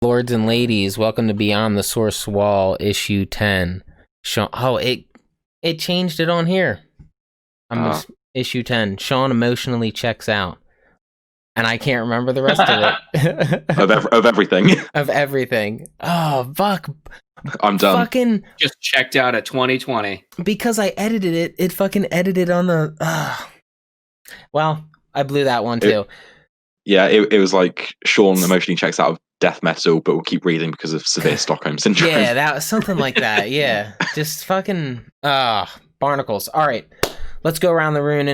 Lords and ladies, welcome to Beyond the Source Wall, issue 10. It changed it on here. Issue 10. Sean emotionally checks out. And I can't remember the rest of it. of everything. Of everything. Oh, fuck. I'm done. Fucking just checked out at 2020. Because I edited it, it fucking edited on the... Well, I blew that one too. It was like Sean emotionally checks out of death metal, but will keep reading because of severe Stockholm syndrome. Yeah, that was something like that. Yeah, just fucking barnacles. All right, let's go around the room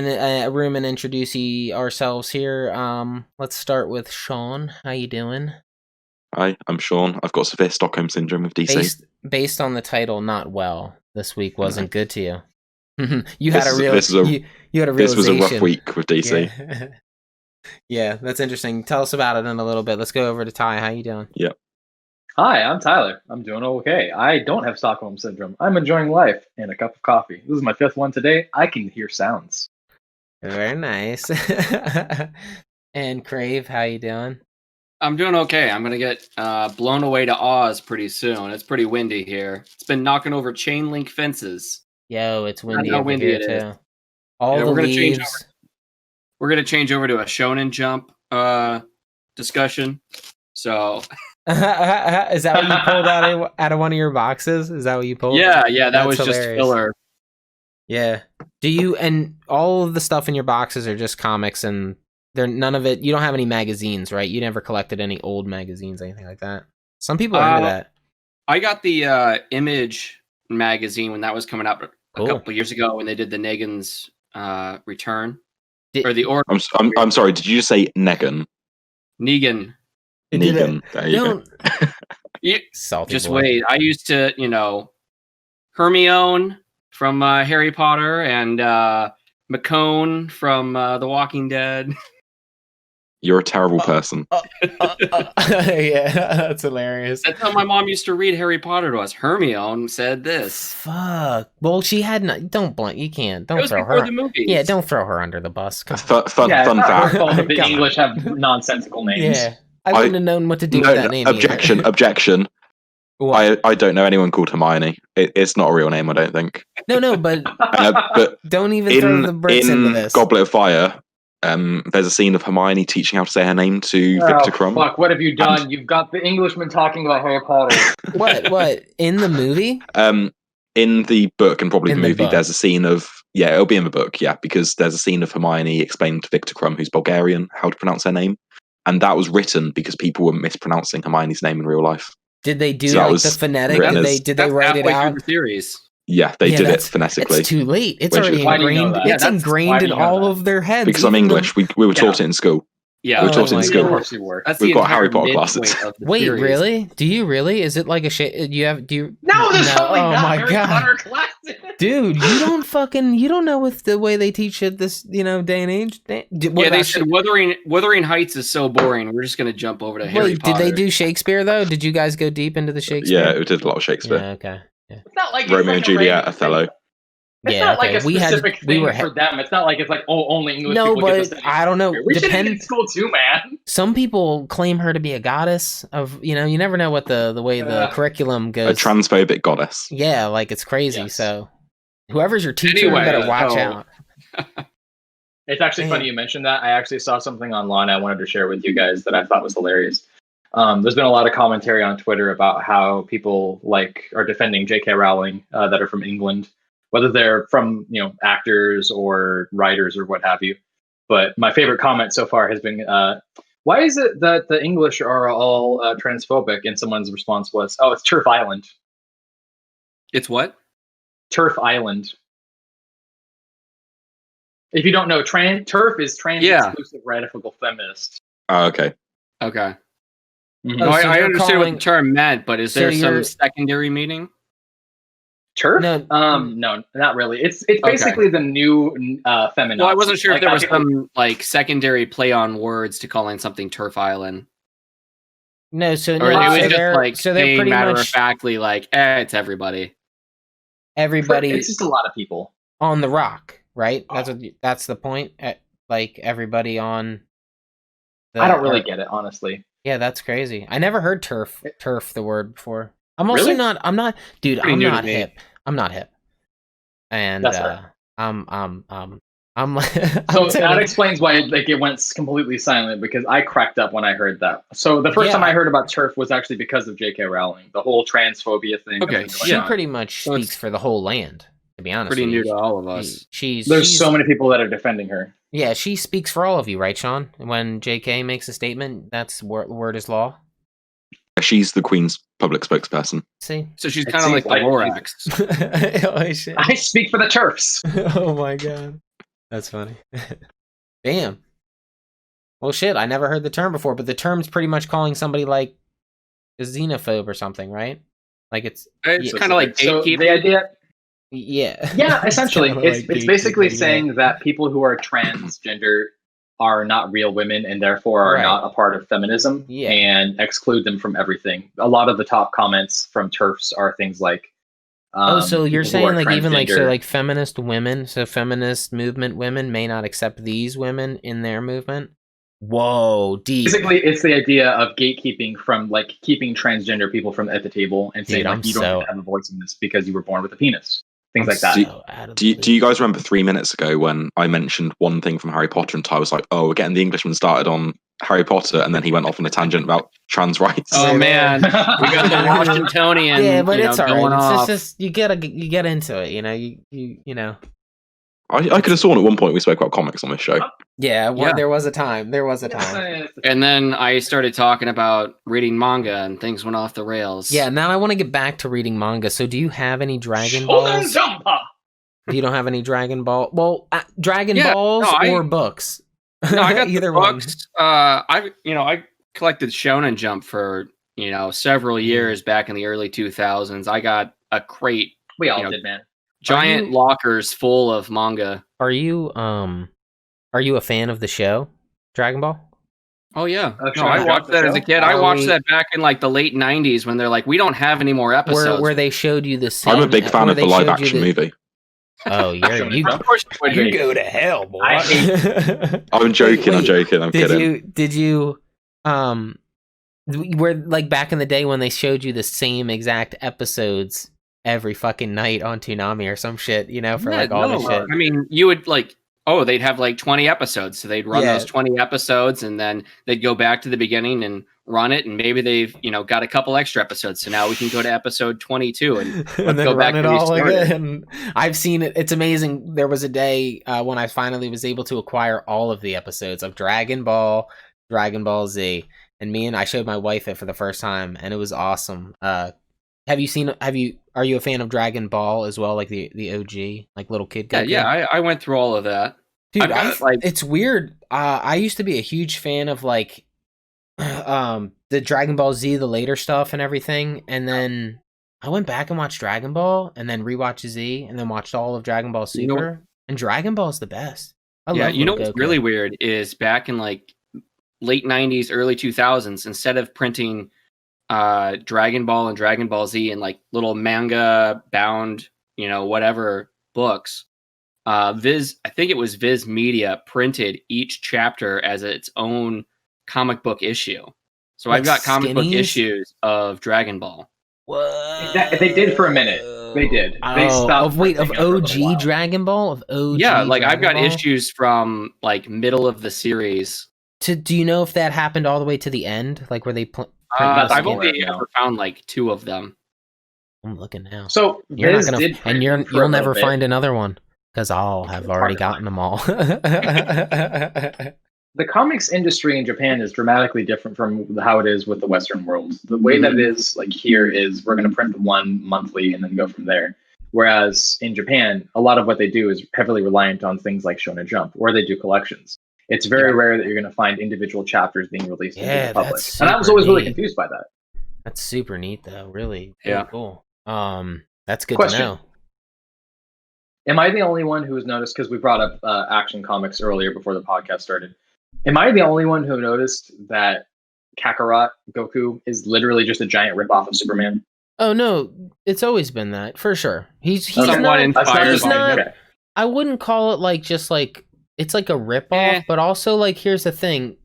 and introduce ourselves here. Let's start with Sean. How you doing? Hi, I'm Sean. I've got severe Stockholm syndrome with DC. Based on the title, not well. This week wasn't good to you. You had a realization. This was a rough week with DC. Yeah. Yeah, that's interesting. Tell us about it in a little bit. Let's go over to Ty. How you doing? Yeah. Hi, I'm Tyler. I'm doing okay. I don't have Stockholm syndrome. I'm enjoying life and a cup of coffee. This is my 5th one today. I can hear sounds. Very nice. And Crave, how you doing? I'm doing okay. I'm gonna get blown away to Oz pretty soon. It's pretty windy here. It's been knocking over chain link fences. Yo, it's windy over here too. All the leaves. We're going to change over to a Shonen Jump discussion. So, is that what you pulled out of one of your boxes? Is that what you pulled? Yeah, that That's was hilarious. Just filler. Yeah. Do you, and all of the stuff in your boxes are just comics, and they're none of it, you don't have any magazines, right? You never collected any old magazines, anything like that? Some people are into that. I got the Image magazine when that was coming out a couple years ago when they did the Negan's return. Or the order. I'm sorry. Did you say Negan? Negan. There you go. Salty just boy. Wait. I used to, Hermione from Harry Potter and McCone from The Walking Dead. You're a terrible person. Yeah, that's hilarious. That's how my mom used to read Harry Potter to us. Hermione said this. Fuck. Well, she had not. Don't blunt. You can't. Don't throw her. The movies. Yeah, don't throw her under the bus. Fun fact. The English have nonsensical names. Yeah, I wouldn't have known what to do with that name. Objection. Objection. I don't know anyone called Hermione. It's not a real name, I don't think. No, but don't even throw the Brits into this. Goblet of Fire. There's a scene of Hermione teaching how to say her name to Victor Crumb. Fuck, what have you done? You've got the Englishman talking about Harry Potter. What? In the movie? In the book and probably the movie, there's a scene of... Yeah, it'll be in the book, because there's a scene of Hermione explaining to Victor Crumb, who's Bulgarian, how to pronounce her name. And that was written because people were mispronouncing Hermione's name in real life. Did they do the phonetic? Did they write it out? The series. Yeah, they did it phonetically. It's too late. It's already ingrained. It's ingrained in all of their heads. Because I'm English. We were taught it in school. Yeah, we were taught it in school. Of course you were. We've got Harry Potter classes. Wait, really? Do you really? Is it like a shit? No, there's totally not Harry Potter classes. Dude, you don't know with the way they teach it this, day and age. They said Wuthering Heights is so boring. We're just gonna jump over to Harry Potter. Did they do Shakespeare though? Did you guys go deep into the Shakespeare? Yeah, we did a lot of Shakespeare. Yeah, okay. Yeah. It's not like Romeo and Juliet, Othello. It's not like a specific thing for them. It's not like it's like, only English people get to study. I don't know. We should in school too, man. Some people claim her to be a goddess of, you never know what the way the curriculum goes. A transphobic goddess. Yeah, like it's crazy. Yes. So whoever's your teacher, you better watch out. It's actually funny you mentioned that. I actually saw something online I wanted to share with you guys that I thought was hilarious. There's been a lot of commentary on Twitter about how people are defending J.K. Rowling that are from England, whether they're from actors or writers or what have you. But my favorite comment so far has been, why is it that the English are all transphobic? And someone's response was, oh, it's Turf Island. It's what? Turf Island. If you don't know, Turf is trans-exclusive radical feminist. Oh, okay. Okay. Mm-hmm. No, I understand what the term meant, but is there some secondary meaning? Turf? No, not really. It's basically the new feminazi. Well, I wasn't sure if there was some secondary play on words to calling something Turf Island. No, it was just they're pretty matter of factly it's everybody. Everybody. It's just a lot of people on the rock, right? That's the point. Everybody on. I don't really get it, honestly. Yeah, that's crazy. I never heard turf the word before. I'm also Really? not. I'm not, dude. Pretty I'm new to not me. hip. I'm not hip. And That's right. I'm like, So that explains why like it went completely silent, because I cracked up when I heard that. So the first time I heard about turf was actually because of J.K. Rowling, the whole transphobia thing. Okay, she pretty much speaks for the whole land. To be honest, pretty with new you. to all of us. There's so many people that are defending her. Yeah, she speaks for all of you, right, Sean? When J.K. makes a statement, that's word is law. She's the Queen's public spokesperson. See, so she's kind of like the Lorax. Oh, shit. I speak for the turfs. Oh my god, that's funny. Damn. Well, shit, I never heard the term before, but the term's pretty much calling somebody like a xenophobe or something, right? Like it's kind of like gatekeeping. So the idea, yeah, essentially, it's basically saying that people who are transgender are not real women and therefore are not a part of feminism, and exclude them from everything. A lot of the top comments from TERFs are things like, so you're saying like even like so like feminist women, so feminist movement women may not accept these women in their movement. Whoa, deep. Basically, it's the idea of gatekeeping from like keeping transgender people from at the table and saying like you don't have a voice in this because you were born with a penis. Things like that. Do you guys remember 3 minutes ago when I mentioned one thing from Harry Potter and Ty was like, "Oh, we're getting the Englishman started on Harry Potter," and then he went off on a tangent about trans rights. Oh man, we got the Washingtonian. Yeah, but it's alright. It's just you get into it. You know. I could have sworn at one point we spoke about comics on this show. Yeah, there was a time. And then I started talking about reading manga, and things went off the rails. Yeah, now I want to get back to reading manga. So, do you have any Dragon Balls? You don't have any Dragon Ball? Well, Dragon Balls or books? No, I got either books. I collected Shonen Jump for several years back in the early 2000s. I got a crate. We all did, man. Giant lockers full of manga. Are you a fan of the show Dragon Ball? Oh yeah. I watched that as a kid. I watched that back in like the late 90s when they're like, we don't have any more episodes. Where they showed you the same. I'm a big fan of the live action movie. Oh, you go to hell, boy. I'm joking. I'm kidding. Did you where like back in the day when they showed you the same exact episodes every fucking night on Toonami or some shit, for all the shit. I mean, you would they'd have like 20 episodes. So they'd run those 20 episodes and then they'd go back to the beginning and run it. And maybe they've, got a couple extra episodes. So now we can go to episode 22 and then go back it all again. I've seen it. It's amazing. There was a day when I finally was able to acquire all of the episodes of Dragon Ball, Dragon Ball Z. And I showed my wife it for the first time and it was awesome. Are you a fan of Dragon Ball as well, like the OG, like little kid Goku? Yeah, I went through all of that. Dude, it's weird. I used to be a huge fan of like the Dragon Ball Z, the later stuff and everything, and then I went back and watched Dragon Ball and then rewatched Z and then watched all of Dragon Ball Super. And Dragon Ball is the best. I love what's really weird is back in like late 90s, early 2000s, instead of printing Dragon Ball and Dragon Ball Z and like little manga bound, whatever books, I think it was Viz Media printed each chapter as its own comic book issue. So I've got comic book issues of Dragon Ball. What? They did for a minute. They did. They stopped. Of OG Dragon Ball? Of OG I've got issues from like middle of the series. Do you know if that happened all the way to the end? Like where they I've only ever found like 2 of them. I'm looking now. So you'll never find another one because I'll have already gotten them all. The comics industry in Japan is dramatically different from how it is with the Western world. The way that it is like here is we're going to print one monthly and then go from there. Whereas in Japan, a lot of what they do is heavily reliant on things like Shonen Jump, or they do collections. It's very rare that you're going to find individual chapters being released into the public. And I was always really confused by that. That's super neat, though. Really cool. That's good to know. Am I the only one who has noticed, because we brought up Action Comics earlier before the podcast started, am I the only one who noticed that Kakarot Goku is literally just a giant ripoff of Superman? Oh, no. It's always been that, for sure. He's somewhat inspired. I wouldn't call it like just like, it's like a ripoff, but also like, here's the thing.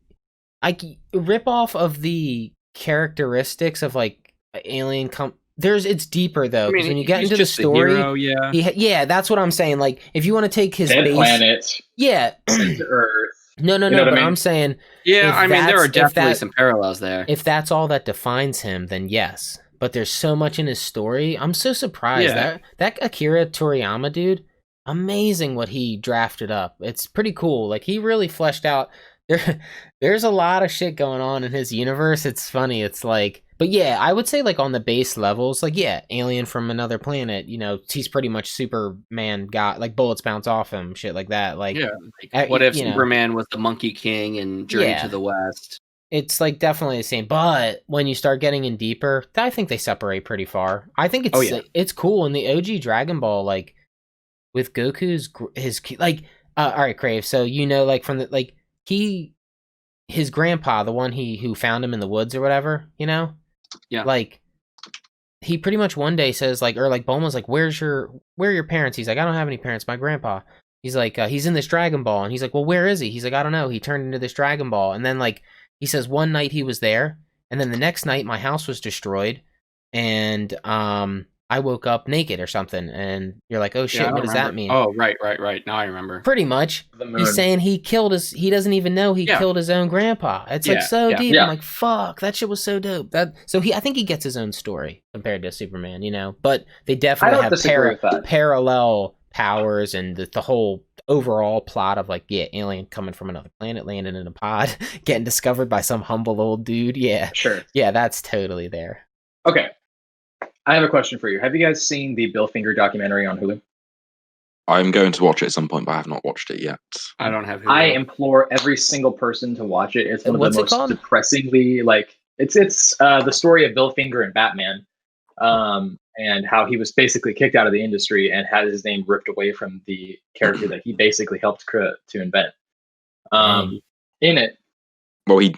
like rip off of the characteristics of like Alien. It's deeper though, because when you get into the story, hero, that's what I'm saying. Like, if you want to take his Dead base planet, yeah, to Earth. no, but I mean? I'm saying, yeah, I mean, there are definitely some parallels there. If that's all that defines him, then yes. But there's so much in his story. I'm so surprised that Akira Toriyama dude, amazing what he drafted up. It's pretty cool. Like, he really fleshed out. There's a lot of shit going on in his universe. It's funny. It's like, but yeah, I would say like on the base levels, like yeah, alien from another planet. You know, he's pretty much Superman. Got like bullets bounce off him, shit like that. Like, yeah, like, what if Superman was the Monkey King and Journey to the West? It's like definitely the same, but when you start getting in deeper, I think they separate pretty far. I think it's cool in the OG Dragon Ball, like with Goku's his like. All right, Crave. So you know, like from the like his grandpa, the one who found him in the woods or whatever, you know, like he pretty much one day says like, or like Bulma's like, where are your parents? He's like, I don't have any parents. My grandpa. He's like, he's in this Dragon Ball, and he's like, well, where is he? He's like, I don't know. He turned into this Dragon Ball, and then like. He says one night he was there, and then the next night my house was destroyed, and I woke up naked or something. And you're like, oh shit, what does that mean? Oh, right. Now I remember. Pretty much, he's saying he doesn't even know he killed his own grandpa. It's like so deep. I'm like, fuck, that shit was so dope. I think he gets his own story compared to Superman, you know. But they definitely have parallel powers and the whole overall plot of like alien coming from another planet, landing in a pod, getting discovered by some humble old dude. That's totally there. Okay, I have a question for you. Have you guys seen the Bill Finger documentary on Hulu? I'm going to watch it at some point, but I have not watched it yet. I don't have Hulu. I implore every single person to watch it. It's one of the most depressingly like it's the story of Bill Finger and Batman. And how he was basically kicked out of the industry and had his name ripped away from the character that he basically helped to invent. In it, well, he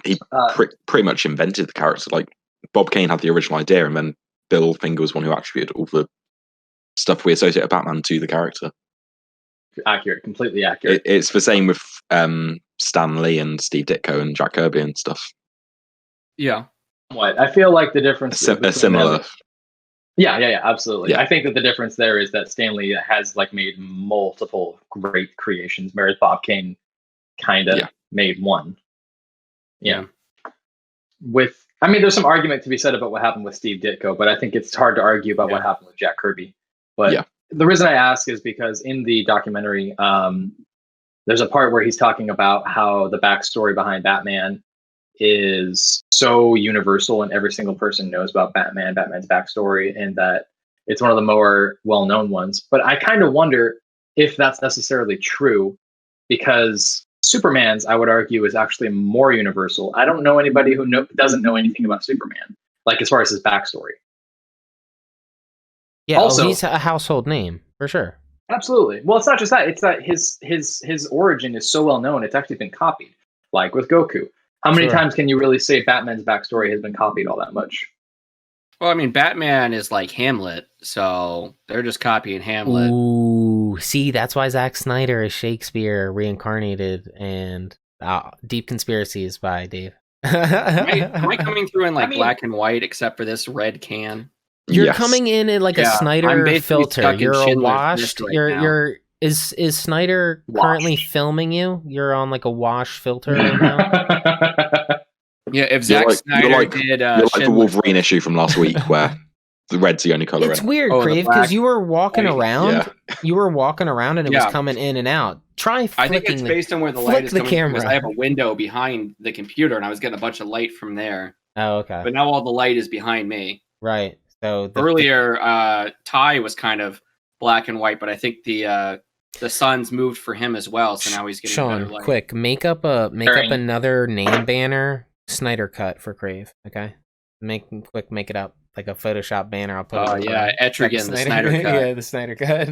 pretty much invented the character. Like Bob Kane had the original idea, and then Bill Finger was one who attributed all the stuff we associate with Batman to the character. Accurate, completely accurate. It's the same with Stan Lee and Steve Ditko and Jack Kirby and stuff. Yeah. What I feel like the difference is similar. Yeah, absolutely. Yeah. I think that the difference there is that Stan Lee has like made multiple great creations, whereas Bob Kane kind of made one. Yeah. There's some argument to be said about what happened with Steve Ditko, but I think it's hard to argue about what happened with Jack Kirby. But the reason I ask is because in the documentary, there's a part where he's talking about how the backstory behind Batman is so universal and every single person knows about Batman's backstory, and that it's one of the more well-known ones. But I kind of wonder if that's necessarily true, because Superman's, I would argue, is actually more universal. I don't know anybody who doesn't know anything about Superman, like as far as his backstory. Yeah, also, he's a household name for sure. Absolutely. Well, it's not just that; it's that his origin is so well known; it's actually been copied, like with Goku. How many times can you really say Batman's backstory has been copied all that much? Well, I mean, Batman is like Hamlet, so they're just copying Hamlet. Ooh, see, that's why Zack Snyder is Shakespeare reincarnated, and Deep Conspiracies by Dave. Am I coming through in black and white except for this red can? You're coming in like a Snyder filter. You're a washed. Is Snyder currently filming you? You're on like a wash filter right now? Yeah, if Zack Snyder did... You're like the Wolverine issue from last week where the red's the only color. It's weird, Crave, because you were walking around. Yeah. You were walking around and it was coming in and out. Try flicking. I think it's based on where the light is coming from, because I have a window behind the computer and I was getting a bunch of light from there. Oh, okay. But now all the light is behind me. Right. So earlier, Ty was kind of black and white, but I think the sun's moved for him as well, so now he's getting better light. Quick, make up another name banner, Snyder Cut for Crave. Okay, make it up like a Photoshop banner. I'll put. Oh yeah, Etrigan, the Snyder Cut. Yeah, the Snyder Cut.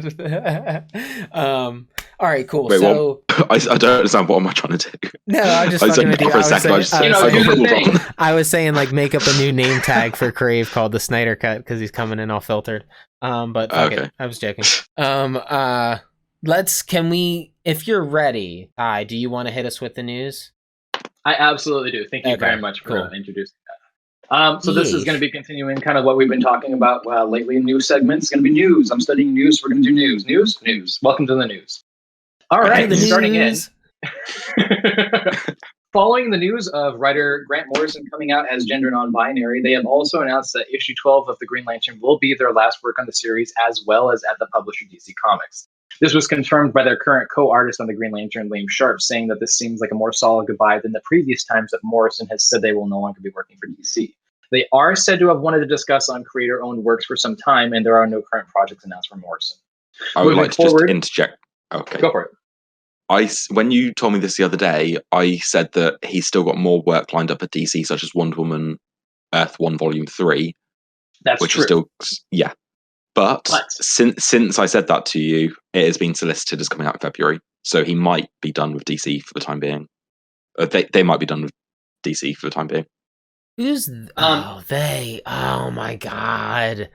All right, cool. Wait, so I don't understand what am I trying to do. No, I'm just fucking with you. I was saying like make up a new name tag for Crave called the Snyder Cut because he's coming in all filtered. But fuck it, I was joking. Can we, if you're ready, do you want to hit us with the news? I absolutely do. Thank you very much for introducing that. So this is going to be continuing kind of what we've been talking about lately in news segments. It's going to be news. I'm studying news. We're going to do news. News. Welcome to the news. All right, starting in. Following the news of writer Grant Morrison coming out as gender non-binary, they have also announced that issue 12 of the Green Lantern will be their last work on the series, as well as at the publisher DC Comics. This was confirmed by their current co-artist on the Green Lantern, Liam Sharp, saying that this seems like a more solid goodbye than the previous times that Morrison has said they will no longer be working for DC. They are said to have wanted to discuss on creator-owned works for some time, and there are no current projects announced for Morrison. I would like to just interject. Okay. Go for it. When you told me this the other day, I said that he's still got more work lined up at DC, such as Wonder Woman, Earth 1, Volume 3. That's which true. Is still, yeah. But since I said that to you, it has been solicited as coming out in February. So he might be done with DC for the time being. They might be done with DC for the time being. Who's they? Oh my god.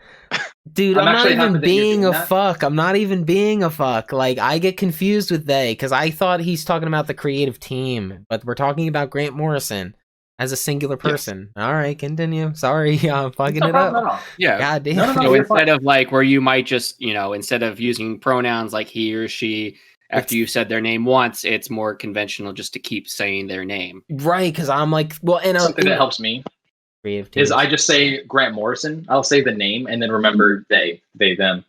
Dude, I'm not even being a fuck. I'm not even being a fuck. Like, I get confused with they, because I thought he's talking about the creative team, but we're talking about Grant Morrison as a singular person. Yes. All right, continue. Sorry, I'm fucking it up. No. Yeah. God damn. So instead of like where you might just, instead of using pronouns like he or she, after you've said their name once, it's more conventional just to keep saying their name. Right, because I'm like, well, and something that helps me is I just say Grant Morrison. I'll say the name and then remember they, them.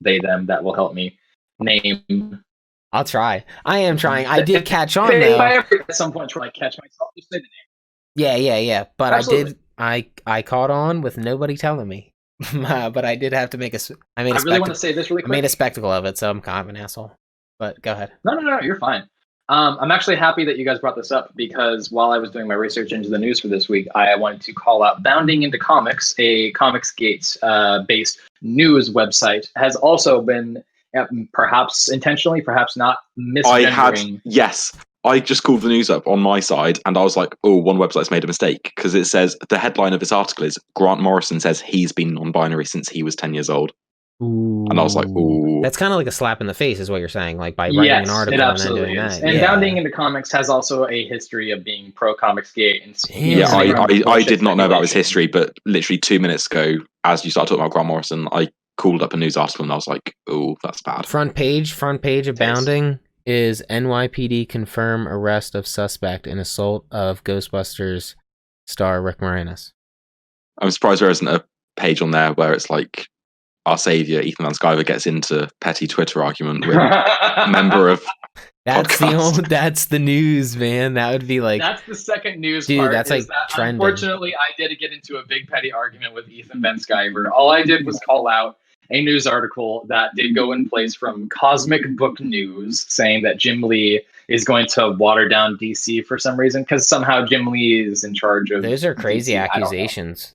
That will help me. Name. I'll try. I am trying. I did catch on though. If I ever at some point try to catch myself, just say the name. Yeah. But absolutely. I caught on with nobody telling me. But I did have to make I really want to say this really quick. I made a spectacle of it, so I'm kind of an asshole. But go ahead. No, you're fine. I'm actually happy that you guys brought this up, because while I was doing my research into the news for this week, I wanted to call out Bounding Into Comics, a Comicsgate-based news website, has also been, perhaps intentionally, perhaps not, misgendering. I just called the news up on my side, and I was like, oh, one website's made a mistake, because it says, the headline of this article is, Grant Morrison says he's been non-binary since he was 10 years old. Ooh. And I was like, ooh. That's kind of like a slap in the face, is what you're saying, like by writing an article it absolutely and then doing is. that. And Bounding Into Comics has also a history of being pro-Comicsgate. I did not know about his history, but literally 2 minutes ago, as you started talking about Grant Morrison, I called up a news article and I was like, oh, that's bad. Front page of Bounding is NYPD confirm arrest of suspect in assault of Ghostbusters star Rick Moranis. I'm surprised there isn't a page on there where it's like, our savior Ethan Van Sciver gets into petty Twitter argument with a member of that's podcast. That's the news, man. That would be like, that's the second news dude, part. That's like trending. Unfortunately, I did get into a big petty argument with Ethan Van Sciver. All I did was call out a news article that did go in place from Cosmic Book News, saying that Jim Lee is going to water down DC for some reason, because somehow Jim Lee is in charge of. Those are crazy DC. Accusations.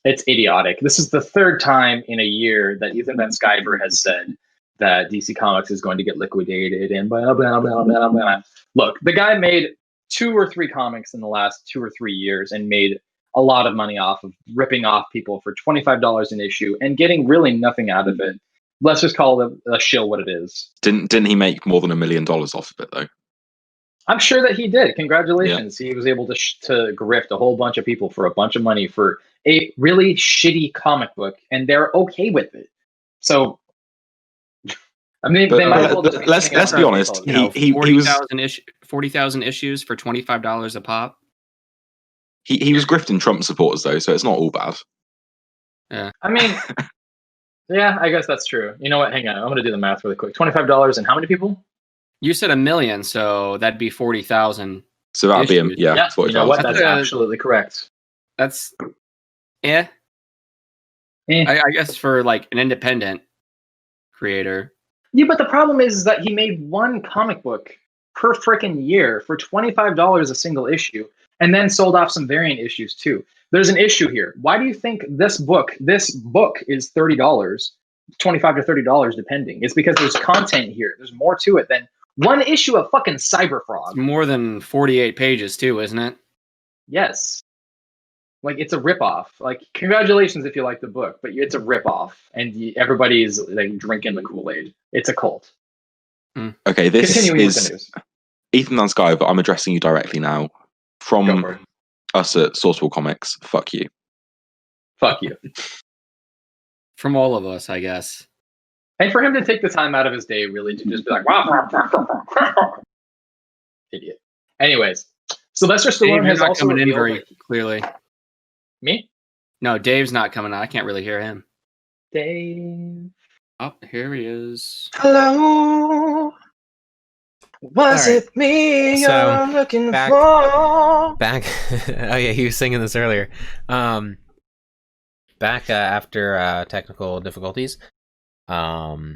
It's idiotic. This is the third time in a year that Ethan Van Sciver has said that DC Comics is going to get liquidated and blah, blah, blah, blah, blah. Look, the guy made 2 or 3 comics in the last 2 or 3 years and made a lot of money off of ripping off people for $25 an issue and getting really nothing out of it. Let's just call it a shill what it is. Didn't he make more than $1 million off of it, though? I'm sure that he did. Congratulations. Yeah. He was able to grift a whole bunch of people for a bunch of money for a really shitty comic book, and they're okay with it. So, I mean, they might as well let's be honest. He was 40,000 issues for $25 a pop. He was grifting Trump supporters, though, so it's not all bad. Yeah. I mean, yeah, I guess that's true. You know what? Hang on. I'm going to do the math really quick. $25 and how many people? You said 1 million, so that'd be 40,000. So that'd be 40,000. You know what? That's absolutely correct. That's I guess for like an independent creator. Yeah, but the problem is that he made one comic book per freaking year for $25 a single issue, and then sold off some variant issues too. There's an issue here. Why do you think this book is $30, $25 to $30 depending? It's because there's content here. There's more to it than one issue of fucking Cyberfrog. It's more than 48 pages too, isn't it? Yes. Like, it's a ripoff. Like, congratulations if you like the book, but it's a ripoff, and everybody's like drinking the Kool-Aid. It's a cult. Okay, this is Ethan Van Sciver, but I'm addressing you directly now. from us at Sourcewell Comics, fuck you. Fuck you. From all of us, I guess. And for him to take the time out of his day, really, to just be like, wow, idiot. Anyways, Sylvester Stallone has not also coming in very clearly. Me? No, Dave's not coming in. I can't really hear him. Dave. Oh, here he is. Hello. Was it me you're looking for? Back. Oh yeah, he was singing this earlier. Back after technical difficulties. I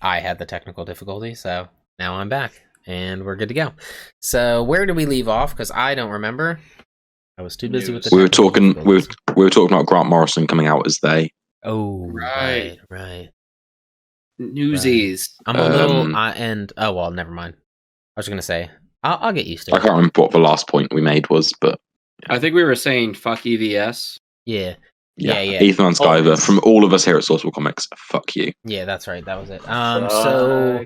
had the technical difficulty, so now I'm back and we're good to go. So where did we leave off? Because I don't remember. I was too busy with the. We were talking about Grant Morrison coming out as they. Oh right. Newsies. Right. I'm a little well, never mind. I was gonna say I'll get used to it. I can't remember what the last point we made was, but yeah. I think we were saying fuck EVS. Yeah. Ethan Van Sciver, from all of us here at Sourcewell Comics, fuck you. Yeah, that's right. That was it. So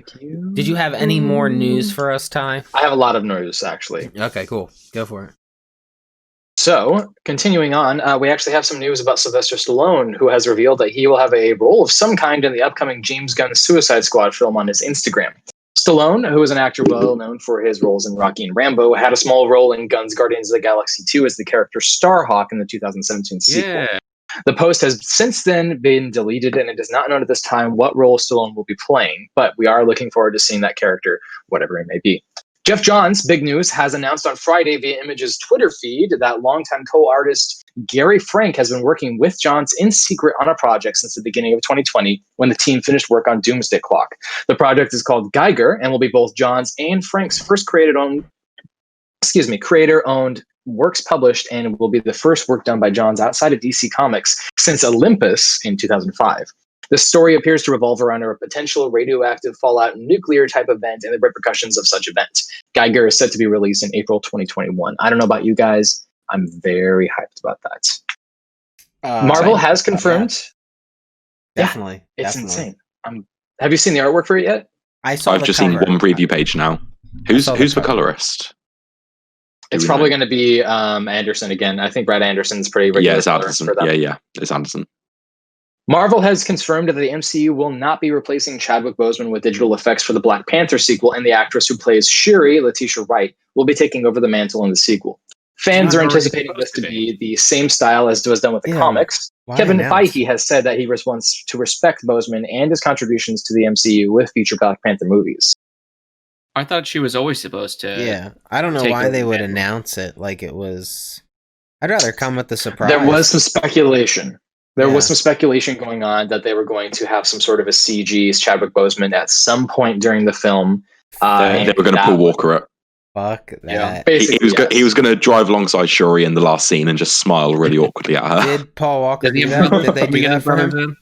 did you have any more news for us, Ty? I have a lot of news, actually. Okay, cool. Go for it. So, continuing on, we actually have some news about Sylvester Stallone, who has revealed that he will have a role of some kind in the upcoming James Gunn Suicide Squad film on his Instagram. Stallone, who is an actor well known for his roles in Rocky and Rambo, had a small role in Gunn's Guardians of the Galaxy 2 as the character Starhawk in the 2017 sequel. Yeah. The post has since then been deleted, and it is not known at this time what role Stallone will be playing, but we are looking forward to seeing that character, whatever it may be. Jeff Johns, big news, has announced on Friday via Image's Twitter feed that longtime co-artist Gary Frank has been working with Johns in secret on a project since the beginning of 2020, when the team finished work on Doomsday Clock. The project is called Geiger and will be both Johns and Frank's first creator-owned works published, and will be the first work done by Johns outside of DC Comics since Olympus in 2005. The story appears to revolve around a potential radioactive fallout nuclear type event and the repercussions of such events. Geiger is set to be released in April 2021. I don't know about you guys. I'm very hyped about that. Marvel has confirmed. Definitely. It's insane. Have you seen the artwork for it yet? I've just seen one preview page now. Who's the colorist? It's probably going to be Anderson again. I think Brad Anderson's pretty regular. Yeah, it's Anderson. Yeah, it's Anderson. Marvel has confirmed that the MCU will not be replacing Chadwick Boseman with digital effects for the Black Panther sequel, and the actress who plays Shuri, Letitia Wright, will be taking over the mantle in the sequel. Fans are anticipating this to be the same style as was done with the comics. Kevin Feige has said that he wants to respect Boseman and his contributions to the MCU with future Black Panther movies. I thought she was always supposed to. Yeah, I don't know why they would announce it like it was. I'd rather come with the surprise. There was some speculation. There was some speculation going on that they were going to have some sort of a CG Chadwick Boseman at some point during the film. They were going to pull Walker up. Fuck that. Yeah, he was going to drive alongside Shuri in the last scene and just smile really awkwardly at her. Did Paul Walker do that? Did they do that for him?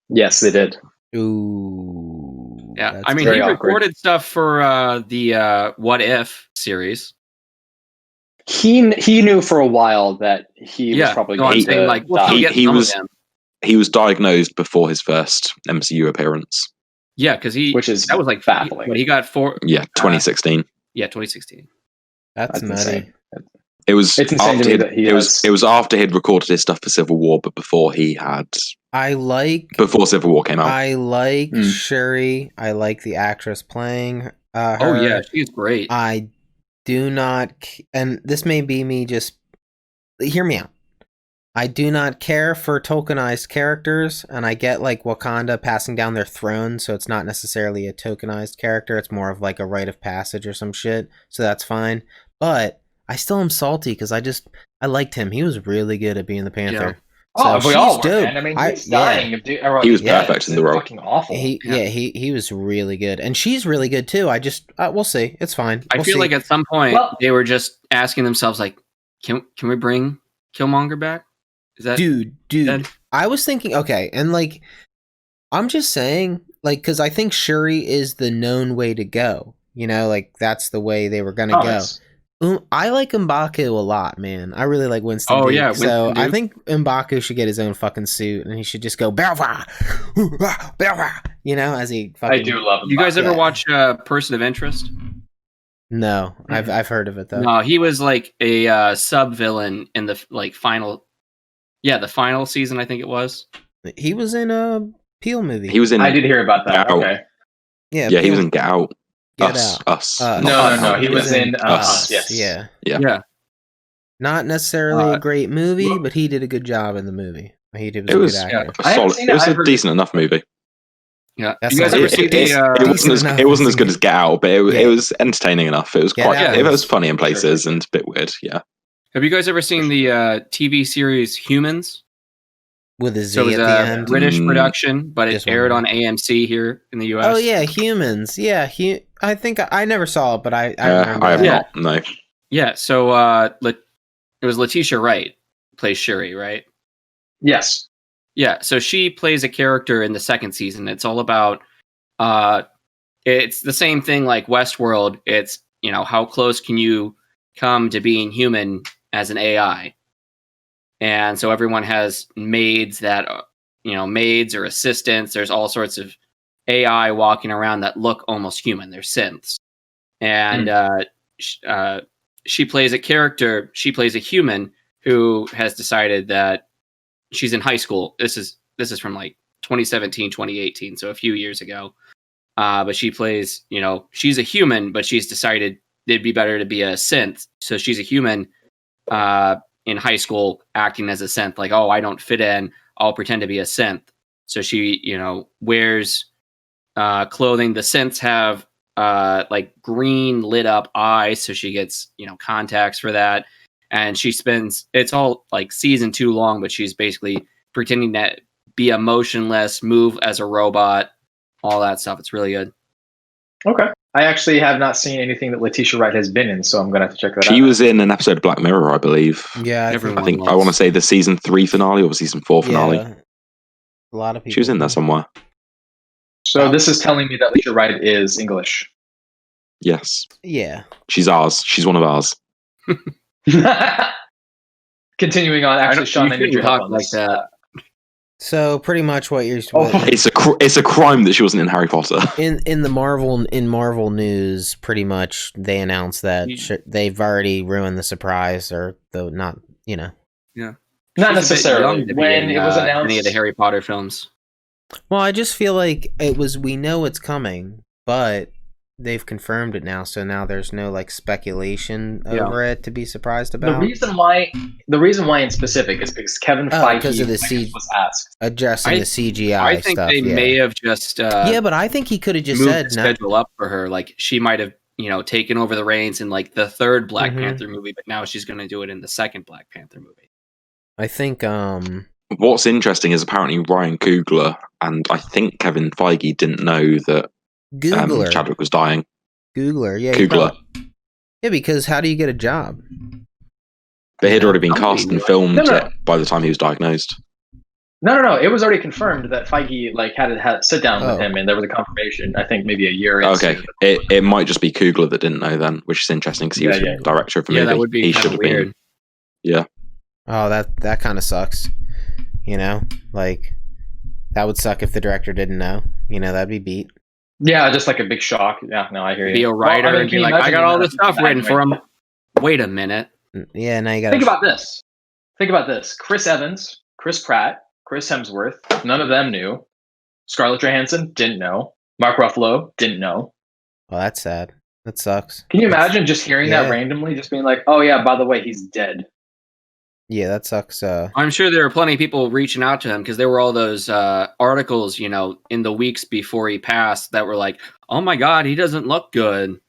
Yes, they did. Ooh. Yeah, I mean, he recorded stuff for the What If series. He knew for a while that he was probably going to die. He was diagnosed before his first MCU appearance. Yeah, because that was like baffling. When he got 2016. 2016. That's nutty. Insane. It was it's insane to me that it was after he'd recorded his stuff for Civil War, but before he had. Before Civil War came out. I like Shuri. I like the actress playing her. Oh yeah, she's great. I do not, and this may be me just. Hear me out. I do not care for tokenized characters, and I get like Wakanda passing down their throne, so it's not necessarily a tokenized character. It's more of like a rite of passage or some shit. So that's fine. But I still am salty because I liked him. He was really good at being the Panther. Yeah. So we all were, man. I mean, he's dying. He was perfect in the role. Fucking awful. He was really good, and she's really good too. I just we'll see. It's fine. I feel like at some point they were just asking themselves, like, can we bring Killmonger back? Is that dude? I was thinking, okay, and like, I'm just saying, like, because I think Shuri is the known way to go. You know, like that's the way they were gonna go. I like M'Baku a lot, man. I really like Winston. Oh, yeah. So I think M'Baku should get his own fucking suit, and he should just go Belva, you know, as he fucking. I do love him. You guys ever watch Person of Interest? No, I've heard of it though. No, he was like a sub villain in the final. Yeah, the final season, I think it was. He was in a Peel movie. He was in. I did hear about that. Okay. Yeah, he was in Get Out. Us. No. He was in Us. Yes. Yeah. Not necessarily a great movie, but he did a good job in the movie. It was a good actor. It was a decent enough movie. Yeah, you guys ever seen it wasn't as good as Get Out, but it was entertaining enough. It was it was funny in places and a bit weird. Yeah. Have you guys ever seen the TV series Humans? With a Z at the end. British production, but it aired on AMC here in the US. Oh yeah, Humans. Yeah, I think I never saw it, but I remember. I have not. No. Yeah, so it was Letitia Wright plays Shuri, right? Yes. Yeah, so she plays a character in the second season. It's all about it's the same thing like Westworld. It's, how close can you come to being human as an AI? And so everyone has maids that, maids or assistants. There's all sorts of AI walking around that look almost human. They're synths. And she plays a character. She plays a human who has decided that she's in high school. This is from like 2017, 2018, so a few years ago. But she plays, she's a human, but she's decided it'd be better to be a synth. So she's a human in high school acting as a synth, like, oh, I don't fit in. I'll pretend to be a synth. So she, wears clothing. The synths have like green lit up eyes. So she gets, contacts for that. And she it's all like season 2 long, but she's basically pretending to be emotionless, move as a robot, all that stuff. It's really good. Okay. I actually have not seen anything that Letitia Wright has been in, so I'm going to have to check that out. She was in an episode of Black Mirror, I believe. Yeah, I think I want to say the season 3 finale or season 4 finale. Yeah. A lot of people. She was in there somewhere. So this is telling me that Letitia Wright is English. Yes. Yeah. She's ours. She's one of ours. Continuing on, actually, Sean, I need your help on like this. that. So pretty much what you're. It's a crime that she wasn't in Harry Potter. In Marvel news, pretty much they announced that they've already ruined the surprise, or though not, Yeah. Not necessarily. When it was announced, any of the Harry Potter films. Well, I just feel like we know it's coming, but they've confirmed it now, so now there's no like speculation over it to be surprised about. The reason why in specific is because Kevin Feige because of the was asked addressing the CGI. I think stuff, they may have just but I think he could have just moved said the schedule up for her. Like she might have taken over the reins in like the third Black Panther movie, but now she's going to do it in the second Black Panther movie. I think. What's interesting is apparently Ryan Coogler and I think Kevin Feige didn't know that Chadwick was dying. Coogler, yeah. Coogler. Yeah, because how do you get a job? But he'd already been cast and filmed by the time he was diagnosed. No. It was already confirmed that Feige had a sit down with him, and there was a confirmation. I think maybe a year. Okay, it might just be Coogler that didn't know then, which is interesting because he was the director of the movie. That would be he should have weird. been. Yeah. Oh, that kind of sucks. Like that would suck if the director didn't know. That'd be beat. Yeah, just like a big shock. Yeah, no, I hear you. Be a writer and be like, I got all this stuff written for him. Wait a minute. Yeah, now you got. Think about this. Chris Evans, Chris Pratt, Chris Hemsworth. None of them knew. Scarlett Johansson didn't know. Mark Ruffalo didn't know. Well, that's sad. That sucks. Can you imagine just hearing that randomly, just being like, "Oh yeah, by the way, he's dead." Yeah, that sucks. I'm sure there are plenty of people reaching out to him because there were all those articles, in the weeks before he passed that were like, "Oh my God, he doesn't look good."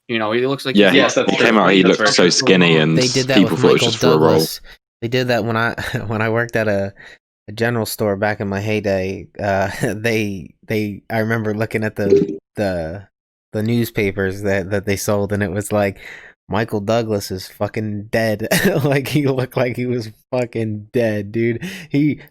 He looks like he came out. He looked so skinny, and they did that people with thought it was Michael just for a role. Douglas. They did that when I worked at a general store back in my heyday. I remember looking at the newspapers that they sold, and it was like, Michael Douglas is fucking dead. Like he looked like he was fucking dead, dude.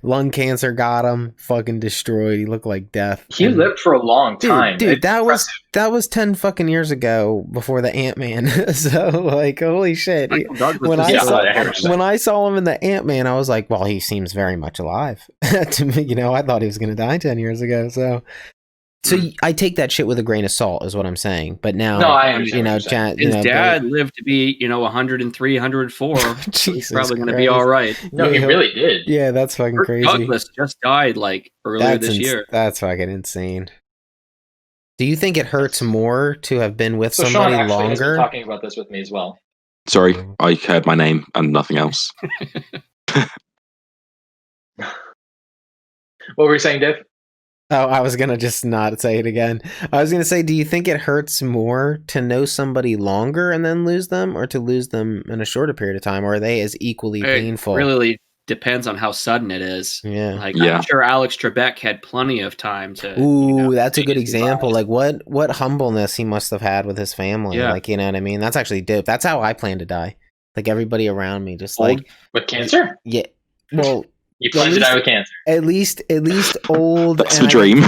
Lung cancer got him fucking destroyed. He looked like death. He lived for a long time. Dude, that was 10 fucking years ago before the Ant-Man. So like, holy shit. When I saw him in the Ant-Man, I was like, well, he seems very much alive. To me, I thought he was gonna die 10 years ago. So So I take that shit with a grain of salt, is what I'm saying. But now, no, I understand. His dad lived to be, 103, 104. He's probably going to be all right. No, he really did. Yeah, that's fucking Kirk crazy. Douglas just died earlier this year. That's fucking insane. Do you think it hurts more to have been with somebody Sean actually has been longer? talking about this with me as well. Sorry, I heard my name and nothing else. What were you saying, Dave? Oh, I was gonna just not say it again. I was gonna say, do you think it hurts more to know somebody longer and then lose them, or to lose them in a shorter period of time? Or are they as equally painful? It really depends on how sudden it is. Yeah. I'm sure Alex Trebek had plenty of time to. Ooh, that's a good example. Like what humbleness he must have had with his family. Yeah. Like, you know what I mean? That's actually dope. That's how I plan to die. Like everybody around me, just old, like with cancer. Yeah. Well. You plan to die with cancer. At least old. That's the dream.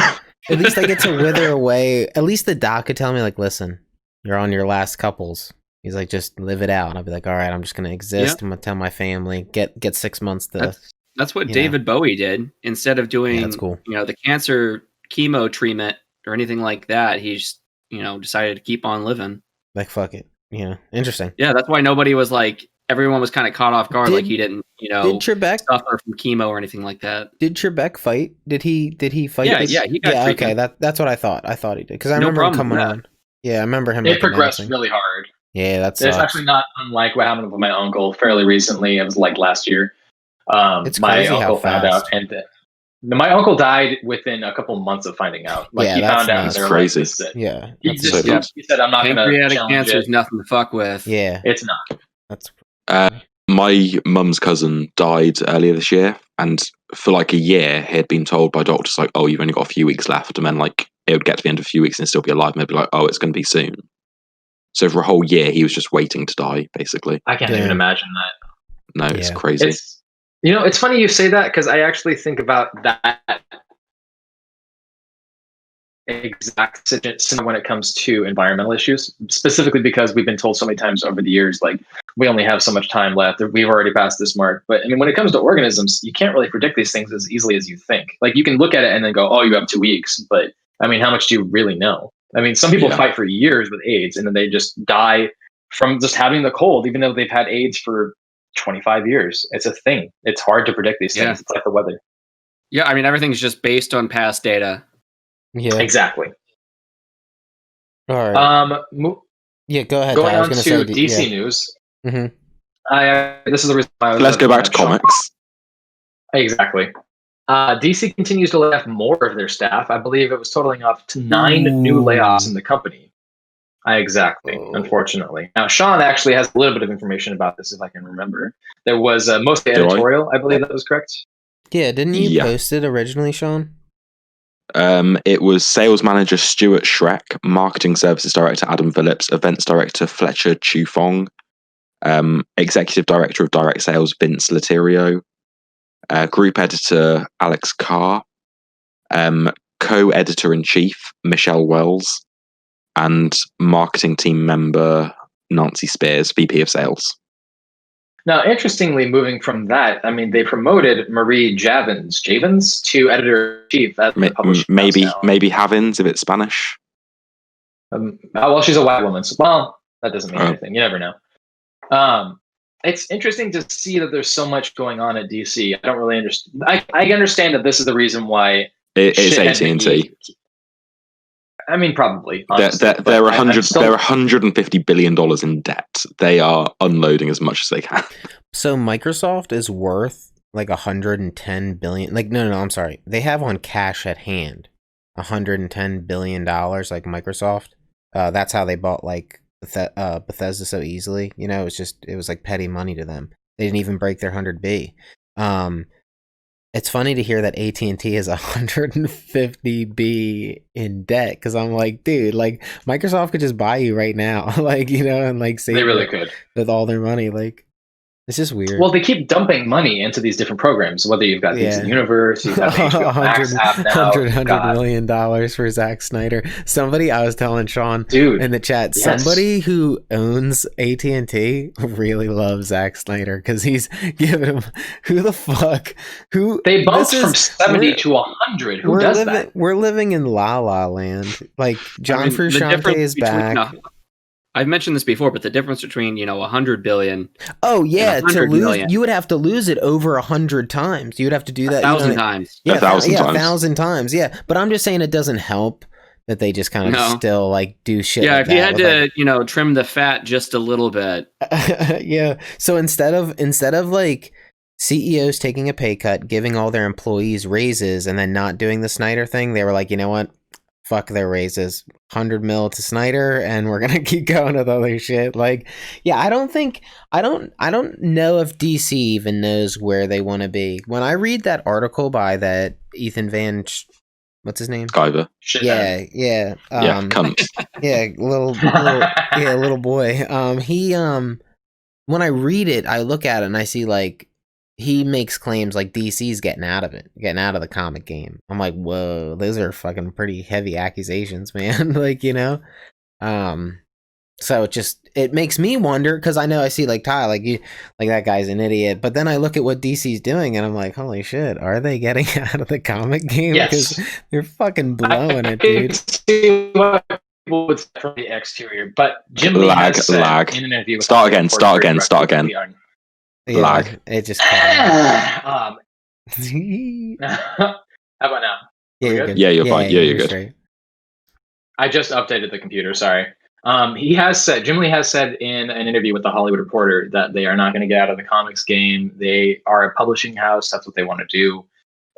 At least I get to wither away. At least the doc could tell me, like, listen, you're on your last couples. He's like, just live it out. And I'll be like, all right, I'm just gonna exist. I'm gonna tell my family, get 6 months to. That's what David Bowie did. Instead of doing, that's cool. The cancer chemo treatment or anything like that, he's decided to keep on living. Like, fuck it. Yeah, interesting. Yeah, that's why nobody was like. Everyone was kind of caught off guard, like he didn't, did Trebek suffer from chemo or anything like that. Did Trebek fight? Did he fight? Yeah, he got treatment. Okay, that's what I thought. I thought he did because I remember him coming on. Yeah, I remember him. It progressed really hard. Yeah, that's. It's actually not unlike what happened with my uncle fairly recently. It was like last year. It's my uncle found out, and my uncle died within a couple months of finding out. Like he found out, that's crazy. Yeah, he said, "I'm not going to." Pancreatic cancer is nothing to fuck with. Yeah, it's not. That's. My mum's cousin died earlier this year, and for like a year, he had been told by doctors, like, oh, you've only got a few weeks left. And then, like, it would get to the end of a few weeks and still be alive, and they'd be like, oh, it's going to be soon. So for a whole year, he was just waiting to die, basically. I can't even imagine that. No, it's crazy. It's funny you say that because I actually think about that exact situation when it comes to environmental issues, specifically because we've been told so many times over the years, like, we only have so much time left, or we've already passed this mark. But I mean, when it comes to organisms, you can't really predict these things as easily as you think. Like, you can look at it and then go, oh, you have 2 weeks. But I mean, how much do you really know? I mean, some people fight for years with AIDS and then they just die from just having the cold, even though they've had AIDS for 25 years. It's a thing. It's hard to predict these things. It's like the weather. Yeah, I mean, everything's just based on past data. Yeah, exactly. All right. Yeah, go ahead. Going on to DC news. Mm-hmm. This is the reason why I was. Let's go back to comics. Exactly. DC continues to lay off more of their staff. I believe it was totaling off to 9 new layoffs in the company. Exactly. Unfortunately, now Sean actually has a little bit of information about this, if I can remember. There was mostly editorial. I believe that was correct. Yeah, didn't you post it originally, Sean? It was sales manager Stuart Schreck, marketing services director Adam Phillips, events director Fletcher Chufong, executive director of direct sales Vince Laterio, group editor Alex Carr, co-editor in chief Michelle Wells, and marketing team member Nancy Spears, VP of sales. Now, interestingly, moving from that, I mean, they promoted Marie Javins to editor-in-chief at the publisher. Maybe Havins if it's Spanish. Well, she's a white woman. So, well, that doesn't mean anything. You never know. It's interesting to see that there's so much going on at DC. I don't really understand. I understand that this is the reason why it's AT&T. I mean, probably. They're $150 billion in debt. They are unloading as much as they can. So Microsoft is worth like $110 billion. Like, no, I'm sorry. They have on cash at hand $110 billion. Like Microsoft. That's how they bought like Bethesda so easily. You know, it was like petty money to them. They didn't even break their 100B. It's funny to hear that AT&T is 150B in debt, because I'm like, dude, like Microsoft could just buy you right now, like, you know, and like save. They really could with all their money, like. It's just weird. Well, they keep dumping money into these different programs, whether you've got DC Universe, you've got the HBO Max app now. $100 million for Zack Snyder. Somebody, I was telling Sean in the chat, somebody who owns AT&T really loves Zack Snyder because he's giving him, who the fuck? They bumped from 70 to 100. Who does that? We're living in La La Land. Like, John Frusciante is back. I've mentioned this before, but the difference between 100 billion. Oh yeah, to lose million, you would have to lose it over 100 times. You would have to do that 1,000 times. Yeah, 1,000 times. Yeah, but I'm just saying it doesn't help that they just kind of still like do shit. Yeah, like if you had to, trim the fat just a little bit. Yeah. So instead of like CEOs taking a pay cut, giving all their employees raises, and then not doing the Snyder thing, they were like, you know what? Fuck their raises, 100 mil to Snyder, and we're gonna keep going with other shit. Like, yeah, I don't know if DC even knows where they want to be. When I read that article by that Ethan Van, what's his name? Skyver. Yeah, cunt. Yeah, little boy. He when I read it, I look at it and I see like he makes claims like DC's getting out of the comic game. I'm like, whoa, those are fucking pretty heavy accusations, man. Like, so it makes me wonder, because I know I see like Ty, like that guy's an idiot, but then I look at what DC's doing and I'm like, holy shit, are they getting out of the comic game? Yes. Because they're fucking blowing it, dude. People would say from the exterior, but Jim Lee has said in an interview. Start again. Yeah, lag. It just how about now? Yeah, you're good. Yeah, you're fine. Yeah, you're good. Straight. I just updated the computer. Sorry. Jim Lee has said in an interview with the Hollywood Reporter that they are not going to get out of the comics game. They are a publishing house. That's what they want to do.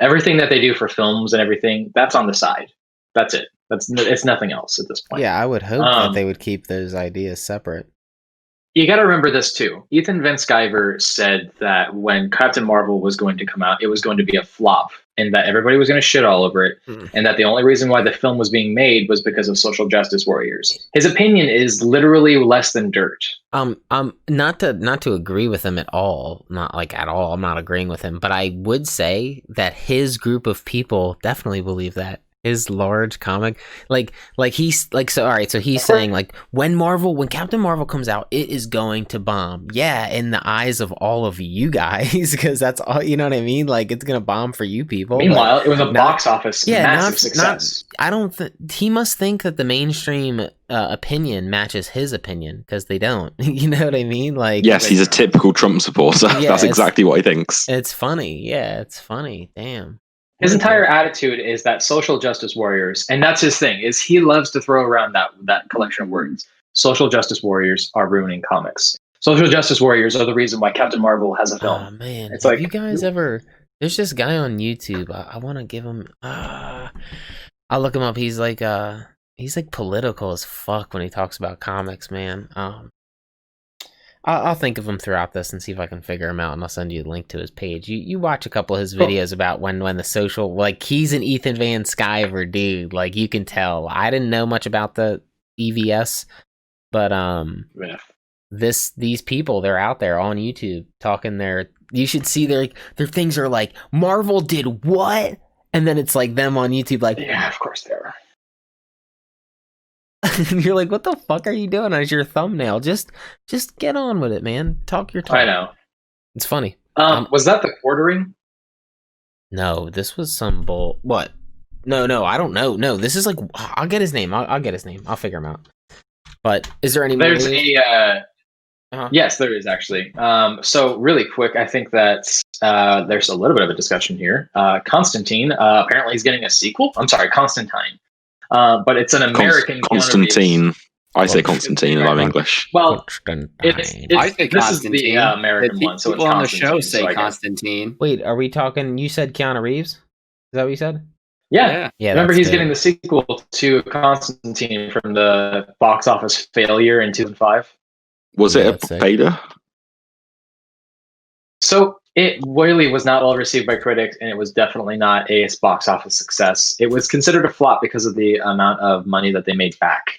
Everything that they do for films and everything, that's on the side. That's it. It's nothing else at this point. Yeah, I would hope that they would keep those ideas separate. You got to remember this too. Ethan Van Sciver said that when Captain Marvel was going to come out, it was going to be a flop, and that everybody was going to shit all over it, and that the only reason why the film was being made was because of social justice warriors. His opinion is literally less than dirt. Not to agree with him at all, not like at all. I'm not agreeing with him, but I would say that his group of people definitely believe that. His large comic, like he's like, so all right, so he's saying like when Captain Marvel comes out, it is going to bomb. Yeah, in the eyes of all of you guys, because that's all, you know what I mean? Like, it's gonna bomb for you people. Meanwhile, it was a box office massive success. I don't he must think that the mainstream opinion matches his opinion, because they don't. You know what I mean? Like, yes, he's a typical Trump supporter. Yeah, that's exactly what he thinks. It's funny. Yeah, it's funny. Damn. His entire attitude is that social justice warriors, and that's his thing, is he loves to throw around that collection of words. Social justice warriors are ruining comics. Social justice warriors are the reason why Captain Marvel has a film. Oh man, it's like, you guys ever? There's this guy on YouTube. I want to give him. I'll look him up. He's like political as fuck when he talks about comics, man. I'll think of him throughout this and see if I can figure him out, and I'll send you a link to his page. You watch a couple of his videos about when the social, like, he's an Ethan Van Sciver dude. Like, you can tell. I didn't know much about the EVS, but these people, they're out there on YouTube talking you should see their things are like, Marvel did what? And then it's like them on YouTube like, yeah, of course they are. And you're like, what the fuck are you doing as your thumbnail? Just get on with it, man. Talk your talk. I know. It's funny. Was that the quartering? No, this was some bull. What? No, I don't know. No, this is like, I'll get his name. I'll get his name. I'll figure him out. But is there any? There's yes, there is actually. So really quick, I think that there's a little bit of a discussion here. Constantine, apparently he's getting a sequel. I'm sorry, Constantine. But it's an American Constantine. I say Constantine, and I'm English. Well, I say this is the American one. So people on the show say Constantine. Wait, are we talking? You said Keanu Reeves? Is that what you said? Yeah. Remember, he's getting the sequel to Constantine from the box office failure in 2005. Was it a beta? So it really was not well received by critics, and it was definitely not a box office success. It was considered a flop because of the amount of money that they made back.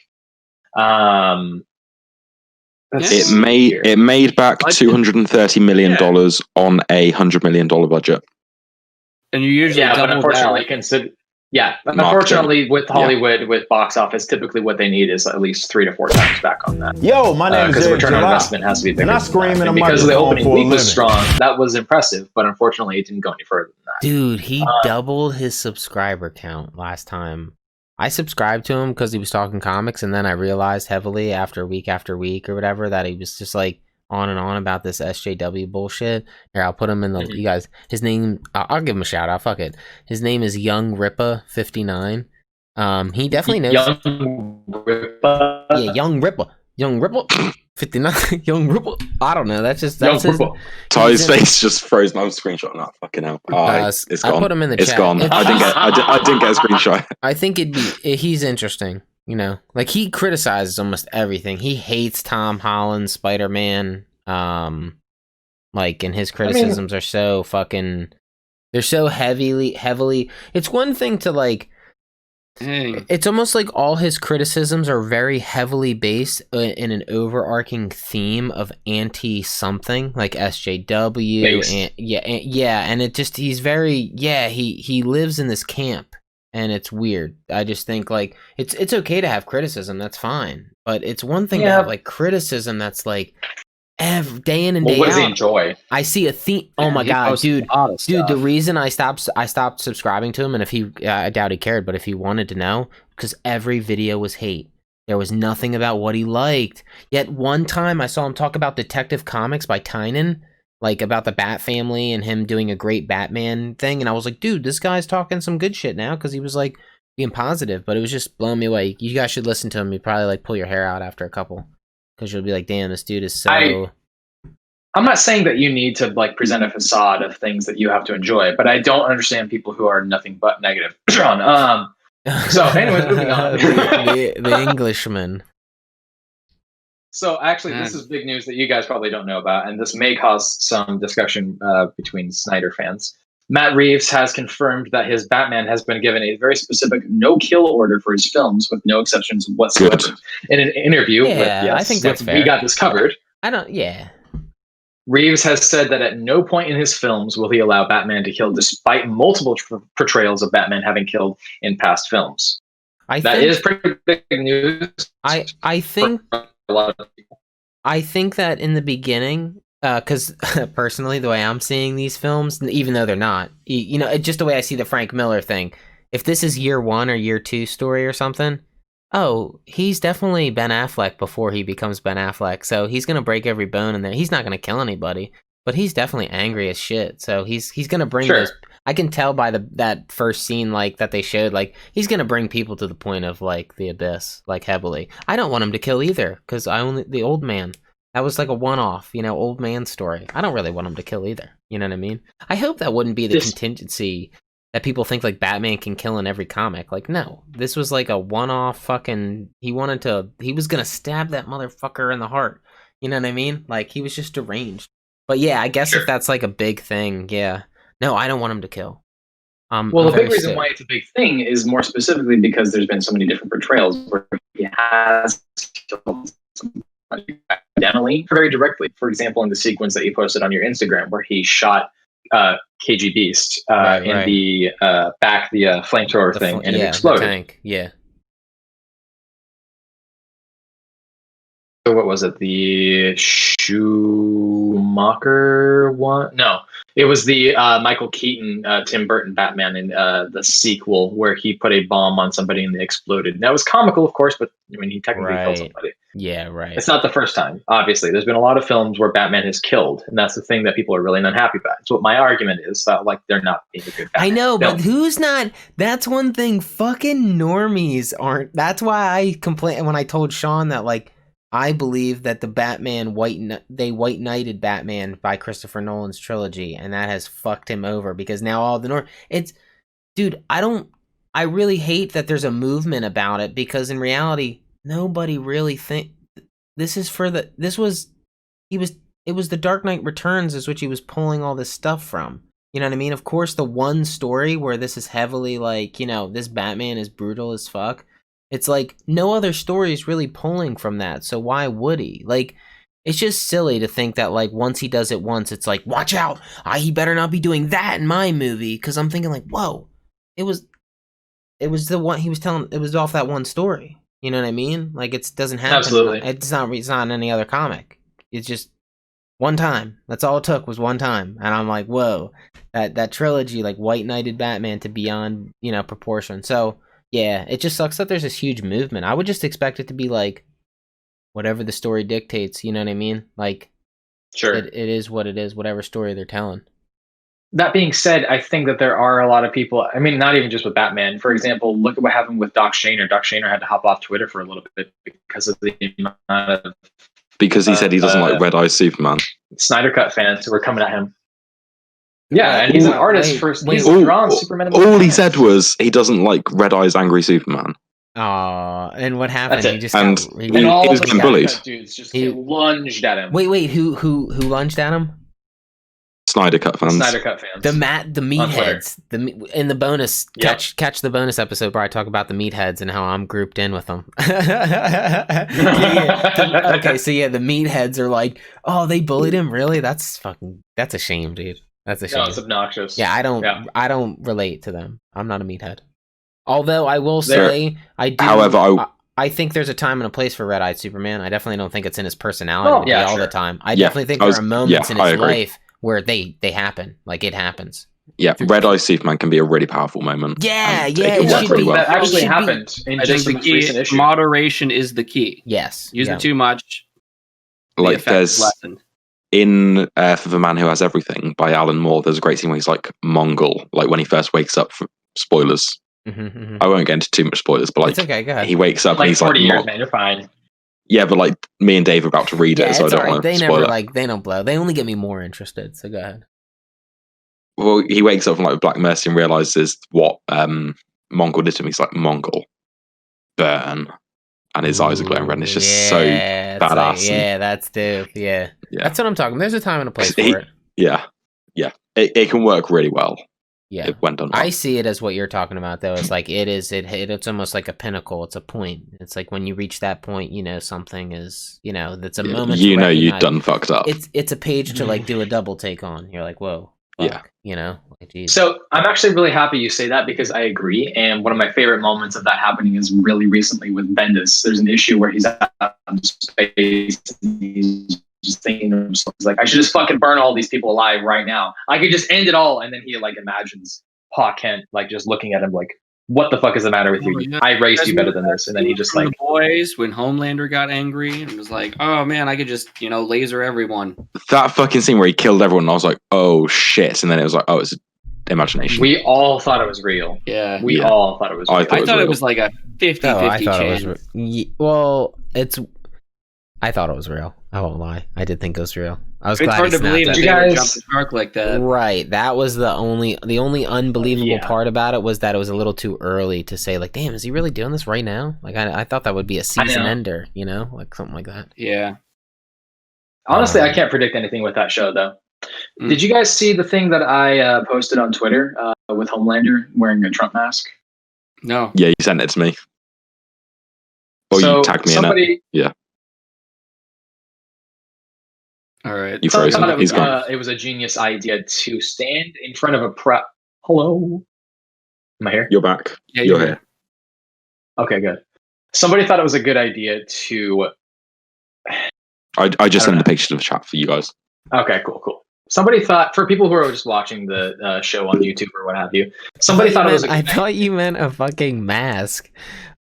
It made back $230 million on a $100 million budget. And you usually but unfortunately, unfortunately, with Hollywood, with box office, typically what they need is at least 3 to 4 times back on that. Yo, my name is because return on investment has to be bigger. And I scream in a because the opening week was strong. That was impressive, but unfortunately, it didn't go any further than that. Dude, he doubled his subscriber count last time. I subscribed to him because he was talking comics, and then I realized heavily after week or whatever that he was just like on and on about this SJW bullshit. Here, I'll put him in the you guys. His name, I'll give him a shout out. Fuck it. His name is Young Rippa 59. He definitely knows. Young Rippa. Yeah, Young Rippa 59. Young Rippa. I don't know. That's his. Ty's face just froze my screenshot. Not fucking hell. It's gone. I put him in the chat. It's gone. I didn't get a screenshot. I think he's interesting. You know, like he criticizes almost everything. He hates Tom Holland's Spider-Man. Like, and his criticisms are so fucking. They're so heavily. It's one thing to like. It's almost like all his criticisms are very heavily based in an overarching theme of anti-something, like SJW, and it just he's very he lives in this camp, and it's weird. I just think like it's okay to have criticism, that's fine, but it's one thing to have like criticism that's like every day in and day out. What does he enjoy? I see a theme. Oh my god, dude! The reason I stopped subscribing to him, and if he, I doubt he cared, but if he wanted to know, because every video was hate. There was nothing about what he liked. Yet one time I saw him talk about Detective Comics by Tynan, like about the Bat family and him doing a great Batman thing, and I was like, dude, this guy's talking some good shit now, because he was like being positive, but it was just blowing me away. You guys should listen to him. You probably like pull your hair out after a couple. Because you'll be like, damn, this dude is so. I'm not saying that you need to like present a facade of things that you have to enjoy, but I don't understand people who are nothing but negative. Sean, so anyways, moving on. the Englishman. So actually, this is big news that you guys probably don't know about, and this may cause some discussion between Snyder fans. Matt Reeves has confirmed that his Batman has been given a very specific no-kill order for his films, with no exceptions whatsoever. Good. In an interview I think that's fair. We Got This Covered. Reeves has said that at no point in his films will he allow Batman to kill, despite multiple portrayals of Batman having killed in past films. That is pretty big news. I think a lot of people. I think that in the beginning, because personally, the way I'm seeing these films, even though they're not, you know, it's just the way I see the Frank Miller thing. If this is year 1 or year 2 story or something, he's definitely Ben Affleck before he becomes Ben Affleck. So he's gonna break every bone in there. He's not gonna kill anybody, but he's definitely angry as shit. So he's gonna bring those. I can tell by that first scene like that they showed, like he's gonna bring people to the point of like the abyss, like heavily. I don't want him to kill either, because the old man. That was like a one-off, you know, old man story. I don't really want him to kill either. You know what I mean? I hope that wouldn't be the contingency that people think like Batman can kill in every comic. Like, no, this was like a one-off fucking. He was gonna stab that motherfucker in the heart. You know what I mean? Like he was just deranged. But yeah, I guess if that's like a big thing, yeah. No, I don't want him to kill. Well, the big reason why it's a big thing is more specifically because there's been so many different portrayals where he has killed accidentally, very directly. For example, in the sequence that you posted on your Instagram, where he shot KG Beast in the back, the flamethrower thing, and it exploded. The tank. Yeah. So what was it? The Schumacher one? No, it was the Michael Keaton, Tim Burton Batman in the sequel, where he put a bomb on somebody and they exploded. And that was comical, of course, but I mean, he technically killed somebody. Yeah, right. It's not the first time, obviously. There's been a lot of films where Batman has killed, and that's the thing that people are really unhappy about. It's what my argument is, that like they're not being a good Batman. I know, but who's not? That's one thing. Fucking normies aren't. That's why I complained when I told Sean that like I believe that the Batman white knighted Batman by Christopher Nolan's trilogy, and that has fucked him over because now all the dude, I really hate that there's a movement about it, because in reality nobody really think this is for the it was the Dark Knight Returns is which he was pulling all this stuff from. You know what I mean? Of course, the one story where this is heavily like, you know, this Batman is brutal as fuck. It's like no other story is really pulling from that. So why would he? Like, It's just silly to think that like once he does it once, it's like watch out, he better not be doing that in my movie. Because I'm thinking like, whoa, it was the one he was telling. It was off that one story. You know what I mean? Like it doesn't happen. Absolutely. It's not in any other comic. It's just one time. That's all it took was one time. And I'm like, whoa, that trilogy, like White Knighted Batman to beyond, proportion. So yeah, it just sucks that there's this huge movement. I would just expect it to be like whatever the story dictates. You know what I mean? Like, sure, it is what it is. Whatever story they're telling. That being said, I think that there are a lot of people. I mean, not even just with Batman. For example, look at what happened with Doc Shaner. Doc Shaner had to hop off Twitter for a little bit because of the amount of because he said he doesn't like Red Eye Superman. Snyder Cut fans who were coming at him. Yeah, and he's an artist he's drawn Superman. All he said was he doesn't like Red Eye's Angry Superman. Oh, and what happened? He was getting bullied. Dudes just lunged at him. Wait, who lunged at him? Snyder Cut fans. The meatheads. In the bonus, catch the bonus episode where I talk about the meatheads and how I'm grouped in with them. Okay, so yeah, the meatheads are like, oh, they bullied him. Really? That's a shame, dude. That's a shame. No, it's obnoxious. Yeah, I don't relate to them. I'm not a meathead. Although I will say, I do. However, I think there's a time and a place for Red-Eyed Superman. I definitely don't think it's in his personality all the time. I definitely think there are moments in his life where they happen. Like, it happens. Yeah, Red Eye Superman can be a really powerful moment. Yeah, it should be. Well. That actually happened. I think the key, moderation is the key. Yes. Use it too much. Like, there's... In For the Man Who Has Everything by Alan Moore, there's a great scene where he's like Mongol, like when he first wakes up. Spoilers. I won't get into too much spoilers, but like, it's okay, go ahead. He wakes up like and he's 40 like, years, man, you're fine. Yeah, but like me and Dave are about to read it, so I don't want to spoil it. They don't blow. They only get me more interested. So go ahead. Well, he wakes up from like Black Mercy and realizes what Mongol did to him. He's like, Mongol, burn. And his eyes are glowing red, and it's just so badass. That's dope. Yeah, that's what I'm talking. There's a time and a place for it. Yeah. It can work really well. Yeah, when done well. I see it as what you're talking about, though. It's like it's almost like a pinnacle. It's a point. It's like when you reach that point, something is, that's a moment. You've done fucked up. It's a page to like do a double take on. You're like, whoa. Fuck, like, so I'm actually really happy you say that because I agree. And one of my favorite moments of that happening is really recently with Bendis. There's an issue where he's out in space and he's just thinking to himself, he's like, I should just fucking burn all these people alive right now. I could just end it all. And then he like imagines Pa Kent like just looking at him like, what the fuck is the matter with you? I raised you better than this. And then he just like the boys when Homelander got angry and was like, oh man, I could just laser everyone. That fucking scene where he killed everyone, I was like, oh shit. And then it was like, oh, it's imagination. We all thought it was real. Yeah. We all thought it was real. I thought it was like a 50-50 chance. I thought it was real. I won't lie. I did think it was real. I was glad. It's hard to believe that you guys jumped the shark like that. Right. That was the only unbelievable part about it was that it was a little too early to say like, damn, is he really doing this right now? Like I thought that would be a season ender, like something like that. Yeah. Honestly, I can't predict anything with that show though. Did you guys see the thing that I posted on Twitter with Homelander wearing a Trump mask? No. Yeah, you sent it to me. Or you tagged me in it. Yeah. All right. You frozen. It was a genius idea to stand in front of a Hello? Am I here? You're back. Yeah, you're here. Okay, good. Somebody thought it was a good idea to... I just sent the picture to the chat for you guys. Okay, cool. Somebody thought, for people who are just watching the show on YouTube or what have you, somebody thought it was I thought you meant a fucking mask.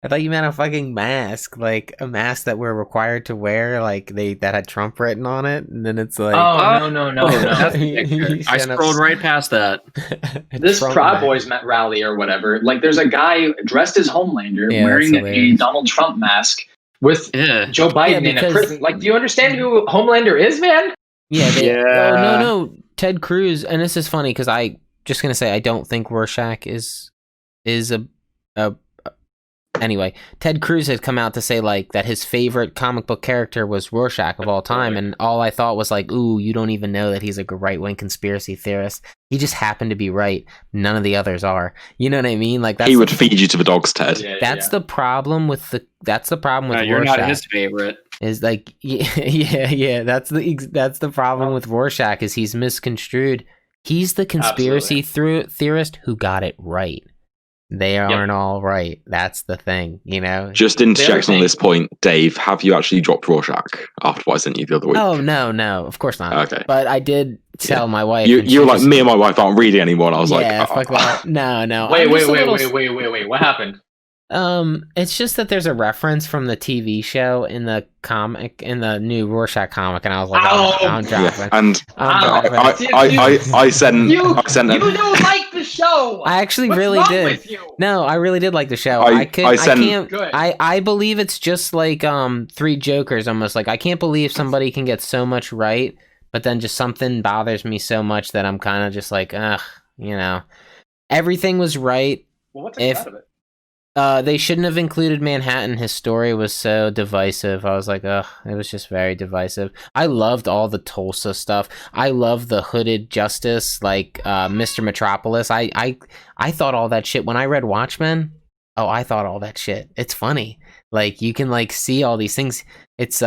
I thought you meant a fucking mask, like a mask that we're required to wear, like that had Trump written on it, and then it's like, no. I scrolled right past that. This Proud Boys rally or whatever, like there's a guy dressed as Homelander wearing a Donald Trump mask with Joe Biden in a prison. Like, do you understand who Homelander is, man? Yeah. No. Ted Cruz, and this is funny because I just gonna say I don't think Rorschach is a anyway, Ted Cruz had come out to say like that his favorite comic book character was Rorschach of all time, and all I thought was like, ooh, you don't even know that he's like a right-wing conspiracy theorist. He just happened to be right. None of the others are. You know what I mean? Like he would feed you to the dogs, Ted. That's the problem with Rorschach. You're not his favorite. Is like, yeah. That's the problem with Rorschach, is he's misconstrued. He's the conspiracy theorist who got it right. They aren't all right. That's the thing, you know? Just interject on this point, Dave. Have you actually dropped Rorschach after what I sent you the other week? Oh, no. Of course not. Okay. But I did tell my wife. You're like, me and my wife aren't reading anymore. I was fuck that. No. Wait. What happened? It's just that there's a reference from the TV show in the comic, in the new Rorschach comic, and I was like, I'm dropping. Yeah. And I sent. You don't like the show. I actually really did. No, I really did like the show. I believe it's just like Three Jokers, almost. Like, I can't believe somebody can get so much right, but then just something bothers me so much that I'm kind of just like, ugh, you know, everything was right. Well, what's the of it? They shouldn't have included Manhattan. His story was so divisive. I was like, ugh, it was just very divisive. I loved all the Tulsa stuff. I love the hooded justice, like Mr. Metropolis. I thought all that shit when I read Watchmen. Oh, I thought all that shit. It's funny. Like, you can like see all these things. It's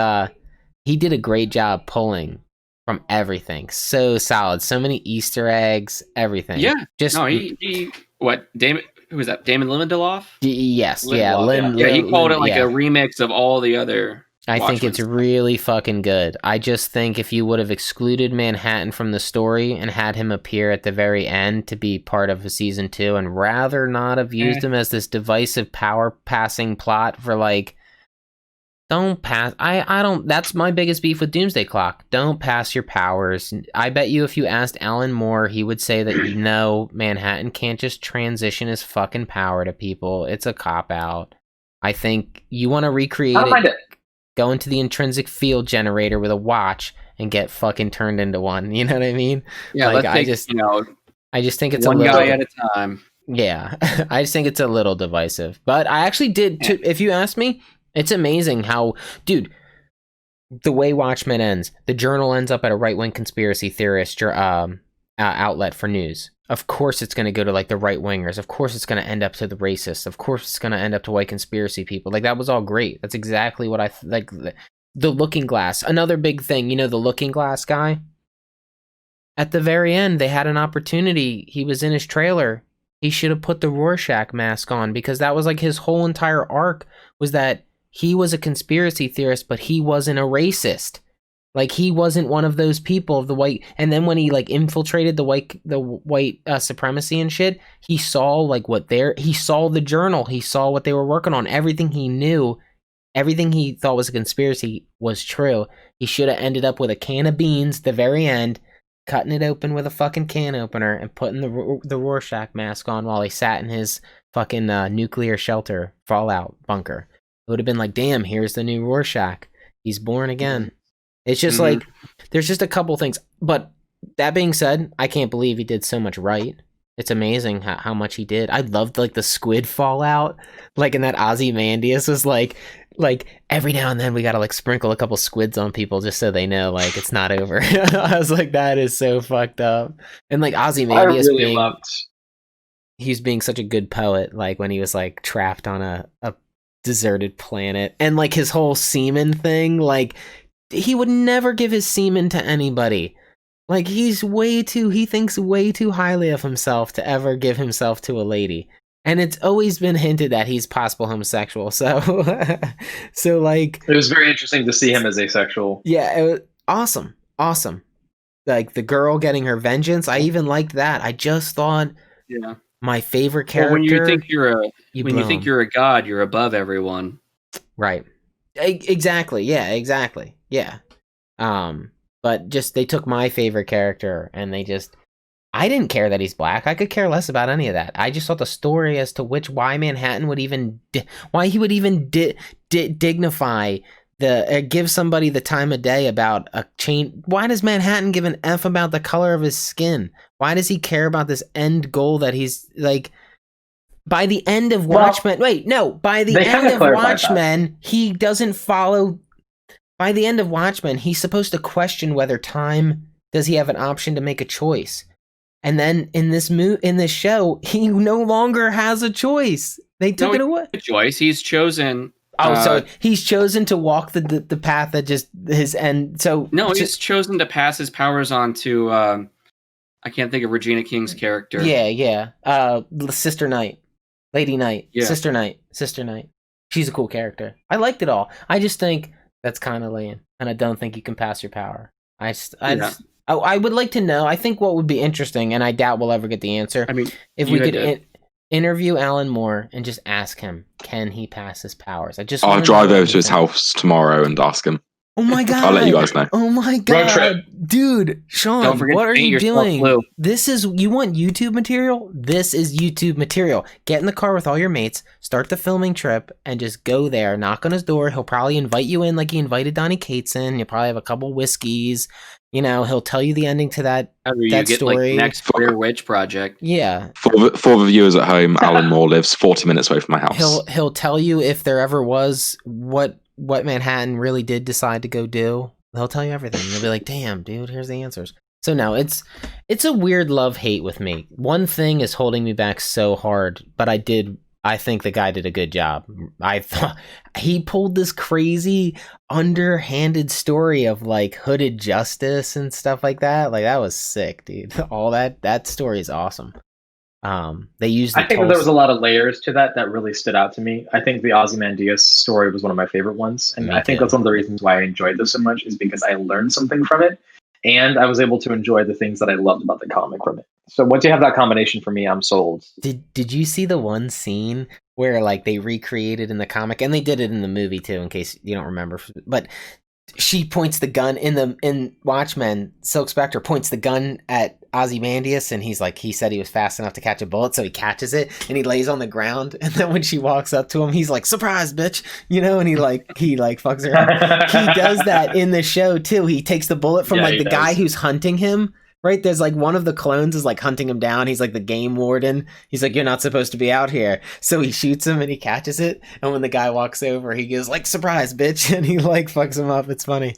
he did a great job pulling from everything. So solid. So many Easter eggs. Everything. Yeah. He Damon. Who was that? Damon Lindelof? Yes. Lindelof, yeah. He called it like a remix of all the other. I think it's really fucking good. I just think if you would have excluded Manhattan from the story and had him appear at the very end to be part of season 2, and rather not have used him as this divisive power passing plot for like, don't pass. I don't. That's my biggest beef with Doomsday Clock. Don't pass your powers. I bet you if you asked Alan Moore, he would say that Manhattan can't just transition his fucking power to people. It's a cop out. I think you want to recreate it. Go into the intrinsic field generator with a watch and get fucking turned into one. You know what I mean? Yeah. Like, I just think it's one guy at a time. Yeah, I just think it's a little divisive. But I actually did. If you ask me. It's amazing how, dude, the way Watchmen ends, the Journal ends up at a right-wing conspiracy theorist outlet for news. Of course it's going to go to, like, the right-wingers. Of course it's going to end up to the racists. Of course it's going to end up to white conspiracy people. Like, that was all great. That's exactly what I, like, the Looking Glass. Another big thing, you know, the Looking Glass guy? At the very end, they had an opportunity. He was in his trailer. He should have put the Rorschach mask on, because that was, like, his whole entire arc was that he was a conspiracy theorist, but he wasn't a racist. Like, he wasn't one of those people of the white. And then when he like infiltrated the white supremacy and shit, he saw like he saw the Journal. He saw what they were working on. Everything he knew, everything he thought was a conspiracy was true. He should have ended up with a can of beans at the very end, cutting it open with a fucking can opener and putting the Rorschach mask on while he sat in his fucking nuclear shelter fallout bunker. It would have been like, damn, here's the new Rorschach. He's born again. It's just like, there's just a couple things. But that being said, I can't believe he did so much right. It's amazing how much he did. I loved like the squid fallout. Like in that Ozymandias was like every now and then we gotta like sprinkle a couple squids on people just so they know like it's not over. I was like, that is so fucked up. And like Ozymandias he's being such a good poet, like when he was like trapped on a deserted planet, and like his whole semen thing, like he would never give his semen to anybody. Like he thinks way too highly of himself to ever give himself to a lady. And it's always been hinted that he's possible homosexual. So like it was very interesting to see him as asexual. Yeah, it was awesome. Like the girl getting her vengeance, I even liked that. I just thought my favorite character. Well, when you think you're a god, you're above everyone. Right. Exactly. Yeah, exactly. Yeah. But just they took my favorite character and I didn't care that he's black. I could care less about any of that. I just thought the story as to why Manhattan would even why he would even dignify give somebody the time of day about a chain. Why does Manhattan give an F about the color of his skin? Why does he care about this end goal that he's like? By the end of Watchmen, by the end of Watchmen, he doesn't follow. By the end of Watchmen, he's supposed to question whether does he have an option to make a choice, and then in this show, he no longer has a choice. They took it away. A choice. He's chosen. so he's chosen to walk the path that just his end. So no, he's chosen to pass his powers on to I can't think of Regina King's character. Yeah. Sister Knight, Lady Knight, Yeah. Sister Knight. She's a cool character. I liked it all. I just think that's kind of lame, and I don't think you can pass your power. I would like to know. I think what would be interesting, and I doubt we'll ever get the answer. I mean, if we could interview Alan Moore and just ask him, can he pass his powers? I'll drive over to his house tomorrow and ask him. Oh my god! I'll let you guys know. Oh my god, dude, Sean, what are you doing? You want YouTube material? This is YouTube material. Get in the car with all your mates, start the filming trip, and just go there. Knock on his door. He'll probably invite you in like he invited Donnie Cates in. You'll probably have a couple whiskeys. You know, he'll tell you the ending to that story. Like next Blair Witch Project. Yeah. For the viewers at home, Alan Moore lives 40 minutes away from my house. He'll tell you if there ever was what Manhattan really did decide to go do. They'll tell you everything. You'll be like, damn, dude, here's the answers. So no, it's a weird love-hate with me. One thing is holding me back so hard, but I think the guy did a good job. I thought he pulled this crazy underhanded story of like hooded justice and stuff like that. Like that was sick, dude. All that story is awesome. They used. I think there was a lot of layers to that really stood out to me. I think the Ozymandias story was one of my favorite ones, and I think that's one of the reasons why I enjoyed this so much is because I learned something from it, and I was able to enjoy the things that I loved about the comic from it. So once you have that combination, for me, I'm sold. Did you see the one scene where like they recreated in the comic, and they did it in the movie too, in case you don't remember, but she points the gun in Watchmen. Silk Spectre points the gun at Ozymandias, and he said he was fast enough to catch a bullet, so he catches it and he lays on the ground. And then when she walks up to him, he's like, "Surprise, bitch!" You know, and he fucks her up. He does that in the show too. He takes the bullet from the guy who's hunting him. Right, there's like one of the clones is like hunting him down. He's like the game warden. He's like, "You're not supposed to be out here." So he shoots him and he catches it. And when the guy walks over, he goes like, "Surprise, bitch!" And he like fucks him up. It's funny.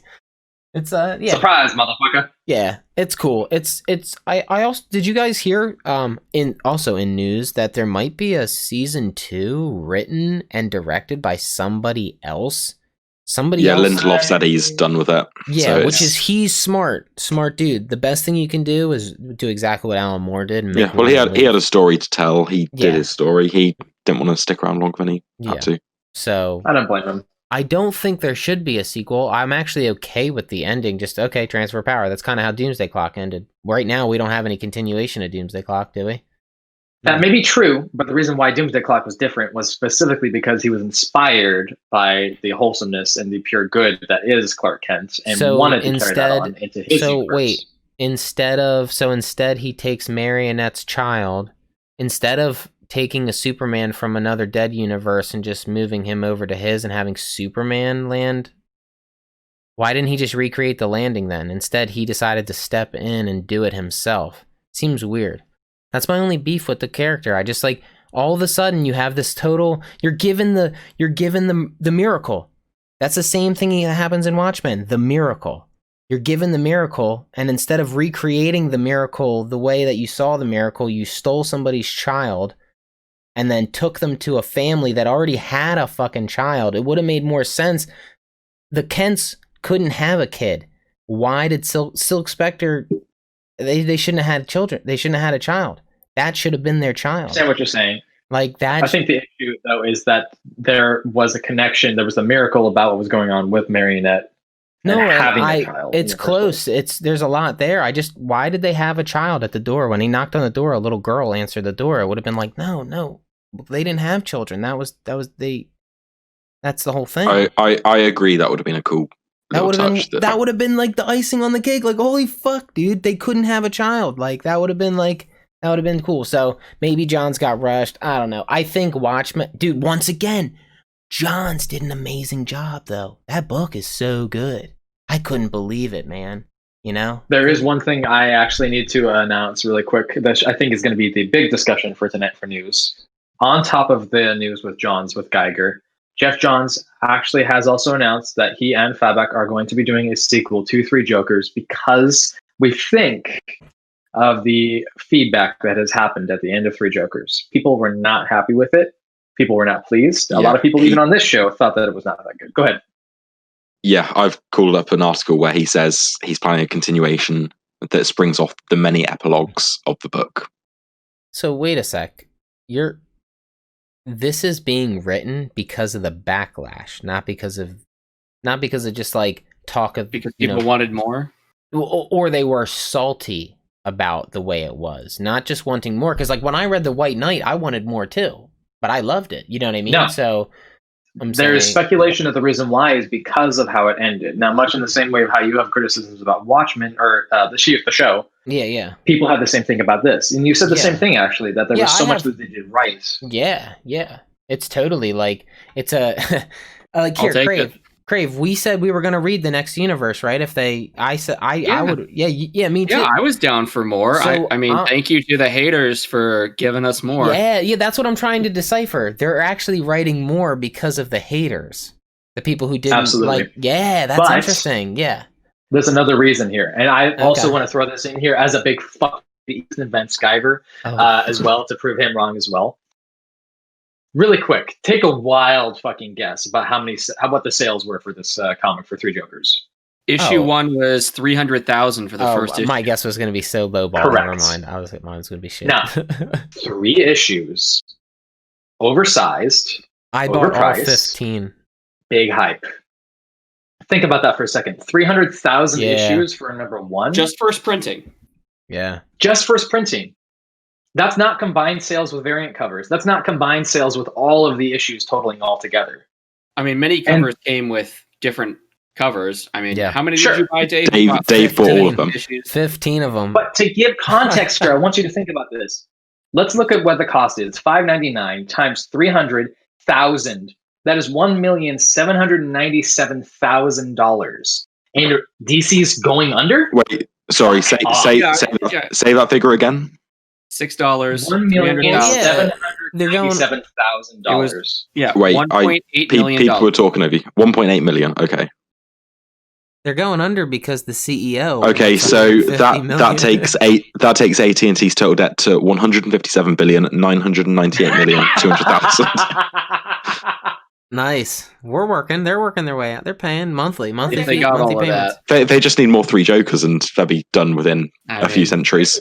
It's yeah. Surprise, motherfucker. Yeah, it's cool. I also did you guys hear in news that there might be a season 2 written and directed by somebody else. Lindelof said he's done with it. Yeah, so he's smart dude. The best thing you can do is do exactly what Alan Moore did. And he had a story to tell. He did his story. He didn't want to stick around longer than he had to. So I don't blame him. I don't think there should be a sequel. I'm actually okay with the ending. Just okay, transfer power. That's kind of how Doomsday Clock ended. Right now, we don't have any continuation of Doomsday Clock, do we? That may be true, but the reason why Doomsday Clock was different was specifically because he was inspired by the wholesomeness and the pure good that is Clark Kent, and wanted to carry that on into his universe. Instead he takes Marionette's child, instead of taking a Superman from another dead universe and just moving him over to his and having Superman land. Why didn't he just recreate the landing then? Instead, he decided to step in and do it himself. Seems weird. That's my only beef with the character. I just like all of a sudden you have this total. You're given the miracle. That's the same thing that happens in Watchmen. The miracle. You're given the miracle, and instead of recreating the miracle the way that you saw the miracle, you stole somebody's child, and then took them to a family that already had a fucking child. It would have made more sense. The Kents couldn't have a kid. Why did Silk Spectre? They shouldn't have had children. They shouldn't have had a child. That should have been their child. I understand what you're saying. Like that. I think the issue, though, is that there was a connection. There was a miracle about what was going on with Marionette. No, it's close. There's a lot there. Why did they have a child at the door? When he knocked on the door, a little girl answered the door. It would have been like, no, they didn't have children. That's the whole thing. I agree. That would have been a cool. That would have been like the icing on the cake. Like, holy fuck, dude, they couldn't have a child. Like that would have been cool. So maybe Johns got rushed. I don't know. I think Watchmen, dude. Once again, Johns did an amazing job, though. That book is so good. I couldn't believe it, man. You know? There is one thing I actually need to announce really quick that I think is going to be the big discussion for tonight for news. On top of the news with Johns, with Geiger, Jeff Johns actually has also announced that he and Fabak are going to be doing a sequel to Three Jokers because we think of the feedback that has happened at the end of Three Jokers. People were not happy with it. People were not pleased. A Yeah, lot of people, even on this show, thought that it was not that good. Go ahead. Yeah, I've called up an article where he says he's planning a continuation that springs off the many epilogues of the book. So wait a sec. This is being written because of the backlash, not because of just like talk of because people wanted more, or they were salty about the way it was, not just wanting more. Because like when I read The White Knight, I wanted more too, but I loved it. You know what I mean? No. So there is speculation that the reason why is because of how it ended. Now, much in the same way of how you have criticisms about Watchmen or the show. Yeah. People have the same thing about this, and you said the same thing actually. That there was so much that they did right. Yeah. It's totally like it's a like here, Crave. We said we were going to read the next universe, right? If I would. Yeah, me too. Yeah, I was down for more. So, I mean, thank you to the haters for giving us more. Yeah, that's what I'm trying to decipher. They're actually writing more because of the haters, the people who didn't like. Yeah, that's interesting. Yeah, there's another reason here, and I also want to throw this in here as a big fuck Ethan Van Sciver as well to prove him wrong as well. Really quick, take a wild fucking guess about what the sales were for this comic for Three Jokers. Issue 1 was 300,000 for the first issue. My guess was going to be so low ball. Correct. Never mind. Mine was going to be shit. Now, 3 issues, oversized. I bought all 15. Big hype. Think about that for a second. 300,000 issues for a number 1. Just first printing. Yeah. Just first printing. That's not combined sales with variant covers. That's not combined sales with all of the issues totaling all together. I mean, many covers came with different covers. I mean, how many did you buy, Dave? Dave bought all of them. 15 of them. But to give context here, I want you to think about this. Let's look at what the cost is. $5.99 times 300,000. That is $1,797,000. And DC's going under? Wait, sorry. Say that figure again. $6. $1,797,000. Yeah. Wait, $1.8 million. People were talking over you. 1.8 million. Okay. They're going under because the CEO. Okay, so that takes AT&T's total debt to 157,998,200,000. Nice. We're working. They're working their way out. They're paying monthly they got all payments. of that. They just need more Three Jokers, and they'll be done within a few centuries.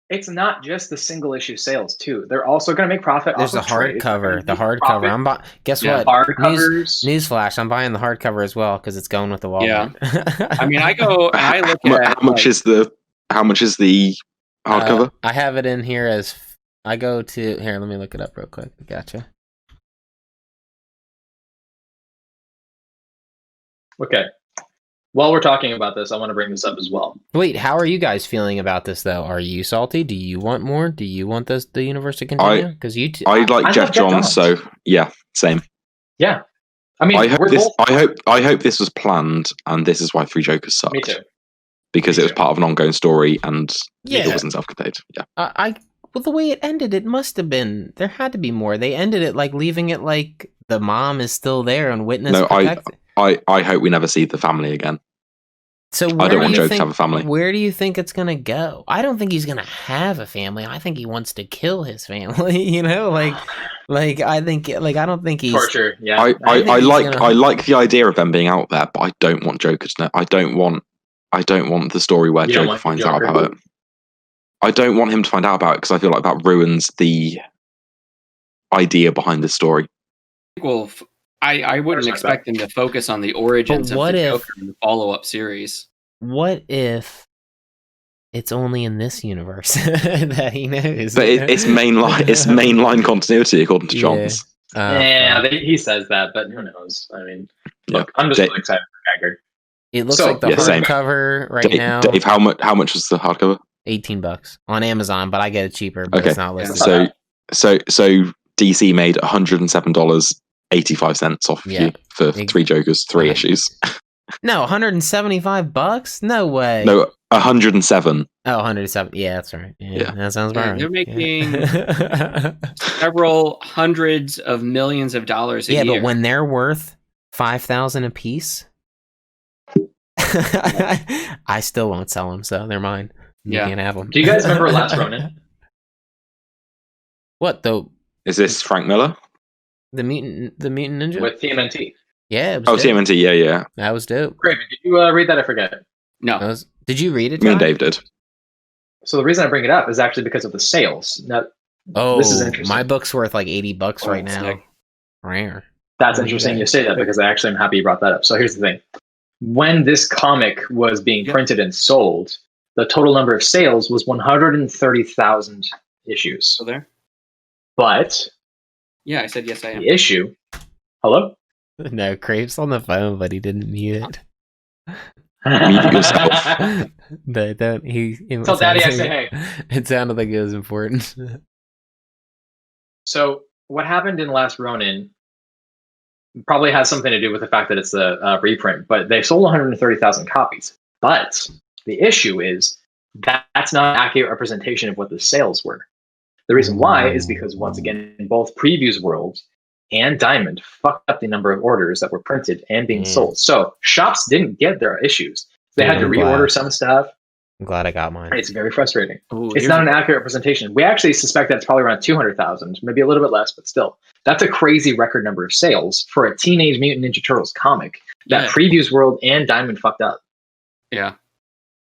It's not just the single issue sales too. They're also going to make profit. There's the hardcover. The hardcover. Guess what? Hardcovers. Newsflash. I'm buying the hardcover as well because it's going with the Walmart. Yeah. I mean, I look at how much is the hardcover? I have it in here as I go to here. Let me look it up real quick. Gotcha. Okay. While we're talking about this, I want to bring this up as well. Wait, how are you guys feeling about this, though? Are you salty? Do you want more? Do you want the universe to continue? Because I like Jeff Johns, so yeah, same. Yeah, I mean, I hope this was planned, and this is why Three Jokers sucked. Me too. Because it was part of an ongoing story, and it wasn't self-contained. Yeah. Well, the way it ended, it must have been. There had to be more. They ended it like leaving it like the mom is still there and witness protected. I hope we never see the family again. So I don't want Joe to have a family. Where do you think it's gonna go? I don't think he's gonna have a family. I think he wants to kill his family. You know, I think, I don't think he's torture. Yeah, I like the idea of them being out there, but I don't want Joker to know. I don't want the story where Joker finds out about it. I don't want him to find out about it because I feel like that ruins the idea behind the story. Well, I wouldn't expect them to focus on the origins of the Joker in the follow-up series. What if it's only in this universe that he knows? But it's mainline continuity according to Johns. He says that, but who knows? I mean, look, I'm just really excited for Geiger. It looks like the hardcover right now. Dave, how much was the hardcover? $18 on Amazon, but I get it cheaper. But it's not listed. So DC made $107.85 off you for Three Jokers, 3 issues. No, $175? No way. No, 107. Oh, 107. Yeah, that's right. Yeah. That sounds about right. They're making several hundreds of millions of dollars a year. Yeah, but when they're worth $5,000 a piece, I still won't sell them, so they're mine. You can't have them. Do you guys remember Last Ronin? What though? Is this Frank Miller? The mutant ninja with TMNT. Yeah. Oh, TMNT. Yeah. That was dope. Craven, did you read that? I forget. No. Did you read it? Me and John? Dave did. So the reason I bring it up is actually because of the sales. Now, this is interesting. My book's worth like $80 right now. Sick. Rare. That's interesting you say that because I actually am happy you brought that up. So here's the thing. When this comic was being printed and sold, the total number of sales was 130,000 issues. Still there? But yeah, I said yes. I am. The issue. Hello? No, Crave's on the phone, but he didn't mute it. Mute yourself. No, don't. Tell Daddy I say hey. It sounded like it was important. So what happened in Last Ronin probably has something to do with the fact that it's a reprint, but they sold 130,000 copies. But the issue is that's not an accurate representation of what the sales were. The reason why is because, once again, both Previews World and Diamond fucked up the number of orders that were printed and being sold. So shops didn't get their issues. They had to reorder some stuff. I'm glad I got mine. It's very frustrating. It's not an accurate representation. We actually suspect that it's probably around 200,000, maybe a little bit less, but still. That's a crazy record number of sales for a Teenage Mutant Ninja Turtles comic that Previews World and Diamond fucked up. Yeah.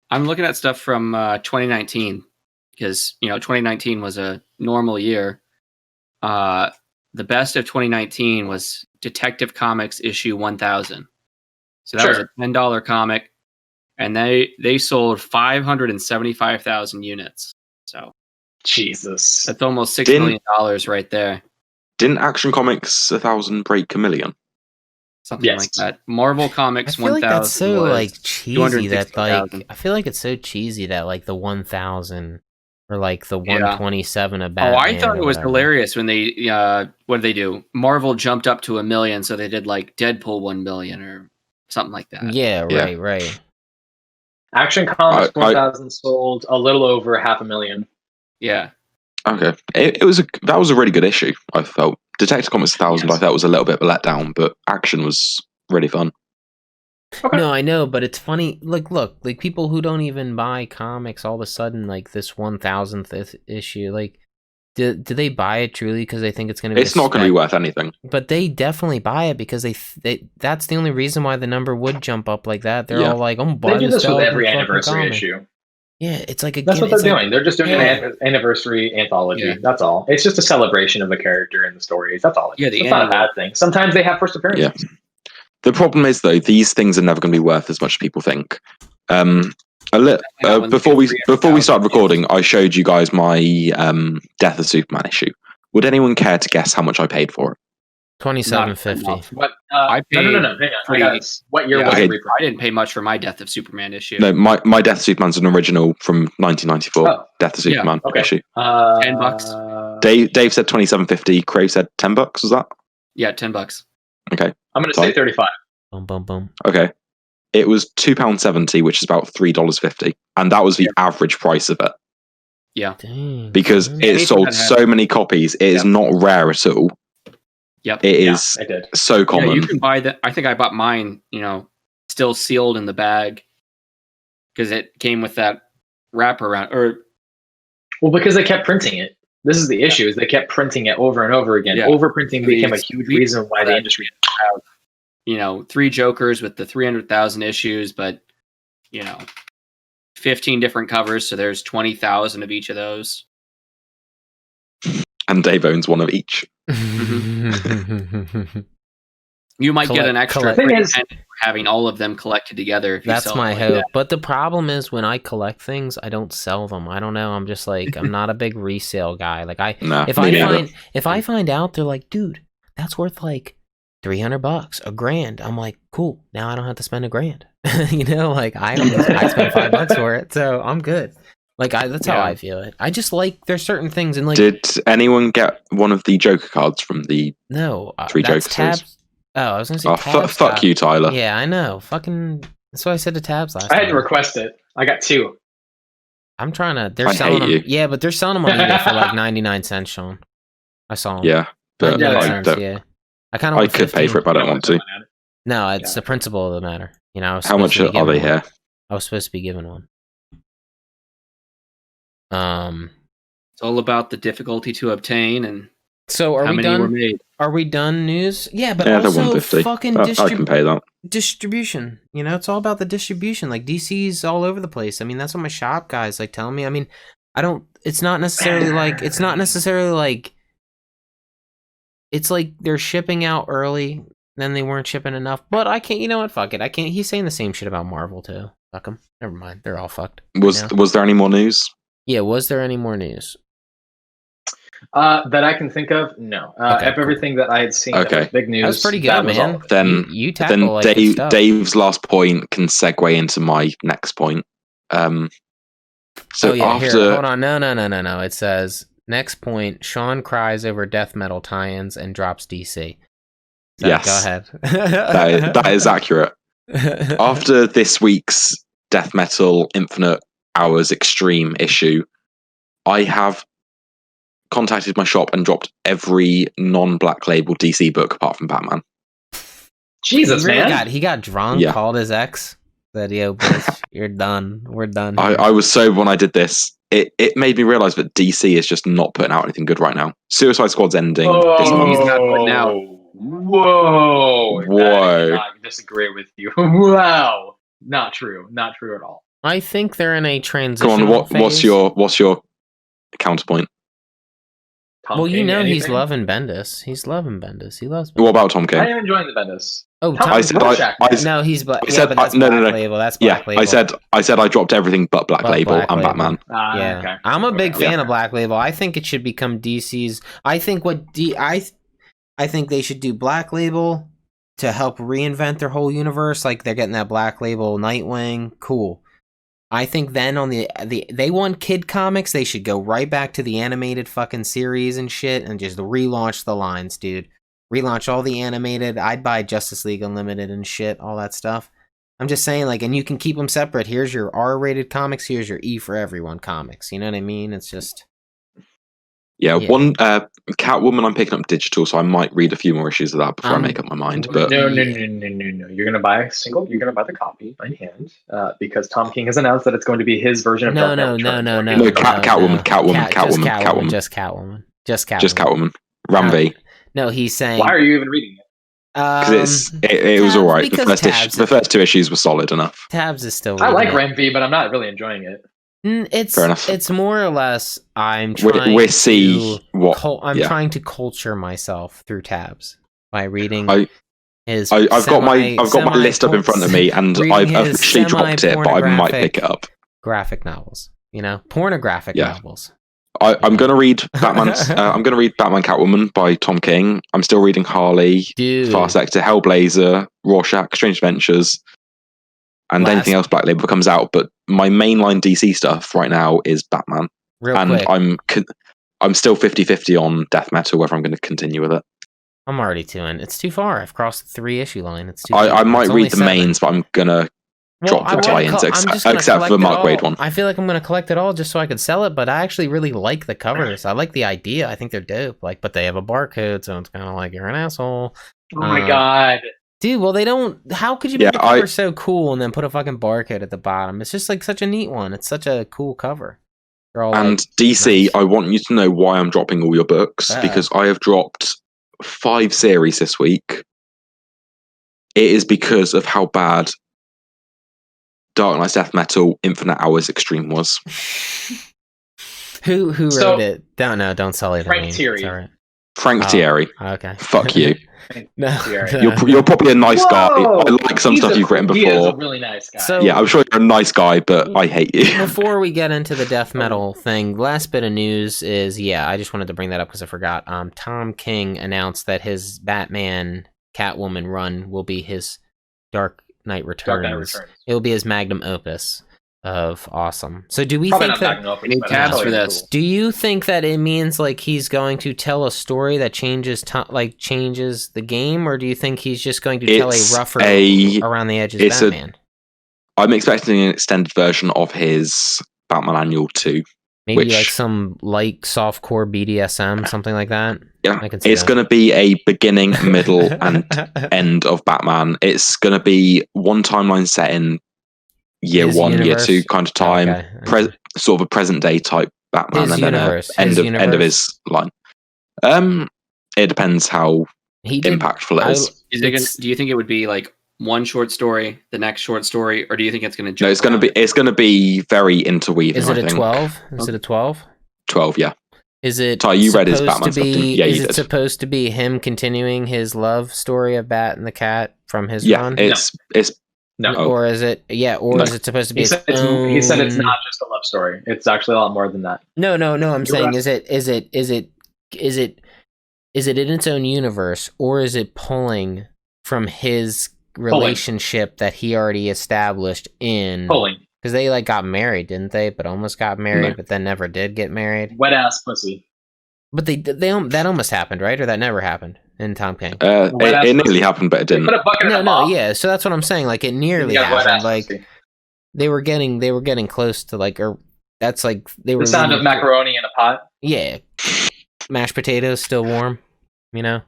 I'm looking at stuff from 2019 because, 2019 was a normal year. The best of 2019 was Detective Comics issue 1000. So that was a $10 comic. And they sold 575,000 units. So Jesus, that's almost $6 million right there. Didn't Action Comics 1000 break 1 million? Something like that. Marvel Comics 1000. I feel like that's so like cheesy that I feel like it's so cheesy that like the 1000 or like the 127 of Batman. Oh, I thought it was hilarious when they what did they do? Marvel jumped up to 1 million, so they did like Deadpool 1 million or something like that. Yeah, right. Action Comics 1000 sold a little over 500,000. Yeah. Okay. That was a really good issue, I felt. Detective Comics 1000 I felt was a little bit of a letdown, but Action was really fun. Okay. No, I know, but it's funny. Look, like people who don't even buy comics, all of a sudden, like this 1000th issue, like, do they buy it truly because they think it's going to be? It's not going to be worth anything. But they definitely buy it because they that's the only reason why the number would jump up like that. They're all like, "I'm buying this." They do this with every anniversary issue. Yeah, it's like that's what they're doing. They're just doing an anniversary anthology. Yeah. That's all. It's just a celebration of the character and the stories. That's all. It's not a bad thing. Sometimes they have first appearances. Yeah. The problem is, though, these things are never going to be worth as much as people think. Before we start recording, I showed you guys my Death of Superman issue. Would anyone care to guess how much I paid for it? $27.50. What? I paid no. Hang on. What year was it? I didn't pay much for my Death of Superman issue. No, my Death of Superman's an original from 1994. Death of Superman issue. $10. Dave said $27.50. Crave said $10. Was that? Yeah, $10. Okay. I'm going to say 35. Boom. Okay. It was £2.70, which is about $3.50, and that was the average price of it. Yeah. Dang, because it sold so many copies. It is not rare at all. Yep. It is so common. Yeah, you can buy that. I think I bought mine, still sealed in the bag because it came with that wraparound. Well, because they kept printing it. This is the issue: is they kept printing it over and over again. Yeah. Overprinting became a huge reason why the industry have, 3 Jokers with the 300,000 issues, but 15 different covers, so there's 20,000 of each of those. And Dave owns one of each. You might get an extra for having all of them collected together. If that's my hope. But the problem is when I collect things, I don't sell them. I don't know. I'm just like, I'm not a big resale guy. Like if I find out they're like, dude, that's worth like $300, $1,000. I'm like, cool. Now I don't have to spend $1,000. I spent $5 for it, so I'm good. Like that's how I feel it. I just like there's certain things and like. Did anyone get one of the Joker cards from the 3 Joker tabs? Oh, I was gonna say tabs. Fuck you, Tyler. Yeah, I know. Fucking. That's what I said to tabs last. I had to request it. I got 2. I'm trying to. They're selling them. Yeah, but they're selling them on eBay for like 99 cents, Sean. I saw them. Yeah, but I kind of. I could pay for it, but I don't want to. No, it's the principle of the matter. How much are they here? I was supposed to be given one. It's all about the difficulty to obtain and So are we done? Are we done news? Yeah, but also fucking I can pay that. Distribution. You know, it's all about the distribution. Like DC's all over the place. I mean, that's what my shop guys like telling me. I mean, it's not necessarily like it's like they're shipping out early, then they weren't shipping enough. But I can't, you know what, fuck it. I can't. He's saying the same shit about Marvel too. Fuck him. Never mind. They're all fucked. Was there any more news? Yeah, was there any more news? That I can think of, no. Everything that I had seen that was big news. That's pretty good, man. Then Dave's last point can segue into my next point. Here, hold on. No. It says, next point, Sean cries over death metal tie-ins and drops DC. So, yes. Go ahead. that is accurate. After this week's Death Metal Infinite Hours Extreme issue, I have contacted my shop and dropped every non-Black Label DC book apart from Batman. Jesus, man. He got drunk, called his ex, said, yo, bitch, you're done. We're done. I was sober when I did this. It made me realize that DC is just not putting out anything good right now. Suicide Squad's ending this month. He's not putting out. Whoa. I do not disagree with you. Wow. Not true. Not true at all. I think they're in a transition. Go on, what's your counterpoint? Well, you know he's loving Bendis. He loves Bendis. What about Tom King? I am enjoying the Bendis. Oh, he's Black Label. I said I dropped everything but Black Label and Batman. Okay. I'm a big fan of Black Label. I think it should become DC's. I think I think they should do Black Label to help reinvent their whole universe. Like they're getting that Black Label Nightwing. Cool. I think then on they want kid comics, they should go right back to the animated fucking series and shit and just relaunch the lines, dude. Relaunch all the animated. I'd buy Justice League Unlimited and shit, all that stuff. I'm just saying, like, and you can keep them separate. Here's your R-rated comics. Here's your E for everyone comics. You know what I mean? It's just... Yeah, one Catwoman I'm picking up digital, so I might read a few more issues of that before I make up my mind. But no. You're gonna buy You're gonna buy the copy by hand because Tom King has announced that it's going to be his version of No. Catwoman. Just Catwoman. Just Catwoman. Ramvi. No, he's saying. Why are you even reading it? Because it was all right. The first two issues were solid enough. Tabs is still. I like Ramvi, but I'm not really enjoying it. Fair enough. It's more or less I'm trying to culture myself through Tabs by reading I've got my list up in front of me and I've officially dropped it, but I might pick it up. Graphic novels, pornographic novels. I'm gonna read Batman. I'm gonna read Batman Catwoman by Tom King. I'm still reading Harley, Far Sector, Hellblazer, Rorschach, Strange Adventures. And anything else Black Label comes out, but my mainline DC stuff right now is Batman. I'm still 50-50 on Death Metal, whether I'm going to continue with it. I'm already it's too far. I've crossed the 3-issue line. It's too I might read the mains, but I'm going to drop the tie-ins, except for the Mark Wade one. I feel like I'm going to collect it all just so I could sell it, but I actually really like the covers. I like the idea. I think they're dope. But they have a barcode, so it's kind of like you're an asshole. Oh my God. Dude, well, they don't... How could you make the cover so cool and then put a fucking barcode at the bottom? It's just, such a neat one. It's such a cool cover. And DC, nice. I want you to know why I'm dropping all your books, because I have dropped 5 series this week. It is because of how bad Dark Knight's Death Metal Infinite Hours Extreme was. Who wrote it? Don't sell it. Frank Thierry. Right. Frank Thierry. Okay. Fuck you. No. You're probably a nice guy. I like some stuff you've written before. He is a really nice guy. So, I'm sure you're a nice guy, but I hate you. Before we get into the death metal thing, last bit of news is, I just wanted to bring that up because I forgot. Tom King announced that his Batman Catwoman run will be his Dark Knight Returns. It will be his magnum opus of awesome. So do we think that we need tabs for this? Do you think that it means he's going to tell a story that changes the game, or do you think he's just going to tell a rougher around the edges Batman? I'm expecting an extended version of his Batman Annual 2. Maybe some light softcore BDSM, something like that. Yeah, it's going to be a beginning, middle, and end of Batman. It's going to be one timeline set in year 1, universe? Year 2 kind of time, sort of a present day type Batman, his and universe. Then end of his line. It depends how impactful it is. Do you think it would be like one short story, the next short story, or do you think it's going to jump? No, it's going to be very interweaving. Is it a 12? Is it a 12? 12, yeah. Is it Ty, you read his supposed Batman to be? stuff, Is it supposed to be him continuing his love story of Bat and the Cat from his run? It's no. Or is it? Yeah, or No. is it supposed to be? He said it's not just a love story. It's actually a lot more than that. No. I'm saying, is it in its own universe, or is it pulling from his relationship that he already established in? Pulling. Because they like got married, didn't they? But almost got married, but then never did get married. Wet ass pussy. But they that almost happened, right? Or that never happened in Tom King. It nearly happened, but it didn't. Yeah. So that's what I'm saying. Like it nearly happened. Like they were getting close to like, or that's like they were. The sound of macaroni in a pot. Yeah, mashed potatoes still warm. You know.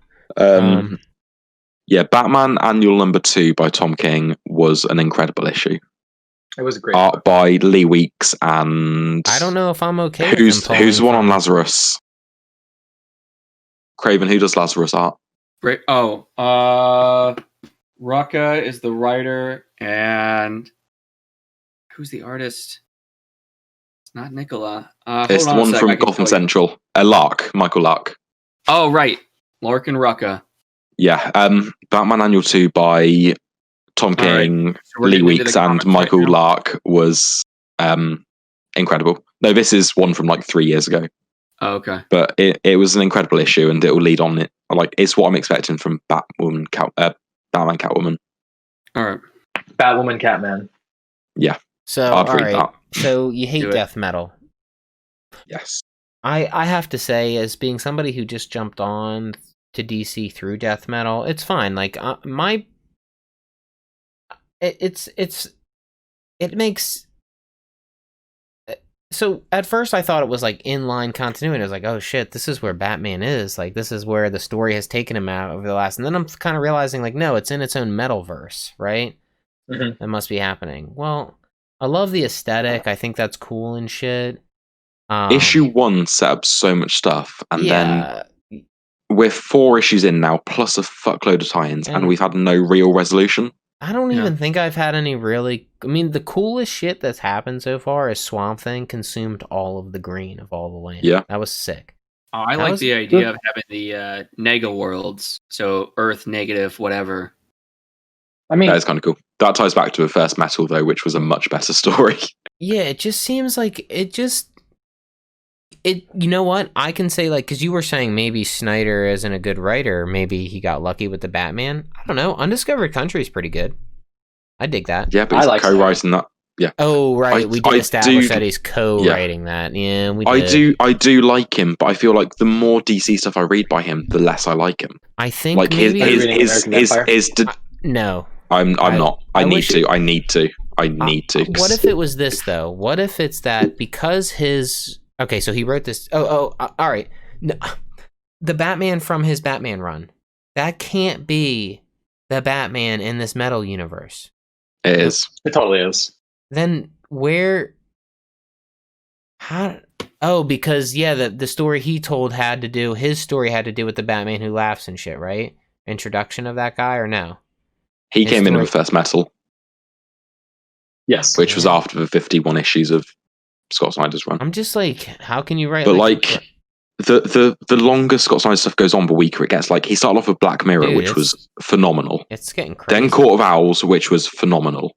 Yeah, Batman Annual Number 2 by Tom King was an incredible issue. It was a great art book. by Lee Weeks, and I don't know if I'm okay. Who's the one on Lazarus? Craven, who does Lazarus art? Right. Oh, Rucka is the writer, and who's the artist? It's not Nicola. It's the one from Gotham Central. Michael Lark. Oh, right, Lark and Rucka. Yeah, Batman Annual 2 by Tom King, Lee Weeks, and Michael Lark was incredible. No, this is one from like 3 years ago. Oh, okay. But it was an incredible issue, and it will lead on it. Like, it's what I'm expecting from Batman, Catwoman. All right. Batwoman, Catman. Yeah. So, all right. So you hate death metal. Yes. I have to say, as being somebody who just jumped on to DC through death metal, it's fine. Like it makes. So at first I thought it was like inline continuity. I was like, oh shit, this is where Batman is. Like this is where the story has taken him out over the last. And then I'm kind of realizing like, no, it's in its own metal verse, right? Mm-hmm. That must be happening. Well, I love the aesthetic. I think that's cool and shit. Issue 1 set up so much stuff, and then we're 4 issues in now, plus a fuckload of tie-ins, and we've had no real resolution. I don't even think I've had any really. I mean, the coolest shit that's happened so far is Swamp Thing consumed all of the green of all the land. Yeah, that was sick. Oh, I like the idea of having the nega worlds, so Earth negative, whatever. I mean, that is kind of cool. That ties back to the first Metal, though, which was a much better story. Yeah, it just seems like it. You know what? I can say, like, because you were saying maybe Snyder isn't a good writer. Maybe he got lucky with the Batman. I don't know. Undiscovered Country is pretty good. I dig that. Yeah, but he's co-writing that. Yeah. Oh, right. We did establish that he's co-writing that. Yeah, we did. I do like him, but I feel like the more DC stuff I read by him, the less I like him. I think like maybe no. I'm not. I need to. What if it was this though? What if it's that because his okay, so he wrote this. All right. No, the Batman from his Batman run, that can't be the Batman in this metal universe. It is. It totally is. Then where? How? Oh, because the story he told his story had to do with the Batman Who Laughs and shit, right? Introduction of that guy or no? He came in with First Metal. Yes. Which was after the 51 issues of Scott Snyder's run. I'm just like, how can you write? But the longer Scott Snyder stuff goes on, the weaker it gets. Like, he started off with Black Mirror, which was phenomenal. It's getting crazy. Then Court of Owls, which was phenomenal.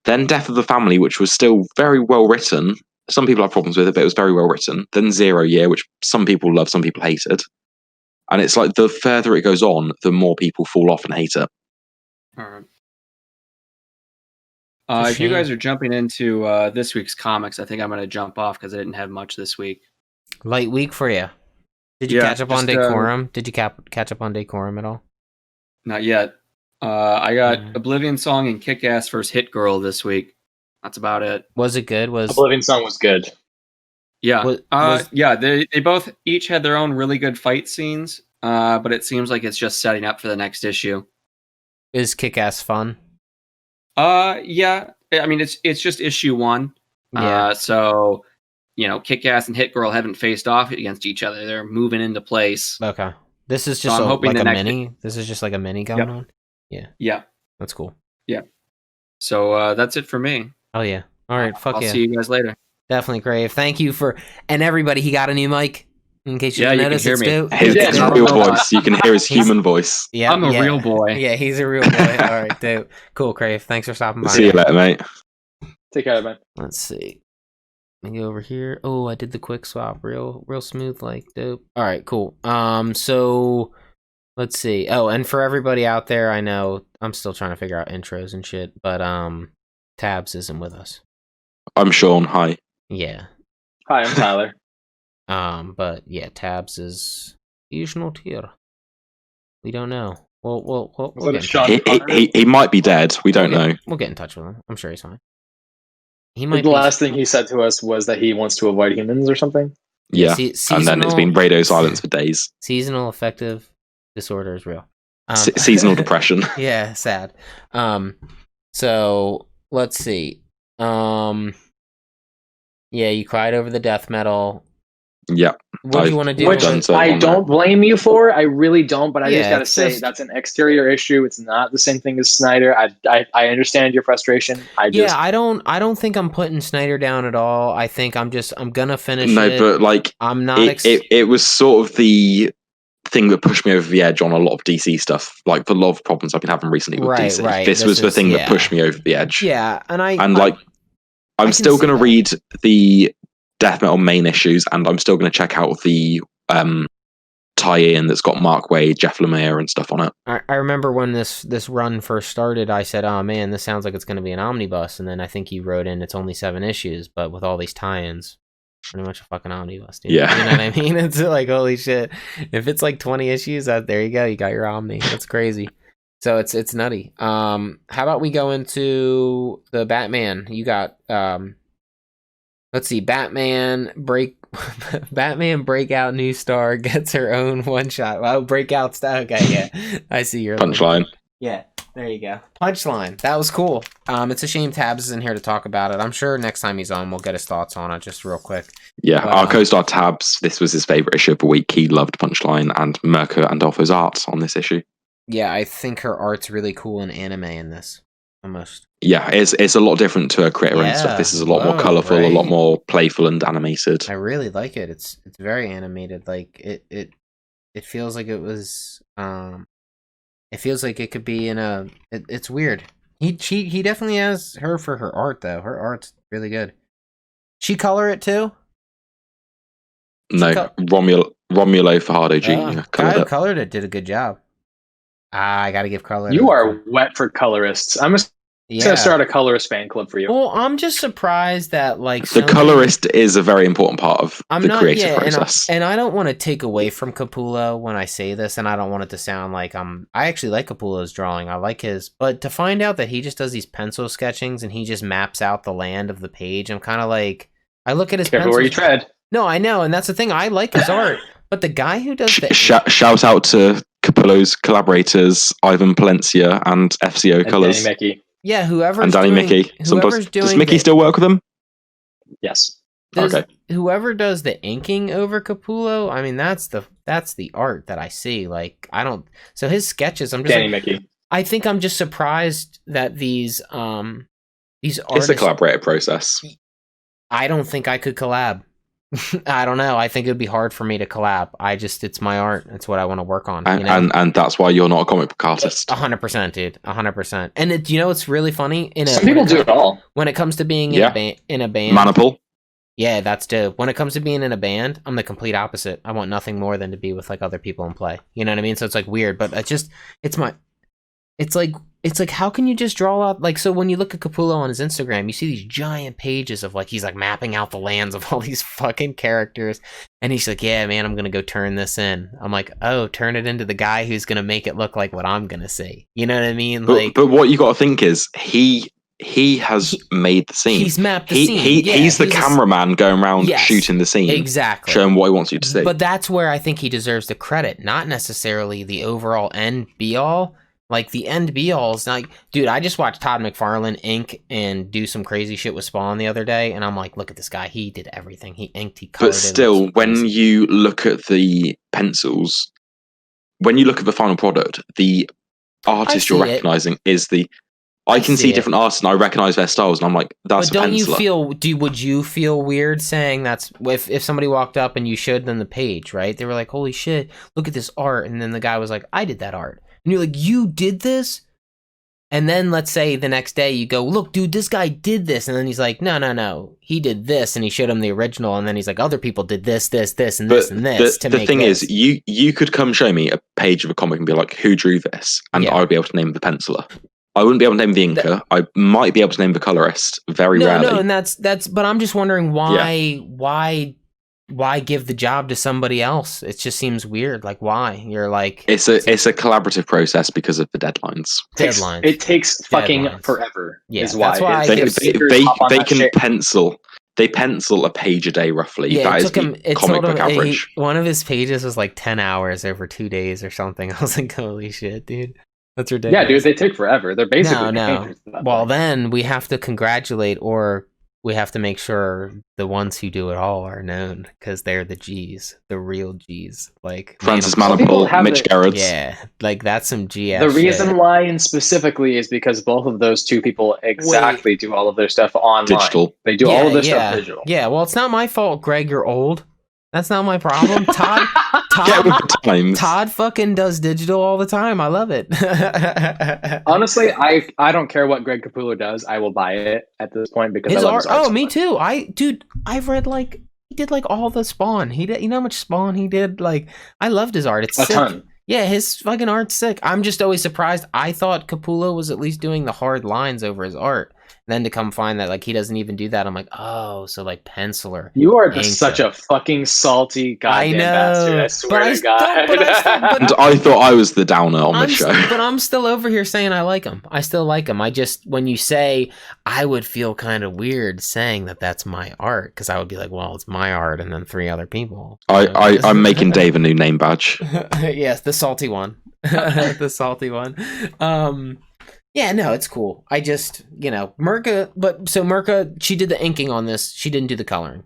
Then Death of the Family, which was still very well written. Some people have problems with it, but it was very well written. Then Zero Year, which some people love, some people hated. And it's like the further it goes on, the more people fall off and hate it. All right. If you guys are jumping into this week's comics, I think I'm going to jump off because I didn't have much this week. Light week for you. Did you catch up on Decorum? Did you catch up on Decorum at all? Not yet. I got Oblivion Song and Kick-Ass vs. Hit Girl this week. That's about it. Was it good? Oblivion Song was good. Yeah. They both each had their own really good fight scenes, but it seems like it's just setting up for the next issue. Is Kick-Ass fun? Yeah. I mean, it's just issue 1. Yeah. So, Kick-Ass and Hit Girl haven't faced off against each other. They're moving into place. Okay. This is just mini. This is just like a mini going on. Yeah. Yeah. That's cool. Yeah. So that's it for me. Oh yeah. All right. I'll see you guys later. Definitely, Crave. Thank you and everybody. He got a new mic. In case you didn't notice, it's dope. His real voice. You can hear his human voice. Yeah, I'm a real boy. Yeah, he's a real boy. All right, dope. Cool, Crave. Thanks for stopping by. See you later, mate. Take care, man. Let's see. Let me go over here. Oh, I did the quick swap. Real smooth, like dope. All right, cool. So let's see. Oh, and for everybody out there, I know I'm still trying to figure out intros and shit, but Tabs isn't with us. I'm Sean. Hi. Yeah. Hi, I'm Tyler. But yeah, Tabs is usual tier. We don't know. We'll get he might be dead. We don't know. We'll get in touch with him. I'm sure he's fine. He might. The last thing he said to us was that he wants to avoid humans or something. Yeah, and then it's been radio silence for days. Seasonal affective disorder is real. Seasonal depression. Yeah, sad. So let's see. Yeah, you cried over the death metal. Yeah. What do you want to do? Which I don't blame you for. I really don't. But I just got to say, that's an exterior issue. It's not the same thing as Snyder. I understand your frustration. I don't think I'm putting Snyder down at all. I think I'm gonna finish. No, but like I'm not. It was sort of the thing that pushed me over the edge on a lot of DC stuff. Like the lot of problems I've been having recently with DC. Right. This was the thing that pushed me over the edge. Yeah, I'm still going to read the death metal main issues, and I'm still going to check out the tie-in that's got Mark Waid, Jeff Lemire, and stuff on it. I remember when this run first started, I said, "Oh man, this sounds like it's going to be an omnibus," and then I think you wrote in, "It's only 7 issues, but with all these tie-ins, pretty much a fucking omnibus, dude." Yeah, you know what I mean? It's like, holy shit! If it's like 20 issues, there you go, you got your omni. That's crazy. So it's nutty. How about we go into the Batman? You got let's see, Batman breakout new star gets her own one shot. Well, breakout star. Okay, yeah, I see your punchline. Yeah, there you go. Punchline. That was cool. It's a shame Tabs isn't here to talk about it. I'm sure next time he's on, we'll get his thoughts on it just real quick. Yeah, our co-star Tabs. This was his favorite issue of the week. He loved Punchline and Mirka Andolfo's art on this issue. Yeah, I think her art's really cool in anime in this. Almost. Yeah, it's a lot different to her critter and stuff. This is a lot more colourful, a lot more playful and animated. I really like it. It's very animated. Like it feels like it was. It feels like it could be in a. It's weird. He definitely has her for her art though. Her art's really good. She color it too. No, Romulo Fajardo Jr. Colored it. Did a good job. I gotta give color. You are wet for colorists. I'm just gonna start a colorist fan club for you. Well, I'm just surprised that the colorist is a very important part of the creative process. And I don't want to take away from Capullo when I say this, and I don't want it to sound like I actually like Capullo's drawing. I like his, but to find out that he just does these pencil sketchings and he just maps out the land of the page, I'm kind of like, I look at his pencil where you tread. No, I know, and that's the thing. I like his art, but the guy who does the shout out to Capullo's collaborators, Ivan Palencia and FCO Colors. Danny Mickey. Yeah, whoever's and Danny Mickey. Does Mickey still work with them? Yes. Okay. Whoever does the inking over Capullo, I mean, that's the art that I see. Like, I don't. So his sketches, I'm just Danny Mickey. I think I'm just surprised that these artists. It's a collaborative process. I don't think I could collab. I don't know. I think it would be hard for me to collab. It's my art. It's what I want to work on. And that's why you're not a comic book artist. 100%, dude. 100%. And it's really funny. Some people do it all. When it comes to being in a band. Manipul. Yeah, that's dope. When it comes to being in a band, I'm the complete opposite. I want nothing more than to be with like other people and play. You know what I mean? So it's like weird, but it's like how can you just draw out like, so when you look at Capullo on his Instagram, you see these giant pages of like he's like mapping out the lands of all these fucking characters, and he's like, yeah man, I'm gonna go turn this in. I'm like, oh, turn it into the guy who's gonna make it look like what I'm gonna see. You know what I mean? But what you got to think is he has made the scene. He's mapped the scene. He's the cameraman going around shooting the scene, exactly, showing what he wants you to see. But that's where I think he deserves the credit, not necessarily the overall end be all. Like, the end be-all is like, dude, I just watched Todd McFarlane ink and do some crazy shit with Spawn the other day, and I'm like, look at this guy. He did everything. He inked, he colored. But still, when you look at the pencils, when you look at the final product, the artist you're recognizing is the. I can see different artists and I recognize their styles, and I'm like, that's a penciler. Would you feel weird saying that's if somebody walked up and you showed them the page, right? They were like, holy shit, look at this art. And then the guy was like, I did that art. And you're like, you did this? And then let's say the next day you go, look, dude, this guy did this. And then he's like, no, he did this. And he showed him the original. And then he's like, other people did this, and this, and this. The thing is, you could come show me a page of a comic and be like, who drew this? And I would be able to name the penciler. I wouldn't be able to name the inker. I might be able to name the colorist. Very rarely. No, and that's. But I'm just wondering why give the job to somebody else? It just seems weird. Like, why? You're like, it's a collaborative process because of the deadlines. It takes fucking forever. Yeah, is why. That's why they can pencil. They pencil a page a day roughly. Yeah, that is the comic book average. One of his pages was like 10 hours over 2 days or something. I was like, holy shit, dude. That's ridiculous. Yeah, dude, they take forever. They're basically no. Well, then we have to congratulate, or we have to make sure the ones who do it all are known because they're the G's, the real G's. Like Francis Manapul, Mitch Gerrards. Yeah, like that's some G. The reason why, and specifically, is because both of those two people do all of their stuff online. Digital. They do all of their stuff digital. Yeah, well, it's not my fault, Greg. You're old. That's not my problem. Todd fucking does digital all the time. I love it. Honestly, I don't care what Greg Capullo does. I will buy it at this point because his I love his art. Oh, me too. I've read like he did like all the Spawn. He did. You know how much Spawn he did? Like I loved his art. It's a sick. ton. Yeah, his fucking art's sick. I'm just always surprised. I thought Capullo was at least doing the hard lines over his art. Then to come find that like he doesn't even do that, I'm like, oh, so like penciler. You are such a fucking salty goddamn bastard. I swear to God. And I thought I was the downer on the show. But I'm still over here saying I like him. I still like him. I just, when you say, I would feel kind of weird saying that that's my art, because I would be like, well, it's my art and then 3 other people. I'm making Dave a new name badge. Yes, the salty one. The salty one. Yeah, no, it's cool. I just, Mirka, she did the inking on this. She didn't do the coloring.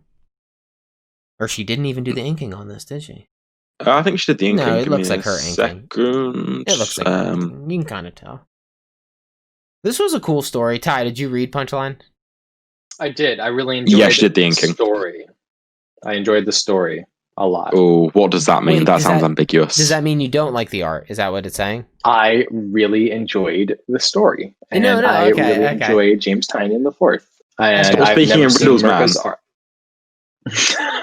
Or she didn't even do the inking on this, did she? I think she did the inking. No, it looks like her inking. It looks like her inking. You can kind of tell. This was a cool story. Ty, did you read Punchline? I did. I really enjoyed she did the inking. Story. I enjoyed the story a lot. Oh, what does that mean? That sounds ambiguous. Does that mean you don't like the art? Is that what it's saying? I really enjoyed the story. And I really enjoyed James Tynion IV. Stop speaking in riddles, man.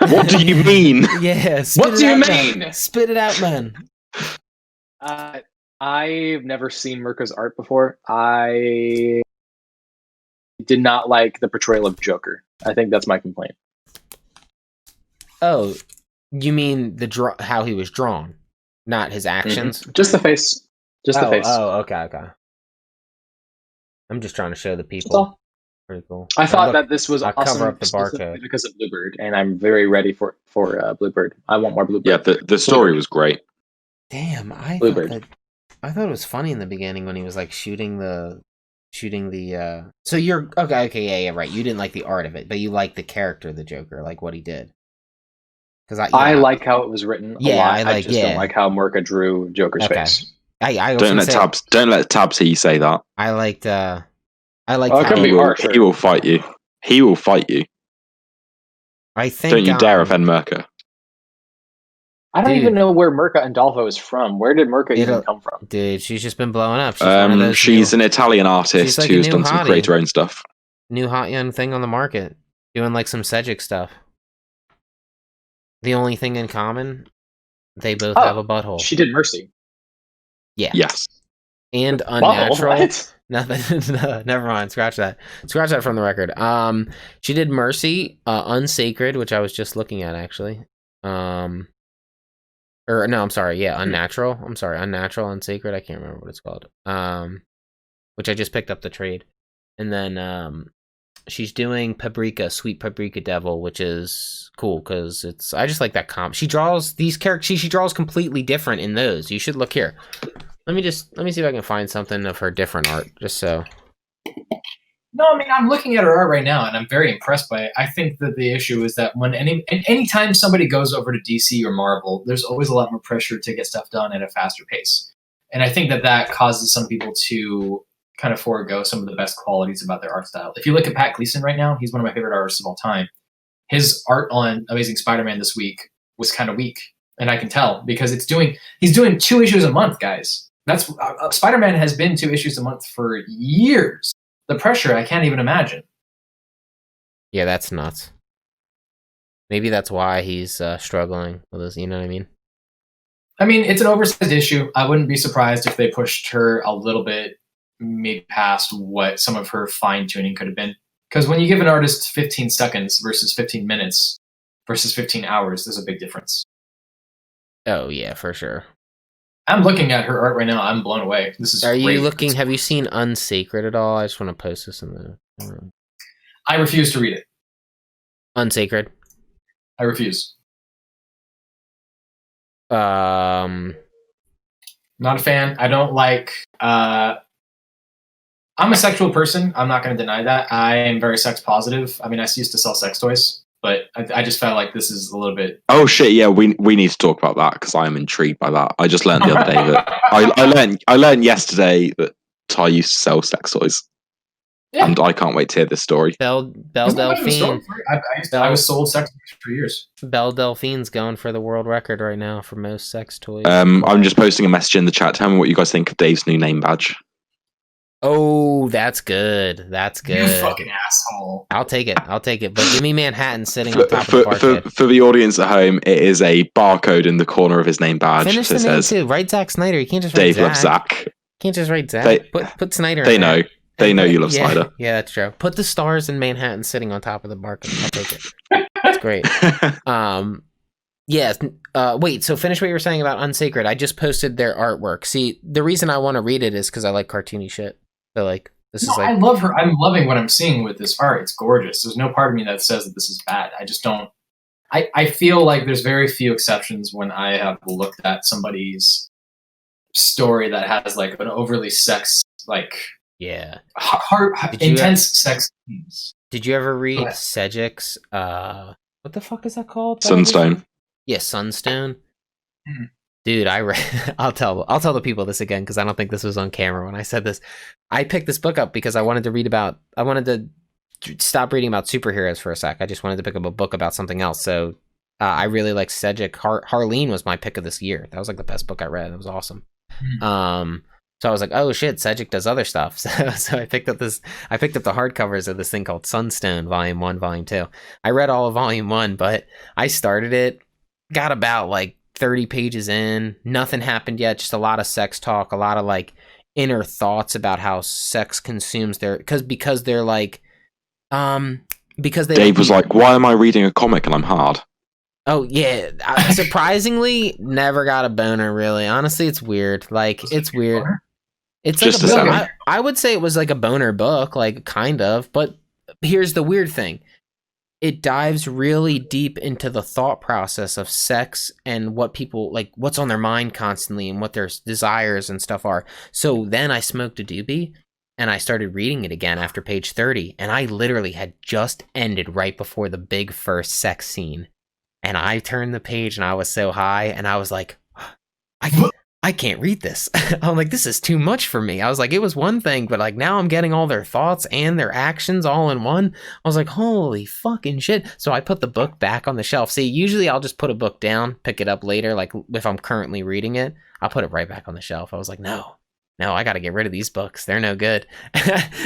What do you mean? Yeah, what do you mean? Man. Spit it out, man. I've never seen Mirka's art before. I did not like the portrayal of Joker. I think that's my complaint. Oh, you mean how he was drawn, not his actions? Mm-hmm. Just the face. The face. Oh, okay. I'm just trying to show the people. Pretty cool. I thought that this was awesome cover up the barcode because of Bluebird, and I'm very ready for Bluebird. I want more Bluebird. Yeah, the story was great. Damn, I thought it was funny in the beginning when he was like shooting the. So you're okay, yeah, right. You didn't like the art of it, but you like the character of the Joker, like what he did. I like how it was written. A lot. I just don't like how Mirka drew Joker's face. Don't let Tabs hear you say that. I liked. It can be harsh. He will fight you. He will fight you. I think. Don't you dare offend Mirka. I don't even know where Mirka Andolfo is from. Where did Mirka even come from? Dude, she's just been blowing up. She's an Italian artist who's done some create her own stuff. New hot young thing on the market, doing like some Cedric stuff. The only thing in common, they both have a butthole. She did Mercy. Yeah. Yes. And Unnatural. Nothing. No, never mind. Scratch that. Scratch that from the record. She did Mercy, Unsacred, which I was just looking at actually. I'm sorry. Yeah, Unnatural. I'm sorry, Unnatural, Unsacred. I can't remember what it's called. Which I just picked up the trade, and then she's doing Paprika, Sweet Paprika Devil, which is cool because I just like that comp. She draws these characters. She draws completely different in those. You should look here. Let me see if I can find something of her different art, just so. No, I mean, I'm looking at her art right now, and I'm very impressed by it. I think that the issue is that when anytime somebody goes over to DC or Marvel, there's always a lot more pressure to get stuff done at a faster pace. And I think that causes some people to kind of forego some of the best qualities about their art style. If you look at Pat Gleason right now, he's one of my favorite artists of all time. His art on Amazing Spider-Man this week was kind of weak, and I can tell because he's doing 2 issues a month, guys. That's Spider-Man has been 2 issues a month for years. The pressure, I can't even imagine. Yeah, that's nuts. Maybe that's why he's struggling with this, you know what I mean? I mean, it's an oversized issue. I wouldn't be surprised if they pushed her a little bit, maybe past what some of her fine-tuning could have been. Because when you give an artist 15 seconds versus 15 minutes versus 15 hours, there's a big difference. Oh, yeah, for sure. I'm looking at her art right now. I'm blown away. This is. Are great. you looking? Have you seen Unsacred at all? I just want to post this in the room. I refuse to read it. Unsacred. I refuse. Not a fan. I don't like. I'm a sexual person. I'm not going to deny that. I am very sex positive. I mean, I used to sell sex toys. But I just felt like this is a little bit. Oh shit! Yeah, we need to talk about that because I am intrigued by that. I just learned the other day that I learned yesterday that Ty used to sell sex toys, and I can't wait to hear this story. Belle Delphine. I was sold sex toys for years. Belle Delphine's going for the world record right now for most sex toys. I'm just posting a message in the chat. Tell me what you guys think of Dave's new name badge. Oh, that's good. That's good. You fucking asshole. I'll take it. But give me Manhattan sitting on top of the parquet. For the audience at home, it is a barcode in the corner of his name badge. Finish the name too. Write Zack Snyder. You can't just write Dave Zack. loves Zack. Can't just write Zack. Put Snyder in They there. know. They know you love Snyder. Yeah, that's true. Put the stars in Manhattan sitting on top of the barcode. I'll take it. That's great. Yes. Wait, so finish what you were saying about Unsacred. I just posted their artwork. See, the reason I want to read it is because I like cartoony shit. So, like, this is like... I love her. I'm loving what I'm seeing with this art. It's gorgeous. There's no part of me that says that this is bad. I just don't... I feel like there's very few exceptions when I have looked at somebody's story that has, like, an overly sex, like... Yeah. Intense sex themes. Did you ever read Cedric's, what the fuck is that called? Sunstone. Yeah, Sunstone. Mm-hmm. Dude, I read. I'll tell the people this again because I don't think this was on camera when I said this. I picked this book up because I wanted to stop reading about superheroes for a sec. I just wanted to pick up a book about something else. So I really like Cedric. Harleen was my pick of this year. That was like the best book I read. It was awesome. Mm-hmm. So I was like, oh shit, Cedric does other stuff. So I picked up the hardcovers of this thing called Sunstone, Volume 1, Volume 2. I read all of Volume 1, but I started it, got about like 30 pages in, nothing happened yet, just a lot of sex talk, a lot of like inner thoughts about how sex consumes their, because they're like, because they... Dave was like, why am I reading a comic and I'm hard? Oh, yeah. Surprisingly, never got a boner, really. Honestly, it's weird. Like, it's weird. It's just like a boner. I would say it was like a boner book, like, kind of. But here's the weird thing. It dives really deep into the thought process of sex and what people, like, what's on their mind constantly and what their desires and stuff are. So then I smoked a doobie and I started reading it again after page 30. And I literally had just ended right before the big first sex scene. And I turned the page and I was so high and I was like, I can't read this. I'm like, this is too much for me. I was like, it was one thing, but like now I'm getting all their thoughts and their actions all in one. I was like, holy fucking shit. So I put the book back on the shelf. See, usually I'll just put a book down, pick it up later. Like if I'm currently reading it, I'll put it right back on the shelf. I was like, no, I got to get rid of these books. They're no good.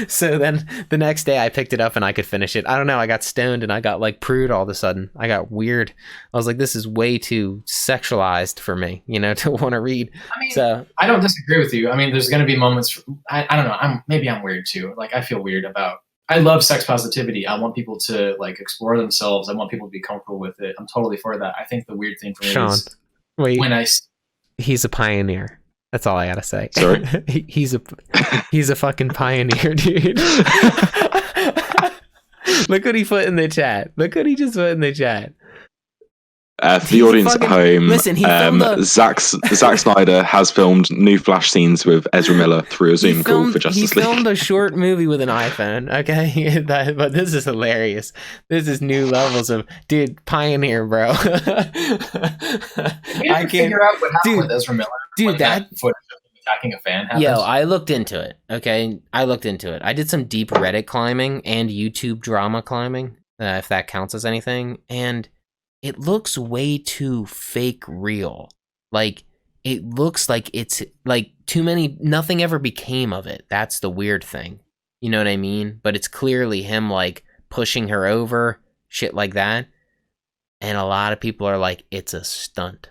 So then the next day I picked it up and I could finish it. I don't know. I got stoned and I got like prude all of a sudden. I got weird. I was like, this is way too sexualized for me, to want to read. I mean, so I don't disagree with you. I mean, there's going to be moments. I don't know. Maybe I'm weird too. Like I feel weird about. I love sex positivity. I want people to like explore themselves. I want people to be comfortable with it. I'm totally for that. I think the weird thing for me is when he's a pioneer. That's all I gotta say. Sorry, he's a fucking pioneer, dude. Look what he put in the chat. Look what he just put in the chat. For the audience at home, listen, he filmed Zack Snyder has filmed new Flash scenes with Ezra Miller through a Zoom call for Justice League. He filmed a short movie with an iPhone, okay? But this is hilarious. This is new levels of, dude, pioneer, bro. I can't figure out what happened with Ezra Miller. Dude, that footage of attacking a fan happened. Yo, I looked into it, okay? I did some deep Reddit climbing and YouTube drama climbing, if that counts as anything, and it looks way too fake real. Like, it looks like it's, like, nothing ever became of it. That's the weird thing. You know what I mean? But it's clearly him, like, pushing her over, shit like that. And a lot of people are like, it's a stunt.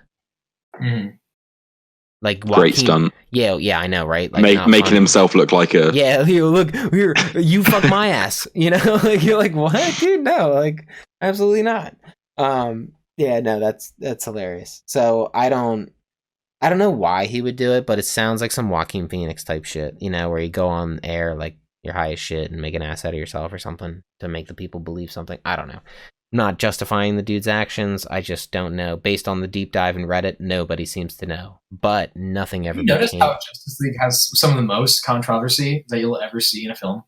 Mm-hmm. Like, great stunt. Yeah, I know, right? Like, making himself look like a... Yeah, look, you fuck my ass, you know? Like, you're like, what, dude? No, like, absolutely not. Yeah, no, that's hilarious. So I don't know why he would do it, but it sounds like some Joaquin Phoenix type shit, you know, where you go on air like you're high as shit and make an ass out of yourself or something to make the people believe something. I don't know. I'm not justifying the dude's actions. I just don't know. Based on the deep dive in Reddit, nobody seems to know. But nothing ever. You notice how Justice League has some of the most controversy that you'll ever see in a film?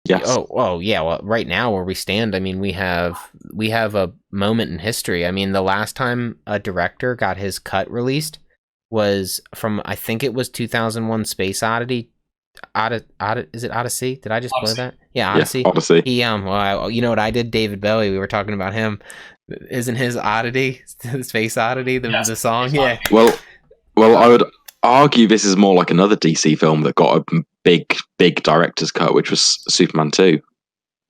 Yes. Oh, yeah. Well, right now where we stand, I mean, we have a moment in history. I mean, the last time a director got his cut released was from, I think it was 2001: Space Odyssey. Is it Odyssey? Did I just play that? Yeah, Odyssey. Yeah, Odyssey. He well, you know what I did? David Bowie. We were talking about him. Isn't his Oddity, Space Oddity, the song? Yeah. Well, I would argue this is more like another DC film that got a big director's cut, which was Superman 2,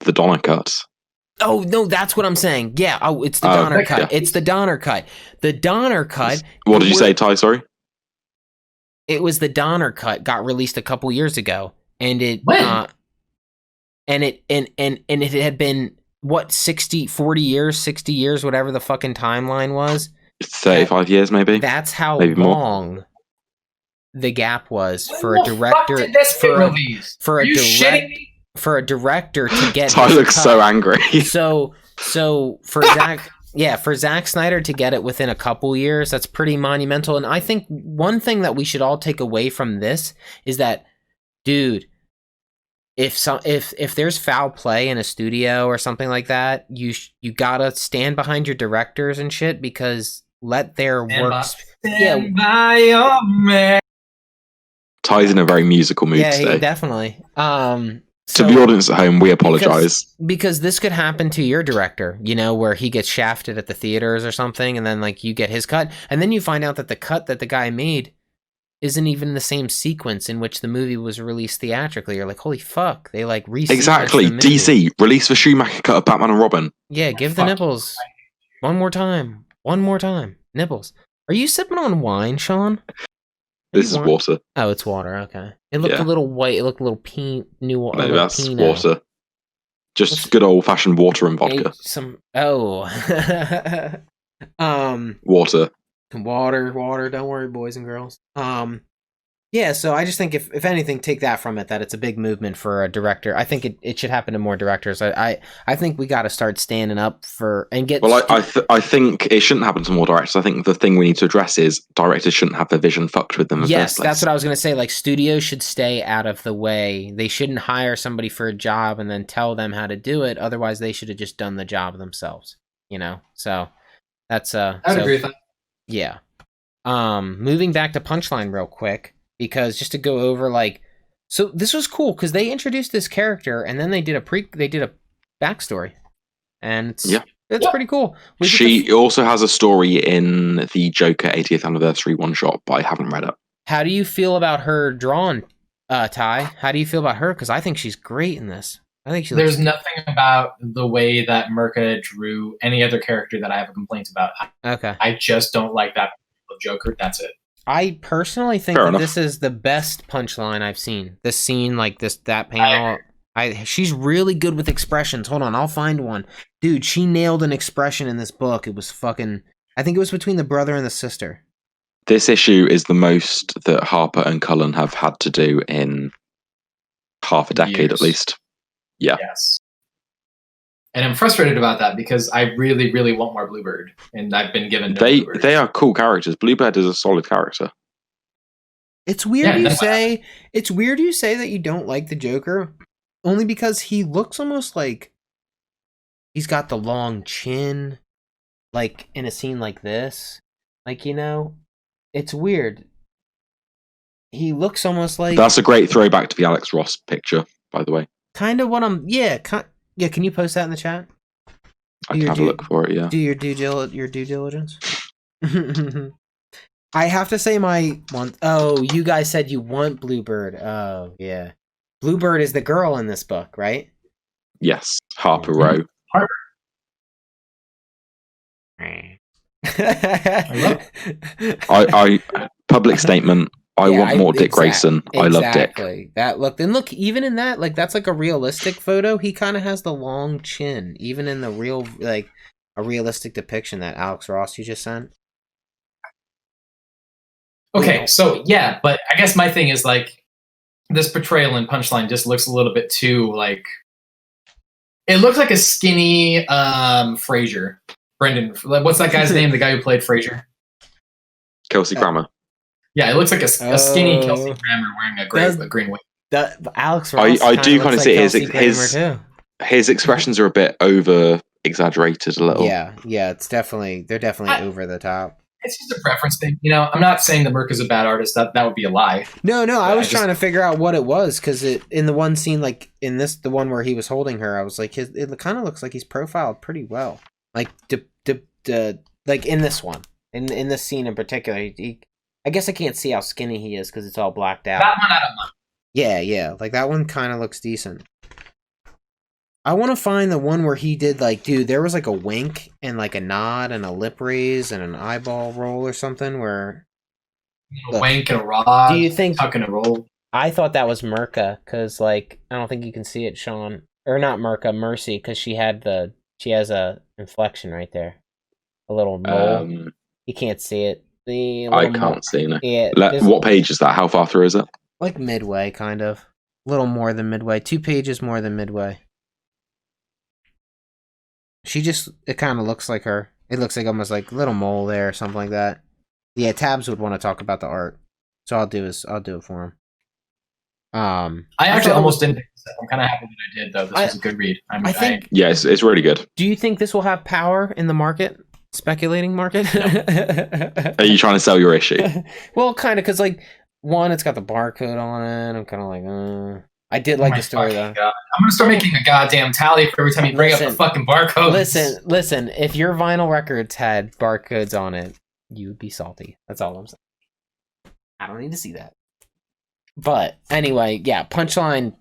the Donner cut. Oh no, that's what I'm saying. Yeah. Oh, it's the Donner cut. Yeah. It's the Donner cut. The Donner cut. What did you say, Ty? Sorry. It was the Donner cut. Got released a couple years ago, and it and it had been what 40 years, 60 years, whatever the fucking timeline was. 35 years, maybe. That's how maybe long more. The gap was for a director. For a director to get. Ty looks so angry. So for Zack Snyder to get it within a couple years, that's pretty monumental. And I think one thing that we should all take away from this is that, dude, if there's foul play in a studio or something like that, you gotta stand behind your directors and shit, because let their work. Stand by your man. Ty's in a very musical mood today. Yeah, definitely. To the audience at home, we apologize. Because this could happen to your director, you know, where he gets shafted at the theaters or something, and then like you get his cut, and then you find out that the cut that the guy made isn't even the same sequence in which the movie was released theatrically. You're like, holy fuck, they like exactly. DC release the Schumacher cut of Batman and Robin. Yeah, give the nipples one more time, nipples. Are you sipping on wine, Sean? This is water. Oh, it's water. Okay. It looked a little white. It looked a little new. No, that's water. Just good old fashioned water and vodka. Water. Water. Don't worry, boys and girls. Yeah. So I just think if anything, take that from it, that it's a big movement for a director. I think it should happen to more directors. I think we got to start standing up for and get. Well, I think it shouldn't happen to more directors. I think the thing we need to address is directors shouldn't have their vision fucked with them. In the first place. That's what I was going to say. Like, studios should stay out of the way. They shouldn't hire somebody for a job and then tell them how to do it. Otherwise, they should have just done the job themselves. You know. So that's I would agree with that. Yeah. Moving back to Punchline real quick, because just to go over, like, so this was cool because they introduced this character and then they did a backstory, and it's pretty cool. She also has a story in the Joker 80th anniversary one shot, but I haven't read it. How do you feel about her drawn, Ty? How do you feel about her? Because I think she's great in this. I think there's nothing about the way that Mirka drew any other character that I have a complaint about. Okay, I just don't like that Joker. That's it. I personally think that this is the best Punchline I've seen. This scene, like that panel, she's really good with expressions. Hold on, I'll find one. Dude, she nailed an expression in this book. It was fucking. I think it was between the brother and the sister. This issue is the most that Harper and Cullen have had to do in half a decade at least. Yeah. Yes. And I'm frustrated about that because I really, really want more Bluebird, and I've been given no Bluebird. They are cool characters. Bluebird is a solid character. It's weird you say that you don't like the Joker, only because he looks almost like he's got the long chin, like in a scene like this. Like, you know, it's weird. He looks almost like... That's a great throwback to the Alex Ross picture, by the way. Kind of what I'm... Yeah, can you post that in the chat? I can have a look for it, yeah. Do your due diligence. I have to say my one... Oh, you guys said you want Bluebird. Oh, yeah. Bluebird is the girl in this book, right? Yes, Harper Row. Harper. I public statement. I want more Dick Grayson. I love Dick. That looked, and look, even in that, like, that's like a realistic photo. He kind of has the long chin, even in the real, like, a realistic depiction that Alex Ross you just sent. Okay, so yeah, but I guess my thing is like this portrayal in Punchline just looks a little bit too like it looks like a skinny Frasier. Brendan, what's that guy's name? The guy who played Frasier? Kelsey Grammer. Yeah, it looks like a skinny Kelsey Grammer wearing a green wig. Alex Ross. I do kind of see his expressions are a bit over exaggerated a little. Yeah, it's they're definitely over the top. It's just a preference thing, you know. I'm not saying that Merc is a bad artist. That would be a lie. No, I was trying to figure out what it was because in the one scene, like in the one where he was holding her, I was like, it kind of looks like he's profiled pretty well. Like like in this one, in this scene in particular, I guess I can't see how skinny he is because it's all blacked out. That one I don't know. Yeah, like that one kind of looks decent. I want to find the one where he did like, dude, there was like a wink and like a nod and a lip raise and an eyeball roll or something where... A wink and a rod. Do you think... Tuck and a roll. I thought that was Merca because like, I don't think you can see it, Sean. Or not Merca, Mercy, because she has a inflection right there. A little mole. You can't see it. I can't see it. Yeah, what page is that? How far through is it? Like midway, kind of. A little more than midway. 2 pages more than midway. It kind of looks like her. It looks like almost like a little mole there or something like that. Yeah, Tabs would want to talk about the art. So I'll do it for him. I actually almost didn't. I'm kind of happy that I did, though. This was a good read. I think. Yeah, it's really good. Do you think this will have power in the market? Speculating market? No. Are you trying to sell your issue? Well, kind of, because, like, one, it's got the barcode on it. I'm kind of like, I did like the story, though. God. I'm going to start making a goddamn tally for every time you bring up the fucking barcodes. Listen. If your vinyl records had barcodes on it, you would be salty. That's all I'm saying. I don't need to see that. But anyway, yeah, Punchline,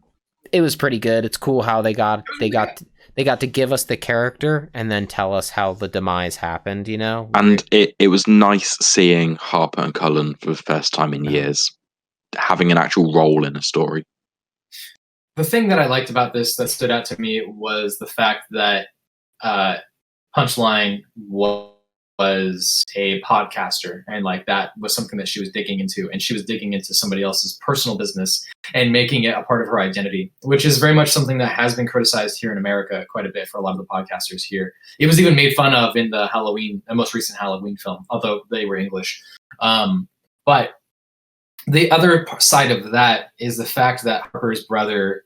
it was pretty good. It's cool how they got to give us the character and then tell us how the demise happened, you know? And it was nice seeing Harper and Cullen for the first time in years having an actual role in a story. The thing that I liked about this that stood out to me was the fact that Punchline was a podcaster, and like that was something that she was digging into, and she was digging into somebody else's personal business and making it a part of her identity, which is very much something that has been criticized here in America quite a bit for a lot of the podcasters here. It was even made fun of in the most recent Halloween film, although they were English. But the other side of that is the fact that Harper's brother,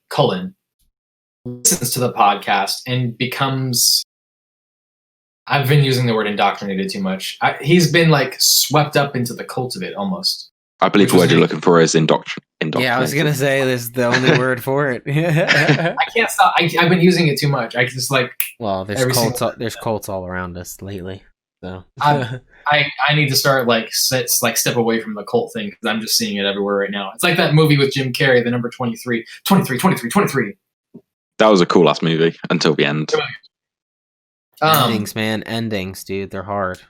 Cullen, listens to the podcast and becomes... I've been using the word indoctrinated too much. He's been like swept up into the cult of it almost. I believe the word you're looking for is indoctrinated. Yeah, I was going to say this is the only word for it. I can't stop. I've been using it too much. I just like... Well, there's cults all around us lately. So I need to start step away from the cult thing because I'm just seeing it everywhere right now. It's like that movie with Jim Carrey, the number 23. That was a cool ass movie until the end. Endings, man. Endings, dude. They're hard.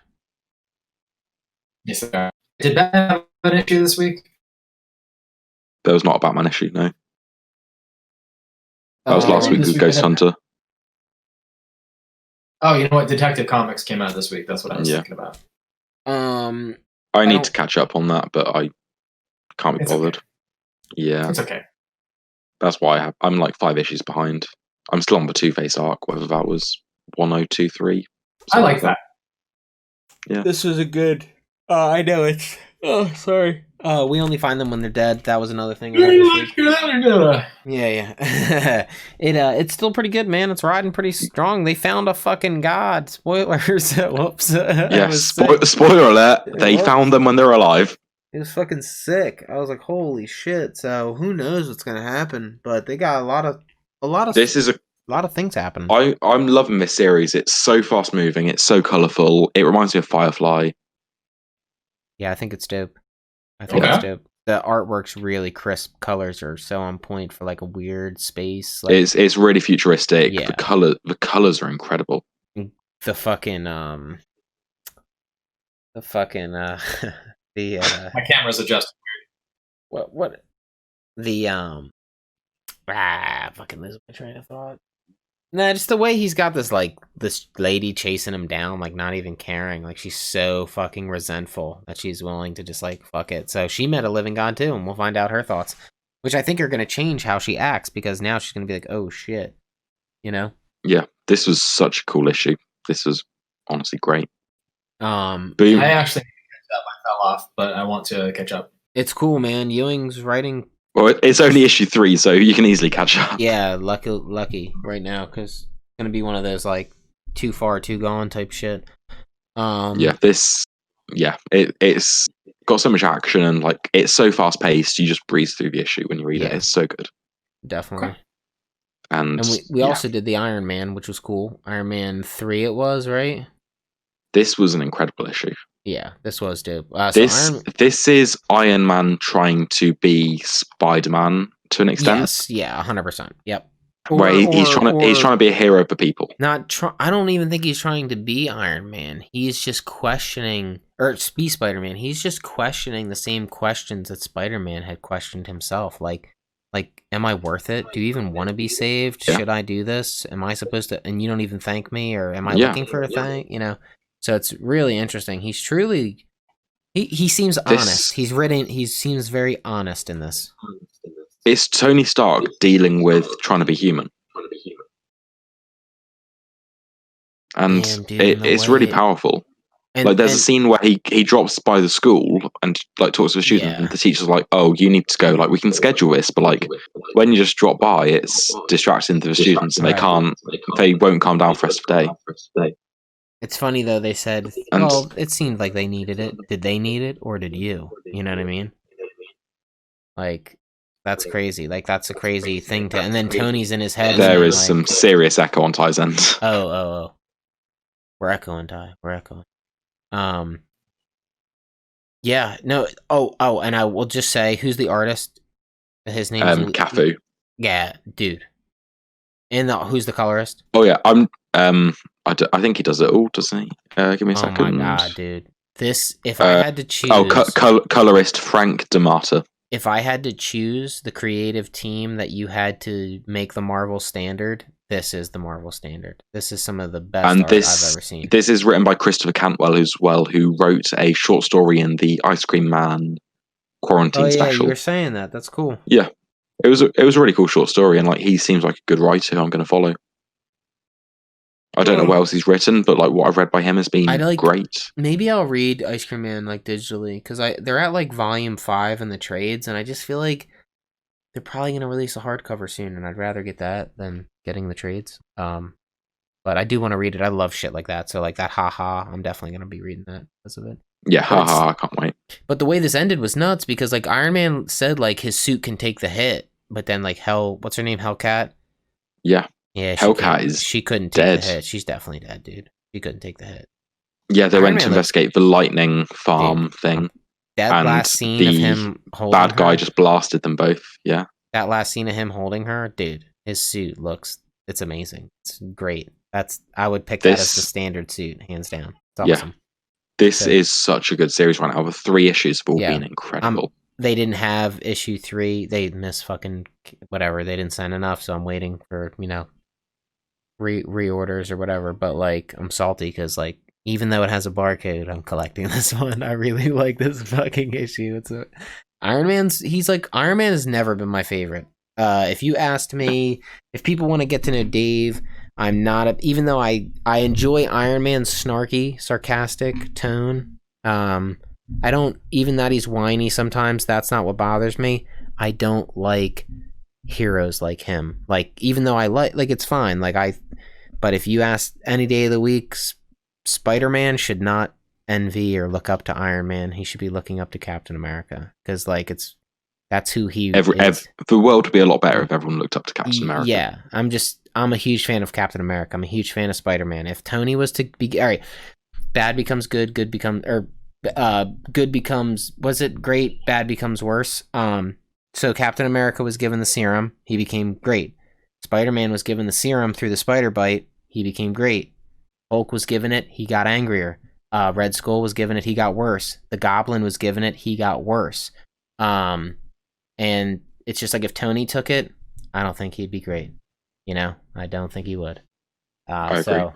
Yes, they are. Did Batman have an issue this week? That was not a Batman issue, no. That was last week with Ghost Hunter. Oh, you know what? Detective Comics came out this week. That's what I was thinking about. I need to catch up on that, but I can't be bothered. Okay. Yeah. It's okay. That's why I'm like 5 issues behind. I'm still on the Two-Face arc, whether that was 1023. I like that. Yeah. This was a good. I know it's. Oh, sorry. We only find them when they're dead. That was another thing. Yeah. It's still pretty good, man. It's riding pretty strong. They found a fucking god. Spoilers. Whoops. Yes. Spoiler alert. They found them when they're alive. It was fucking sick. I was like, holy shit. So who knows what's gonna happen? But they got a lot of. This is a lot of things happening. I'm loving this series. It's so fast moving. It's so colourful. It reminds me of Firefly. Yeah, I think it's dope. It's dope. The artwork's really crisp. Colors are so on point for like a weird space. Like, it's really futuristic. Yeah. The colours are incredible. The fucking my camera's adjusted weird. What the fucking lose my train of thought. Nah, just the way he's got this lady chasing him down, like not even caring. Like she's so fucking resentful that she's willing to just like fuck it. So she met a living god too, and we'll find out her thoughts, which I think are gonna change how she acts because now she's gonna be like, oh shit, you know? Yeah, this was such a cool issue. This was honestly great. I actually catch up. I fell off, but I want to catch up. It's cool, man. Ewing's writing. Well, it's only issue 3, so you can easily catch up. Yeah, lucky right now because it's gonna be one of those like too far, too gone type shit. It's got so much action and like it's so fast paced. You just breeze through the issue when you read it. It's so good. Definitely. Okay. And we also did the Iron Man, which was cool. Iron Man 3, it was, right? This was an incredible issue. Yeah, this was dope. This is Iron Man trying to be Spider-Man to an extent. Yes, yeah, 100%. Yep. Where he's trying to be a hero for people. I don't even think he's trying to be Iron Man. He's just questioning, or be Spider-Man. He's just questioning the same questions that Spider-Man had questioned himself. Like, am I worth it? Do you even want to be saved? Yeah. Should I do this? Am I supposed to? And you don't even thank me, or am I looking for a thing? You know. So it's really interesting. He's truly, he seems honest. He seems very honest in this. It's Tony Stark dealing with trying to be human. And it's really powerful. There's a scene where he drops by the school and like talks to the student, and the teacher's like, "Oh, you need to go. Like, we can schedule this, but like when you just drop by, it's distracting to the students, and they won't calm down for the rest of the day." It's funny though. They said, "Well, it seemed like they needed it. Did they need it, or did you? You know what I mean? Like, that's crazy. Like, that's a crazy thing to." And then Tony's in his head. There is some serious echo on Ty's end. Oh. We're echoing, Ty. We're echoing. Yeah. No. Oh. And I will just say, who's the artist? His name is Cafu. Yeah, dude. And who's the colorist? Oh yeah, I think he does it all, doesn't he? Give me a second. Oh my god, dude! If I had to choose, colorist Frank D'Amata. If I had to choose the creative team that you had to make the Marvel standard, this is the Marvel standard. This is some of the best art I've ever seen. This is written by Christopher Cantwell, who wrote a short story in the Ice Cream Man quarantine special. You were saying that. That's cool. Yeah, it was a really cool short story, and like he seems like a good writer who I'm going to follow. I don't know what else he's written, but like what I've read by him has been great. Maybe I'll read Ice Cream Man like digitally because they're at like volume 5 in the trades, and I just feel like they're probably gonna release a hardcover soon, and I'd rather get that than getting the trades. But I do want to read it. I love shit like that. So like that, haha, I'm definitely gonna be reading that because of it. Yeah, haha, I can't wait. But the way this ended was nuts because like Iron Man said like his suit can take the hit, but then like what's her name, Hellcat? Yeah. Yeah, Hellcat she couldn't take the hit. She's definitely dead, dude. She couldn't take the hit. Yeah, they went to investigate the lightning farm thing. That last scene of him holding bad guy just blasted them both. Yeah. That last scene of him holding her, dude, his suit it's amazing. It's great. I would pick that as the standard suit, hands down. It's awesome. Yeah. This is such a good series right now. The 3 issues have all been incredible. They didn't have issue 3. They missed fucking whatever. They didn't send enough, so I'm waiting for, reorders or whatever. But like, I'm salty because like, even though it has a barcode, I'm collecting this one. I really like this fucking issue. Iron Man has never been my favorite. If you asked me, if people want to get to know Dave, I'm not even though I enjoy Iron Man's snarky, sarcastic tone. I don't, even that he's whiny sometimes, that's not what bothers me. I don't like heroes like him. Like, even though I like it's fine. But if you ask any day of the week, Spider-Man should not envy or look up to Iron Man. He should be looking up to Captain America, because that's who he is. The world would be a lot better if everyone looked up to Captain America. Yeah, I'm a huge fan of Captain America. I'm a huge fan of Spider-Man. If Tony was to be, all right, bad becomes good, good becomes, or good becomes, was it great? Bad becomes worse. So Captain America was given the serum, he became great. Spider-Man was given the serum through the spider bite, he became great. Hulk was given it, he got angrier. Red Skull was given it, he got worse. The Goblin was given it, he got worse. And it's just like, if Tony took it, I don't think he'd be great. I don't think he would. So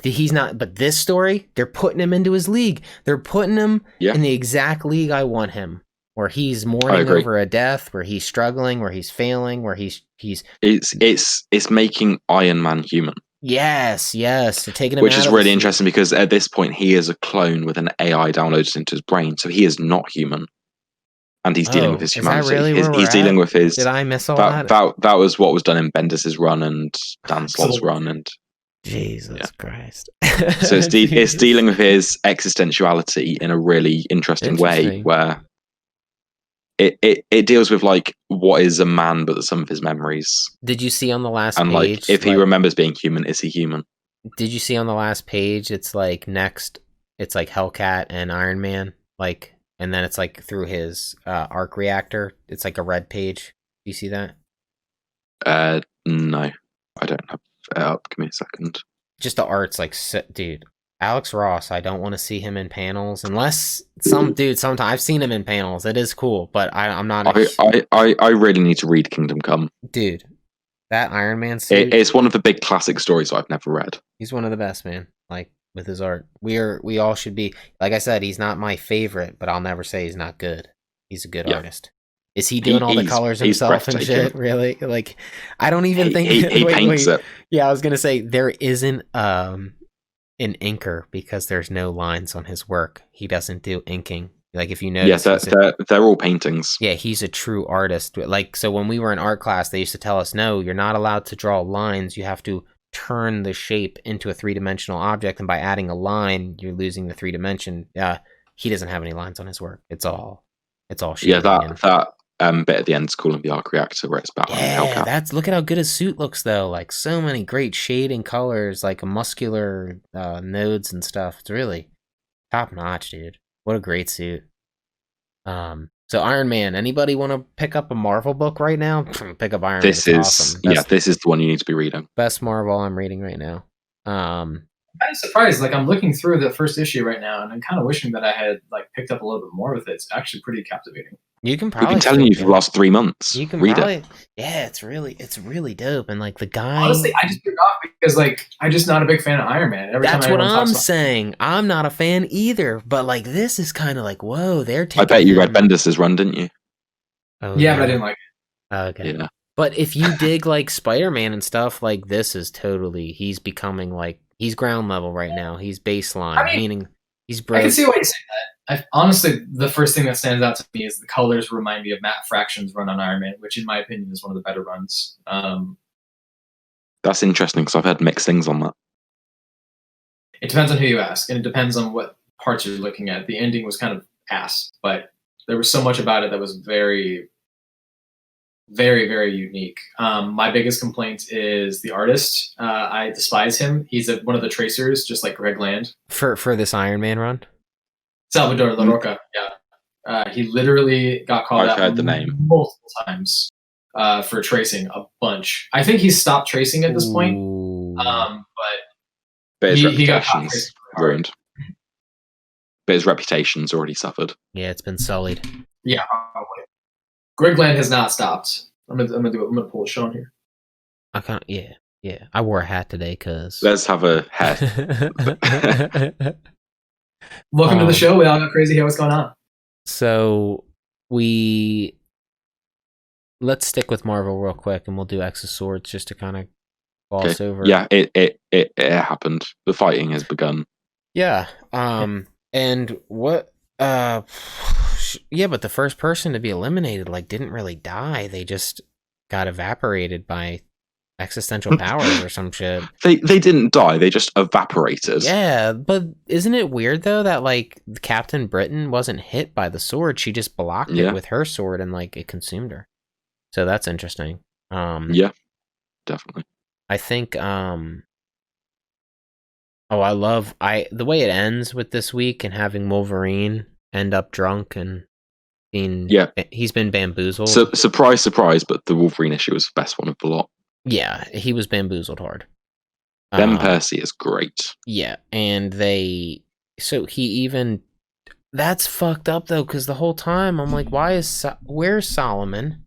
he's not. But this story, they're putting him into his league. They're putting him in the exact league I want him, where he's mourning over a death, where he's struggling, where he's failing, where he's. It's making Iron Man human. Yes. They're taking him, which is really interesting, because at this point he is a clone with an AI downloaded into his brain, so he is not human. And he's dealing with his humanity. He's dealing with his. Did I miss all that? That was what was done in Bendis' run and Dan Slott's run, and Jesus Christ. So it's dealing with his existentiality in a really interesting way, where it deals with like what is a man, but some of his memories. Did you see on the last page? Like, if he remembers being human, is he human? Did you see on the last page? It's like next. It's like Hellcat and Iron Man, like. And then it's like through his arc reactor. It's like a red page. Do you see that? No, I don't have it up. Give me a second. Just the art's like, dude, Alex Ross. I don't want to see him in panels unless sometimes I've seen him in panels. It is cool, but I'm not. I really need to read Kingdom Come, dude. That Iron Man suit. It's one of the big classic stories I've never read. He's one of the best, man. Like. With his art, we all should be. Like I said, he's not my favorite, but I'll never say he's not good. He's a good artist. Is he doing all the colors himself and shit? Really? Like, I don't even think he paints it. Yeah, I was gonna say there isn't an inker, because there's no lines on his work. He doesn't do inking. Like, if you notice, they're all paintings. Yeah, he's a true artist. Like, so when we were in art class, they used to tell us, no, you're not allowed to draw lines. You have to turn the shape into a three-dimensional object, and by adding a line you're losing the 3 dimension. He doesn't have any lines on his work. It's all shading. That bit at the end is calling the arc reactor, where it's about Hellcat. Look at how good his suit looks though, like so many great shading colors, like muscular nodes and stuff. It's really top notch, dude. What a great suit. So Iron Man, anybody want to pick up a Marvel book right now? Pick up Iron Man. It's awesome. This is the one you need to be reading. Best Marvel I'm reading right now. I'm kind of surprised. Like, I'm looking through the first issue right now, and I'm kind of wishing that I had like picked up a little bit more with it. It's actually pretty captivating. You can probably. We've been telling you for the last 3 months. You can read probably. it. Yeah, it's really dope, and like the guy. Honestly, I just took off because like I'm just not a big fan of Iron Man. That's what I'm saying. I'm not a fan either, but like this is kind of like, whoa, they're taking. I bet you read Bendis' run, didn't you? Oh, yeah, but I didn't like it. Okay. Yeah. But if you dig like Spider-Man and stuff, like this is totally. He's becoming like he's ground level right now. He's baseline, meaning he's broke. I can see why you say that. Honestly, the first thing that stands out to me is the colors remind me of Matt Fraction's run on Iron Man, which in my opinion is one of the better runs. That's interesting, because I've heard mixed things on that. It depends on who you ask, and it depends on what parts you're looking at. The ending was kind of ass, but there was so much about it that was very, very, very unique. My biggest complaint is the artist. I despise him. He's one of the tracers, just like Greg Land. For this Iron Man run? Salvador La Roca, yeah. He literally got called out heard the name multiple times for tracing a bunch. I think he's stopped tracing at this point, but his reputation's ruined. But his reputation's already suffered. Yeah, it's been sullied. Yeah, probably. Greg Land has not stopped. I'm gonna pull a shot here. I can't. Yeah. I wore a hat today because. Let's have a hat. Welcome to the show. We all got crazy hair. What's going on? So we let's stick with Marvel real quick, and we'll do X of Swords just to kind of gloss over. Yeah, it happened. The fighting has begun. Yeah. And what? Yeah, but the first person to be eliminated didn't really die. They just got evaporated by existential powers or some shit. They didn't die. They just evaporated. Yeah, but isn't it weird though that Captain Britain wasn't hit by the sword? She just blocked it with her sword, and it consumed her. So that's interesting. Yeah, definitely. I think. Oh, I love the way it ends with this week and having Wolverine end up drunk and being he's been bamboozled. So, surprise, but the Wolverine issue was the best one of the lot. Yeah, he was bamboozled hard. Ben Percy is great. Yeah, and that's fucked up though, because the whole time I'm like, where's Solomon?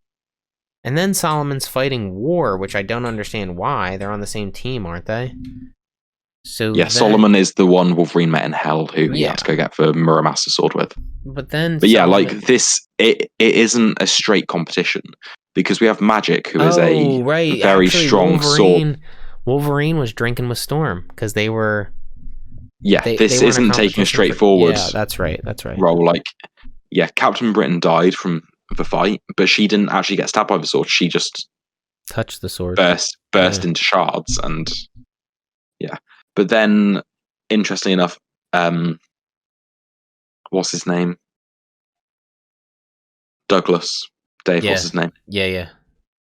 And then Solomon's fighting War, which I don't understand why. They're on the same team, aren't they? So Solomon is the one Wolverine met in Hell who he had to go get the Muramasa sword with. But Solomon... it isn't a straight competition because we have Magic, who is a very strong sword. Wolverine was drinking with Storm because they were. Yeah, this isn't taking a straightforward. Yeah, that's right. Role Captain Britain died from the fight, but she didn't actually get stabbed by the sword. She just touched the sword, burst into shards, and But then, interestingly enough, what's his name? Douglas. Dave, what's his name? Yeah.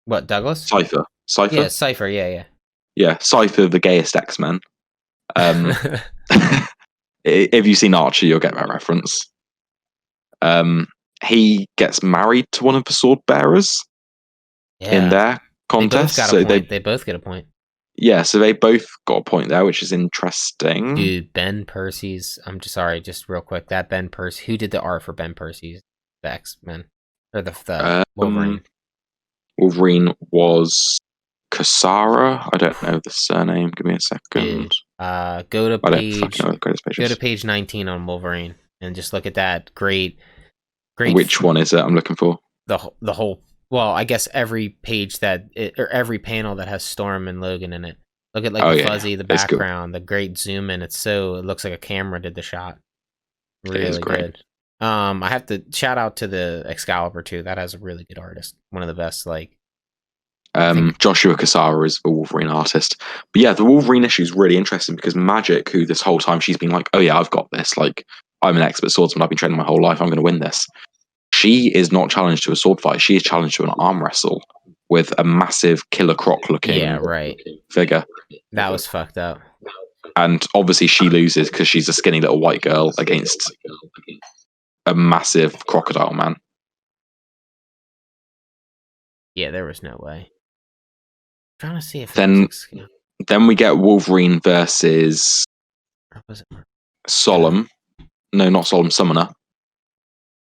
What, Douglas? Cypher. Yeah, Cypher, yeah. Yeah, Cypher, the gayest X-Men. If you've seen Archer, you'll get that reference. He gets married to one of the sword bearers in their contest. They both get a point. Yeah, so they both got a point there, which is interesting. Dude, Ben Percy's... I'm just sorry, just real quick. That Ben Percy... Who did the art for Ben Percy's X-Men? Or the Wolverine? Wolverine was Cassara. I don't know the surname. Give me a second. Dude, go to page 19 on Wolverine and just look at that. Great. Which one is it I'm looking for? The whole... Well, I guess every page or every panel that has Storm and Logan in it. Look at the fuzzy, the background, the great zoom in. It looks like a camera did the shot. Really good. I have to shout out to the Excalibur too. That has a really good artist. One of the best. Joshua Cassara is the Wolverine artist. But yeah, the Wolverine issue is really interesting because Magic, who this whole time she's been like, oh yeah, I've got this. I'm an expert swordsman. I've been training my whole life. I'm going to win this. She is not challenged to a sword fight. She is challenged to an arm wrestle with a massive Killer Croc looking figure. That was fucked up. And obviously she loses because she's a skinny little white girl against a massive crocodile man. Yeah, there was no way. I'm trying to see if then we get Wolverine versus Solemn. No, not Solemn, Summoner.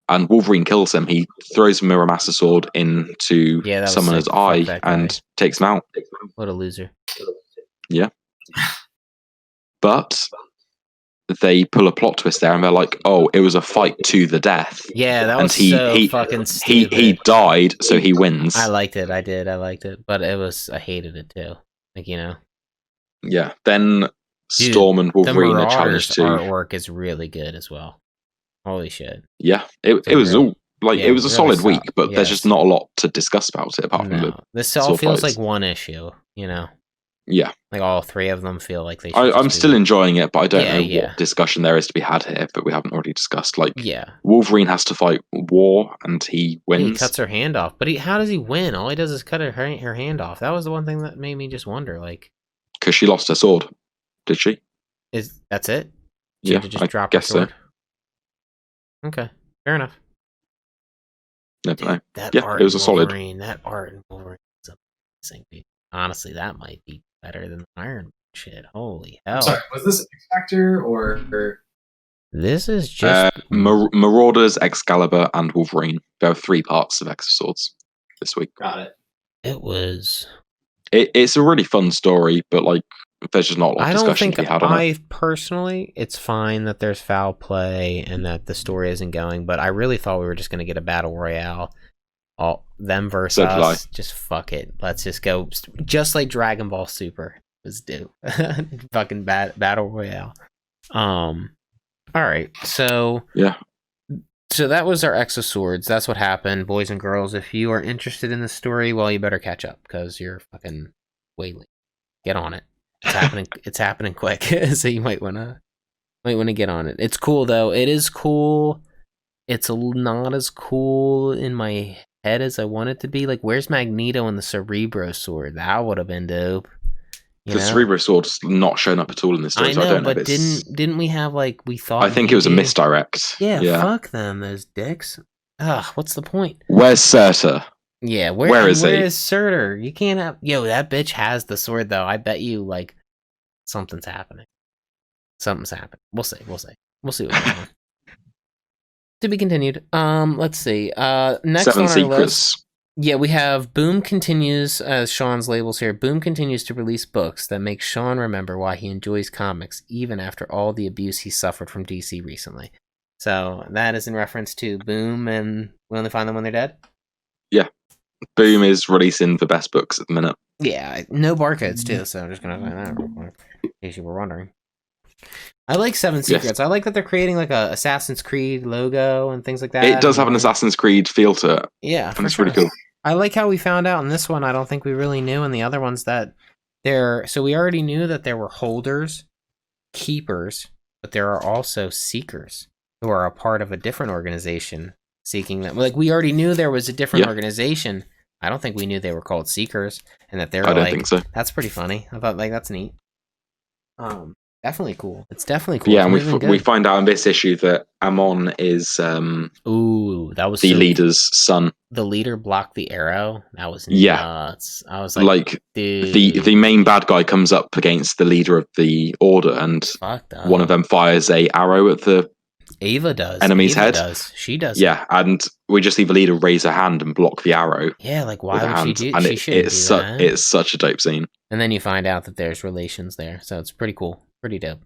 And Wolverine kills him. He throws a Muramasa sword into Summoner's eye and takes him out. What a loser. Yeah. But they pull a plot twist there and they're like, oh, it was a fight to the death. Yeah, that was fucking stupid. He died, so he wins. I liked it. I liked it. But I hated it too. Yeah. Then Storm and Wolverine are challenged to... artwork is really good as well. Holy shit. Yeah, it was all it was a really solid week, but there's just not a lot to discuss about it apart from this all feels like one issue, Yeah. All three of them feel like they should I'm still enjoying it, but I don't know what discussion there is to be had here that we haven't already discussed. Wolverine has to fight War and he wins. He cuts her hand off, but how does he win? All he does is cut her hand off. That was the one thing that made me just wonder, because she lost her sword. Did she? That's it? She had to just drop her sword? So. Okay, fair enough. Never know. It was a solid. That art in Wolverine is amazing, dude. Honestly, that might be better than the Iron Man shit. Holy hell! I'm sorry, was this X Factor or? This is just Marauders, Excalibur, and Wolverine. There are 3 parts of X of Swords this week. Got it. It was. It's a really fun story, but there's just not a lot of discussion to be had on it. Personally, it's fine that there's foul play and that the story isn't going, but I really thought we were just going to get a battle royale all them versus So did I. us. Just fuck it. Let's just go. Just like Dragon Ball Super was due. Fucking battle royale. All right. So Yeah. So that was our Exo Swords. That's what happened, boys and girls. If you are interested in the story, well, you better catch up because you're fucking way late. Get on it. It's happening. It's happening quick. So you might wanna get on it. It's cool though. It is cool. It's not as cool in my head as I want it to be. Like, where's Magneto and the Cerebro sword? That would have been dope. The Cerebro sword's not shown up at all in this story. I know, so I don't know but didn't we have like we thought? I think it was a misdirect. Yeah, fuck them, those dicks. Ugh, what's the point? Where's Surtur? Yeah, where is Surtur? You can't have. Yo, that bitch has the sword though. I bet you like something's happening. Something's happening. We'll see. We'll see what's going on. To be continued. Let's see. Next 7 on our secrets. list. Yeah, we have Boom continues, as Sean's labels here. Boom continues to release books that make Sean remember why he enjoys comics, even after all the abuse he suffered from DC recently. So that is in reference to Boom, and we only find them when they're dead? Yeah. Boom is releasing the best books at the minute. Yeah, no barcodes too, so I'm just going to find that real quick, in case you were wondering. I like 7 Secrets. Yes. I like that they're creating like a Assassin's Creed logo and things like that. It does have an Assassin's Creed feel to it. Yeah, and it's really cool. I like how we found out in this one. I don't think we really knew in the other ones that so we already knew that there were holders, keepers, but there are also seekers who are a part of a different organization seeking them. Like, we already knew there was a different organization. I don't think we knew they were called seekers and that they were I don't think so. That's pretty funny. I thought like that's neat. Definitely cool. It's definitely cool. Yeah, and we find out in this issue that Amon is ooh, that was the leader's son. The leader blocked the arrow. That was nuts. I was like dude. the main bad guy comes up against the leader of the order, and one of them fires a arrow at the Ava does enemy's head. She does. Yeah, and we just see the leader raise her hand and block the arrow. Yeah, like why would she do? And she shouldn't do that. It's such a dope scene. And then you find out that there's relations there, so it's pretty cool, pretty dope.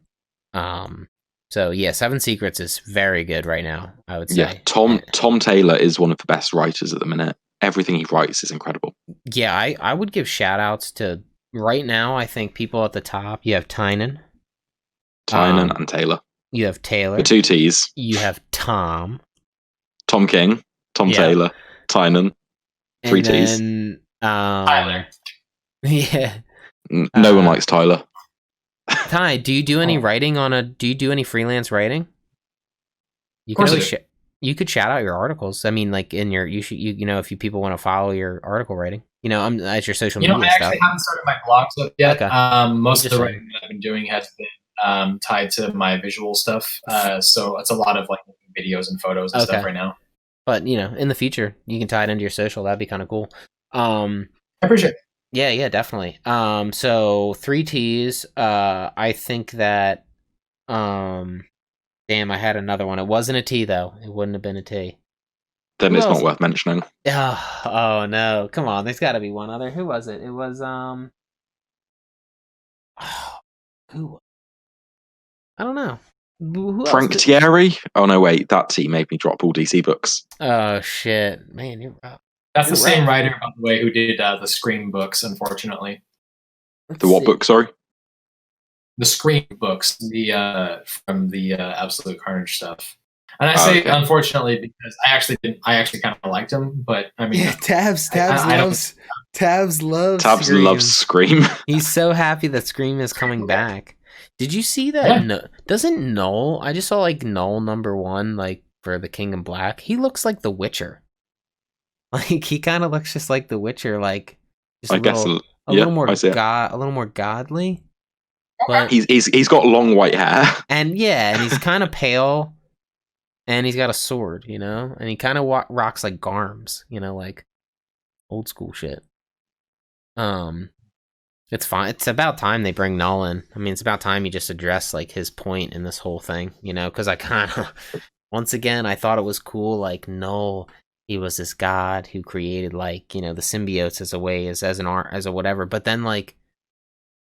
So yeah, 7 Secrets is very good right now, I would say. Yeah, Tom Taylor is one of the best writers at the minute. Everything he writes is incredible. Yeah, I would give shout outs to right now. I think people at the top. You have Tynan and Taylor. You have Taylor. The 2 T's. You have Tom King, Taylor, Tynan, 3 T's. Tyler. Yeah. No one likes Tyler. Ty, do you do any writing do you do any freelance writing? You could shout out your articles. I mean, like in your, you know, if people want to follow your article writing, you know, as your social media stuff. I actually haven't started my blogs up yet. Okay. Most of the writing that I've been doing has been tied to my visual stuff. So it's a lot of like videos and photos and stuff right now. But you know, in the future, you can tie it into your social. That'd be kind of cool. I appreciate it. Yeah, definitely. So 3 T's. I think that. Damn, I had another one. It wasn't a T though. It wouldn't have been a T. Then it's not worth mentioning. Oh no! Come on, there's got to be one other. Who was it? It was who? I don't know. Who Frank Thierry? Oh no, wait, that T made me drop all DC books. Oh shit, man, you're rough. That's the same writer, by the way, who did the Scream books, unfortunately. The what book, sorry? The Scream books, from the Absolute Carnage stuff. And I say unfortunately because I actually kind of liked him, but I mean, Tabs loves Scream. He's so happy that Scream is coming back. Did you see that? Yeah. Doesn't Null? I just saw like Null #1, like for the King in Black. He looks like The Witcher. Like he kind of looks just like The Witcher, like just a little more godly. But he's got long white hair, and he's kind of pale, and he's got a sword, you know, and he kind of rocks like Garms, you know, like old school shit. It's fine. It's about time they bring Null in. I mean, it's about time he just addressed like his point in this whole thing, you know, because I kind of, once again, I thought it was cool, like Null. He was this god who created like, you know, the symbiotes as a way as a whatever, but then like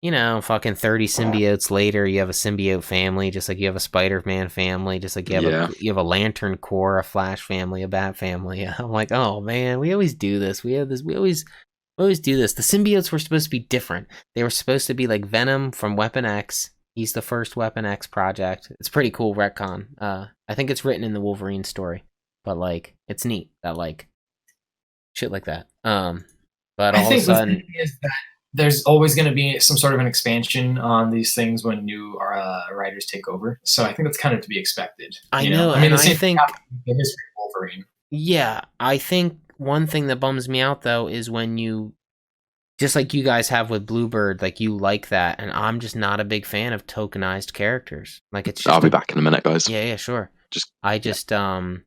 fucking 30 symbiotes later, you have a symbiote family, just like you have a Spider-Man family, just like you have a Lantern Corps, a Flash family, a Bat family. I'm like, oh man, we always do this. We always do this. The symbiotes were supposed to be different. They were supposed to be like Venom from Weapon X. He's the first Weapon X project. It's pretty cool retcon. I think it's written in the Wolverine story, but like it's neat that like shit like that. But all of a sudden, the thing is that there's always going to be some sort of an expansion on these things when new writers take over. So I think that's kind of to be expected. I know. I mean, I think the history of Wolverine. Yeah, I think one thing that bums me out though is when you, just like you guys have with Bluebird, like you like that, and I'm just not a big fan of tokenized characters. Like it's just I'll be back in a minute, guys. Yeah, sure. I don't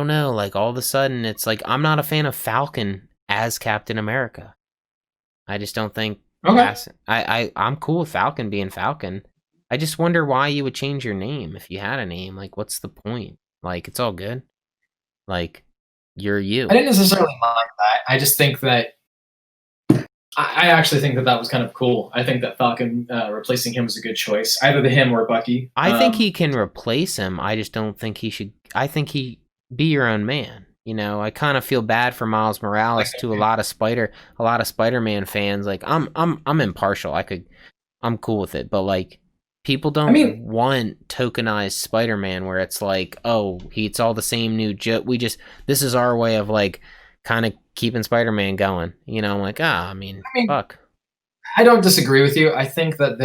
know, like all of a sudden it's like I'm not a fan of Falcon as Captain America. I just don't think I'm cool with Falcon being Falcon. I just wonder why you would change your name if you had a name. Like what's the point? Like it's all good. Like you're you. I didn't necessarily mind that. I just think that I actually think that was kind of cool. I think that Falcon replacing him was a good choice. Either him or Bucky. I think he can replace him. I just don't think he should. I think he be your own man. I kind of feel bad for Miles Morales to a lot of Spider-Man fans. Like I'm impartial. I'm cool with it, but like people don't want tokenized Spider-Man where it's like, oh, it's all the same new joke. This is our way of like kind of keeping Spider-Man going. I'm like, fuck. I don't disagree with you. I think that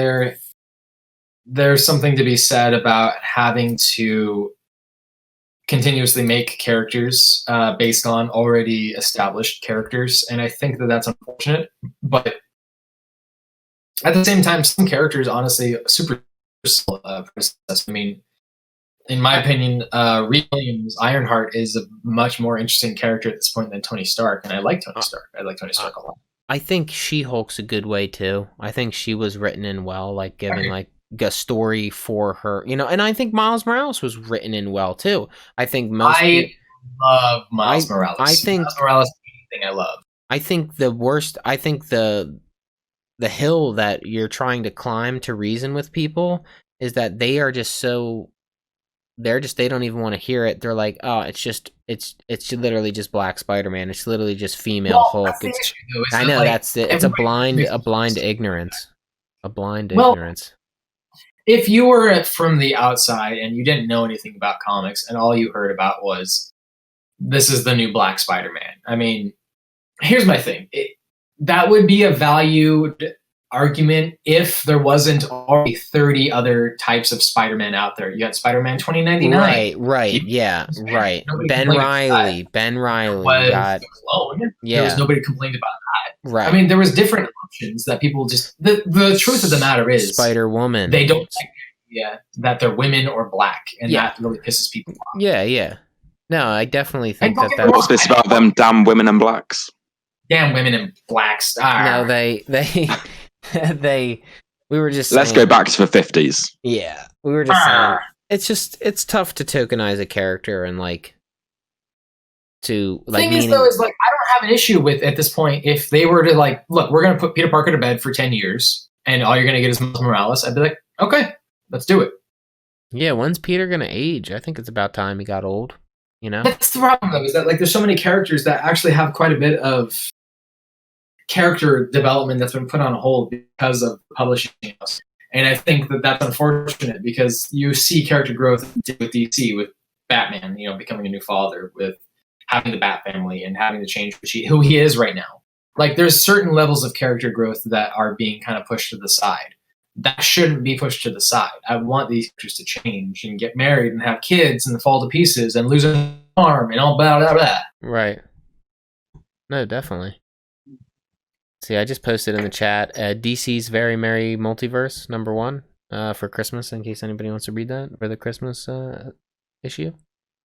there's something to be said about having to continuously make characters based on already established characters, and I think that that's unfortunate. But at the same time, some characters, honestly, super process. I mean, in my opinion, Reed Williams, Ironheart is a much more interesting character at this point than Tony Stark, and I like Tony Stark. I like Tony Stark a lot. I think She-Hulk's a good way too. I think she was written in well, like giving like a story for her, and I think Miles Morales was written in well too. I think I love Miles Morales. I think Miles Morales is anything I love. I think the hill that you're trying to climb to reason with people is that they are just so they don't even want to hear it. They're like, oh, it's literally just Black Spider-Man. It's literally just female Hulk. I know, that's it. It's a blind ignorance. A blind ignorance. If you were from the outside and you didn't know anything about comics and all you heard about was, this is the new Black Spider-Man. I mean, here's my thing. That would be a valued argument if there wasn't already 30 other types of Spider-Man out there. You got Spider-Man 2099. Right. Yeah, right. Ben Reilly. Was alone. Yeah. There was nobody complained about that. Right. I mean, there was different options that people just... The truth of the matter is... Spider-Woman. They don't like that they're women or black, and that really pisses people off. Yeah. No, I definitely think that's... What's this about them damn women and blacks? Damn women and blacks. No, they we were just Let's go back to the 50s. Yeah. We were just saying it's tough to tokenize a character and like to like thing is though is like I don't have an issue with at this point if they were to like, look, we're gonna put Peter Parker to bed for 10 years and all you're gonna get is Miles Morales, I'd be like, okay, let's do it. Yeah, when's Peter gonna age? I think it's about time he got old. That's the problem though, is that like there's so many characters that actually have quite a bit of character development that's been put on hold because of publishing house. And I think that that's unfortunate because you see character growth with DC, with Batman, becoming a new father, with having the Bat family and having to change who he is right now. Like there's certain levels of character growth that are being kind of pushed to the side. That shouldn't be pushed to the side. I want these characters to change and get married and have kids and fall to pieces and lose an arm and all blah, blah, blah. Right. No, definitely. See, I just posted in the chat DC's Very Merry Multiverse #1 for Christmas, in case anybody wants to read that for the Christmas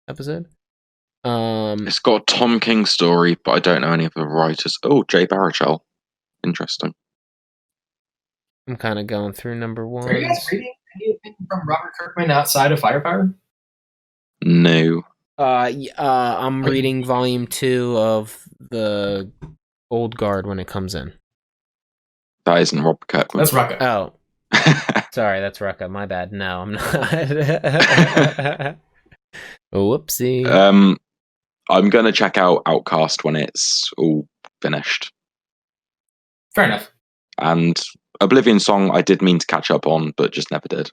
episode. It's got a Tom King story, but I don't know any of the writers. Oh, Jay Baruchel. Interesting. I'm kind of going through #1. Are you guys reading anything from Robert Kirkman outside of Firepower? No. I'm reading volume 2 of the Old Guard when it comes in. That isn't Rob Kirkman. That's Rucka. Oh, sorry, that's Rucka. My bad. No, I'm not. Whoopsie. I'm gonna check out Outcast when it's all finished. Fair enough. And Oblivion Song, I did mean to catch up on, but just never did.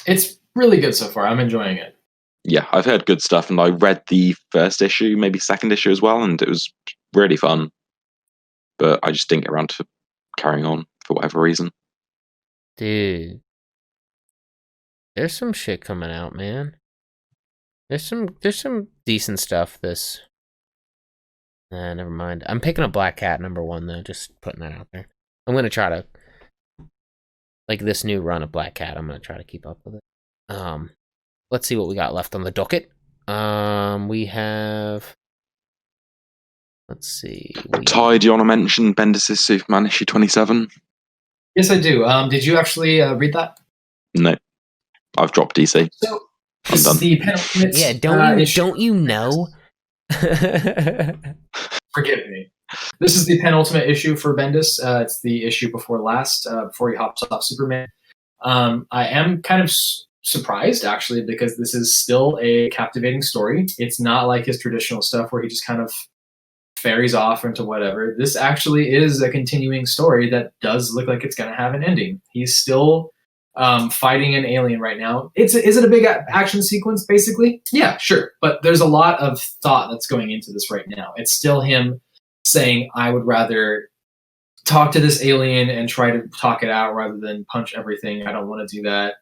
It's really good so far. I'm enjoying it. Yeah, I've heard good stuff, and I read the first issue, maybe second issue as well, and it was really fun. But I just didn't get around to carrying on for whatever reason. Dude, there's some shit coming out, man. There's some decent stuff. Never mind. I'm picking up Black Cat #1 though. Just putting that out there. I'm gonna try to like this new run of Black Cat. I'm gonna try to keep up with it. Let's see what we got left on the docket. We have. Let's see. Ty, do you want to mention Bendis' Superman issue 27? Yes, I do. Did you actually read that? No, I've dropped DC. So this is the penultimate. Yeah, don't you know? Forgive me. This is the penultimate issue for Bendis. It's the issue before last, before he hops off Superman. I am kind of surprised, actually, because this is still a captivating story. It's not like his traditional stuff where he just kind of ferries off into whatever. This actually is a continuing story that does look like it's going to have an ending. He's still fighting an alien right now. Is it a big action sequence, basically? Yeah, sure. But there's a lot of thought that's going into this right now. It's still him saying, I would rather talk to this alien and try to talk it out rather than punch everything. I don't want to do that.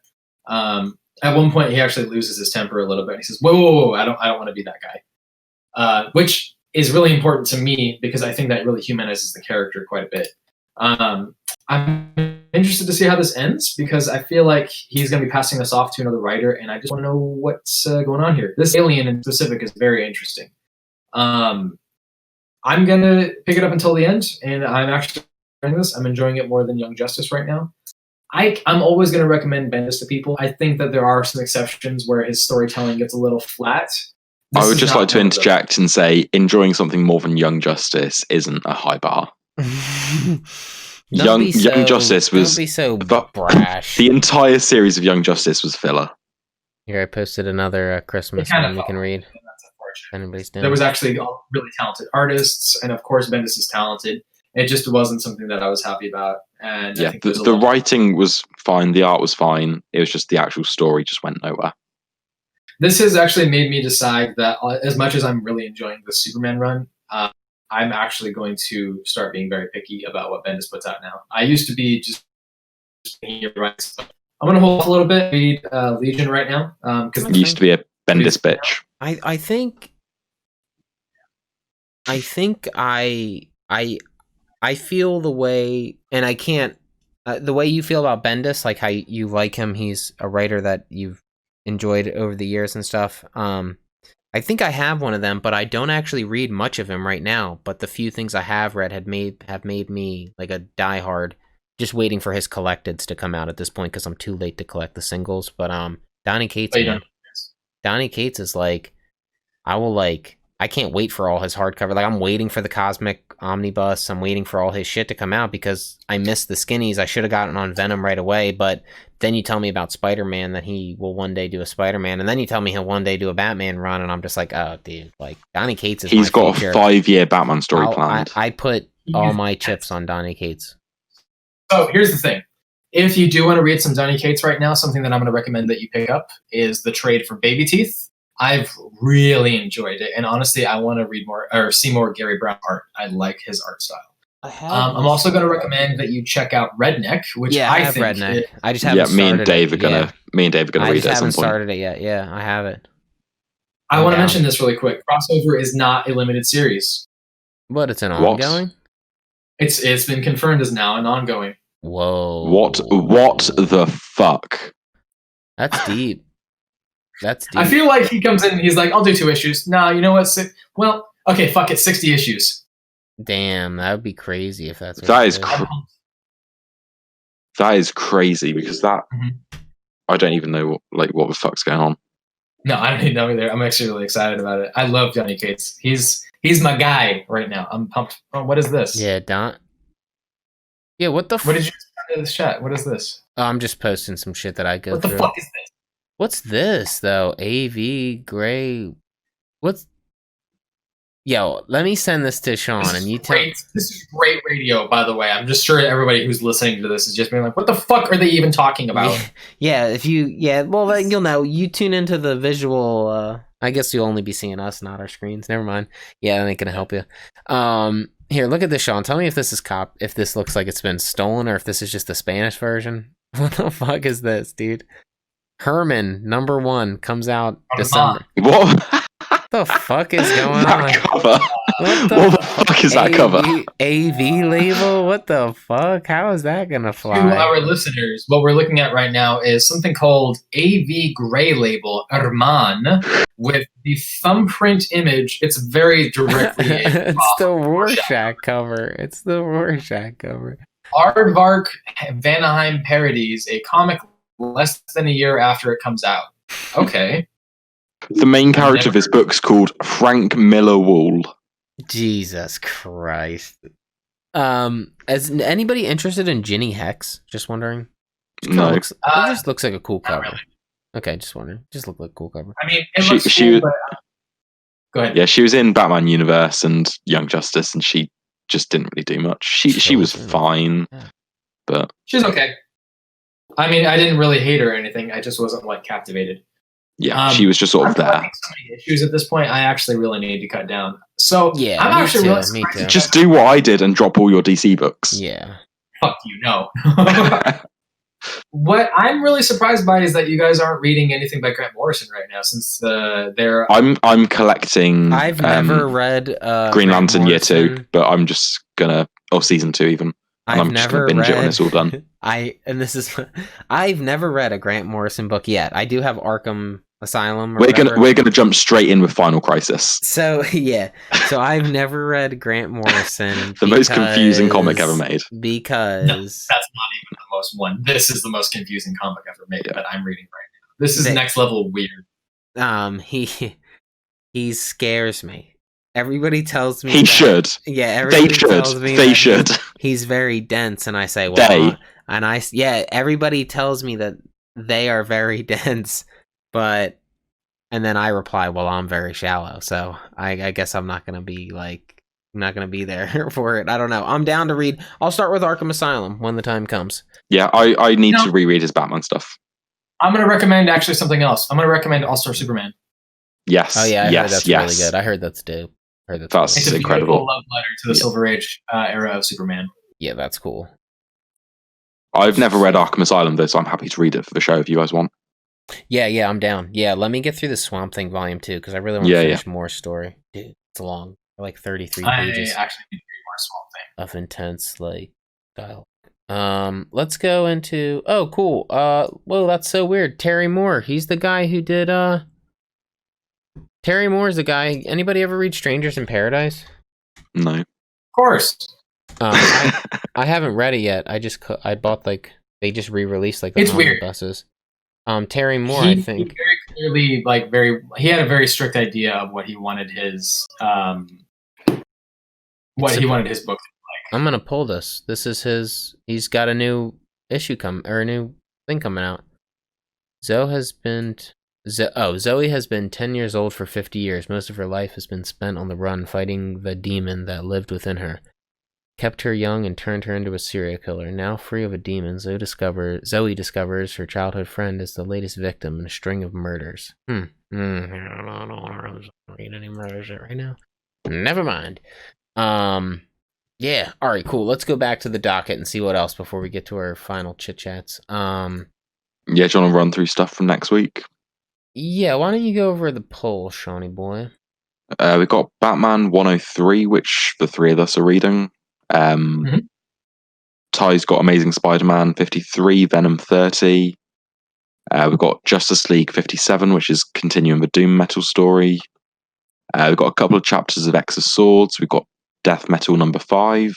At one point, he actually loses his temper a little bit. He says, whoa, I don't want to be that guy. Which is really important to me because I think that really humanizes the character quite a bit. I'm interested to see how this ends because I feel like he's going to be passing this off to another writer, and I just want to know what's going on here. This alien in specific is very interesting. I'm going to pick it up until the end, and I'm actually enjoying this. I'm enjoying it more than Young Justice right now. I'm always going to recommend Bendis to people. I think that there are some exceptions where his storytelling gets a little flat. I would just like to interject and say enjoying something more than Young Justice isn't a high bar. Young Justice was don't be so brash. The entire series of Young Justice was filler. Here, I posted another Christmas one you can read. Anybody's down. There was actually really talented artists, and of course Bendis is talented. It just wasn't something that I was happy about. And yeah, the writing was fine, the art was fine. It was just the actual story just went nowhere. This has actually made me decide that as much as I'm really enjoying the Superman run, I'm actually going to start being very picky about what Bendis puts out now. I used to be just I'm going to hold off a little bit, read Legion right now. Because you used to be a Bendis bitch. I think I feel the way, and I can't, the way you feel about Bendis, like how you like him, he's a writer that you've enjoyed over the years and stuff. I think I have one of them, but I don't actually read much of him right now. But the few things I have read have made me like a diehard, just waiting for his collecteds to come out at this point because I'm too late to collect the singles. But Donny Cates, Donny Cates is like, I can't wait for all his hardcover. Like, I'm waiting for the Cosmic Omnibus. I'm waiting for all his shit to come out because I missed the skinnies. I should have gotten on Venom right away, but then you tell me about Spider-Man, that he will one day do a Spider-Man, and then you tell me he'll one day do a Batman run, and I'm just like, oh, dude, like, Donny Cates is He's got future. A 5-year Batman story planned. I put all my chips on Donny Cates. So here's the thing. If you do want to read some Donny Cates right now, something that I'm going to recommend that you pick up is the trade for Baby Teeth. I've really enjoyed it, and honestly, I want to read more or see more Gary Brown art. I like his art style. I'm also going to recommend that you check out Redneck, which I have think Redneck. I just haven't started me and Dave are gonna read it at some point. I just haven't started it yet. Yeah, I have it. I want to mention this really quick. Crossover is not a limited series. But it's an ongoing? It's been confirmed as now an ongoing. Whoa. What the fuck? That's deep. That's deep. I feel like he comes in and he's like, I'll do 2 issues. No, you know what? Well, okay, fuck it, 60 issues. Damn, that would be crazy if that's what that is crazy because that I don't even know what the fuck's going on. No, I don't even know either. I'm actually really excited about it. I love Donny Cates. He's my guy right now. I'm pumped. Oh, what is this? Yeah, Yeah, what the What did you send in the chat? What is this? I'm just posting some shit that I go What the through. fuck is this? What's this, though? AV Gray. What's... Yo, let me send this to Sean, and you tell... This is great radio, by the way. I'm just sure everybody who's listening to this is just being like, what the fuck are they even talking about? Yeah, if you... Yeah, well, then you'll know. You tune into the visual... I guess you'll only be seeing us, not our screens. Never mind. Yeah, that ain't gonna help you. Here, look at this, Sean. Tell me if this is if this looks like it's been stolen, or if this is just the Spanish version. What the fuck is this, dude? Herman, #1, comes out December. What? What the fuck is going that on? cover? What the fuck is that cover? AV label? What the fuck? How is that gonna fly? To our listeners, what we're looking at right now is something called AV Gray Label Herman with the thumbprint image. It's very directly. It's the Rorschach cover. It's the Rorschach cover. Aardvark Vanaheim Parodies, a comic less than a year after it comes out. Okay. The main character of this book's called Frank Miller Wool. Jesus Christ. Is anybody interested in Ginny Hex? Just wondering. No. It just looks like a cool cover. Really. Okay, just wondering. Just look like a cool cover. I mean, it looks cool, but... Go ahead. Yeah, she was in Batman Universe and Young Justice, and she just didn't really do much. She was fine, but... She's okay. I mean, I didn't really hate her or anything. I just wasn't, like, captivated. Yeah, she was just sort of there. So many issues at this point, I actually really need to cut down. So yeah, I'm actually really me too. Just do what I did and drop all your DC books. Yeah. Fuck you, no. What I'm really surprised by is that you guys aren't reading anything by Grant Morrison right now, since they're. I'm collecting. I've never read Green Lantern Year 2, but I'm just gonna Season 2 even. And I'm just gonna binge it when it's all done. I've never read a Grant Morrison book yet. I do have Arkham Asylum. We're gonna jump straight in with Final Crisis. So yeah, so I've never read Grant Morrison. The most confusing comic ever made. Because no, that's not even the most one. This is the most confusing comic ever made that I'm reading right now. This is next level weird. He scares me. Everybody tells me he should. Yeah, everybody tells me they should. He's very dense, and I say, well, everybody tells me that they are very dense, but, and then I reply, well, I'm very shallow, so I guess I'm not gonna be there for it. I don't know. I'm down to read. I'll start with Arkham Asylum when the time comes. Yeah, I need to reread his Batman stuff. I'm gonna recommend actually something else. I'm gonna recommend All-Star Superman. Yes. Oh yeah, I heard that's really good. I heard that's dope. That's it's a incredible love letter to the Silver Age era of Superman. Yeah, that's cool. I've never read Arkham Asylum though, so I'm happy to read it for the show if you guys want. Yeah, I'm down. Yeah, let me get through the Swamp Thing Volume 2 because I really want to finish more story. Dude, it's long, like 33 pages. I actually need to read more Swamp Thing of intense dialogue. Let's go into. Oh, cool. Whoa, that's so weird. Terry Moore. He's the guy who did. Terry Moore's the guy. Anybody ever read Strangers in Paradise? No. Of course. I haven't read it yet. I bought they just re-released the omnibuses. Terry Moore, I think. He very clearly he had a very strict idea of what he wanted his book to be like. I'm gonna pull this. This is his. He's got a new issue a new thing coming out. Zoe has been 10 years old for 50 years. Most of her life has been spent on the run, fighting the demon that lived within her. Kept her young and turned her into a serial killer. Now free of a demon, Zoe discovers her childhood friend is the latest victim in a string of murders. I don't read any murders right now. Never mind. Yeah. All right. Cool. Let's go back to the docket and see what else before we get to our final chit chats. Yeah. Do you want to run through stuff from next week? Yeah. Why don't you go over the poll, Shawnee boy? We've got Batman 103, which the three of us are reading. Ty's got Amazing Spider-Man 53, Venom 30. We've got Justice League 57, which is continuing the Doom Metal story. We've got a couple of chapters of X of Swords. We've got Death Metal number 5.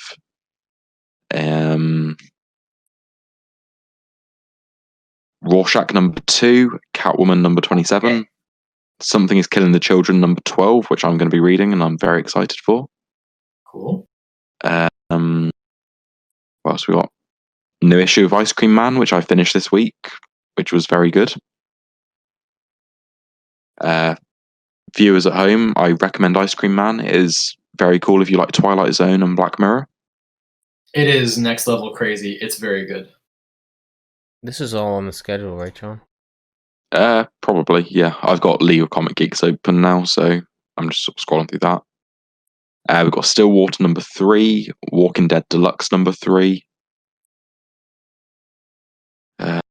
Rorschach number 2. Catwoman number 27. Something is Killing the Children number 12, which I'm going to be reading and I'm very excited for. Cool. What else we got? new issue of Ice Cream Man, which I finished this week, which was very good. Viewers at home, I recommend Ice Cream Man. It is very cool if you like Twilight Zone and Black Mirror. It is next level crazy. It's very good. This is all on the schedule, right, John? Probably, yeah. I've got League of Comic Geeks open now, so I'm just sort of scrolling through that. We've got Stillwater number 3, Walking Dead Deluxe number 3. Yeah.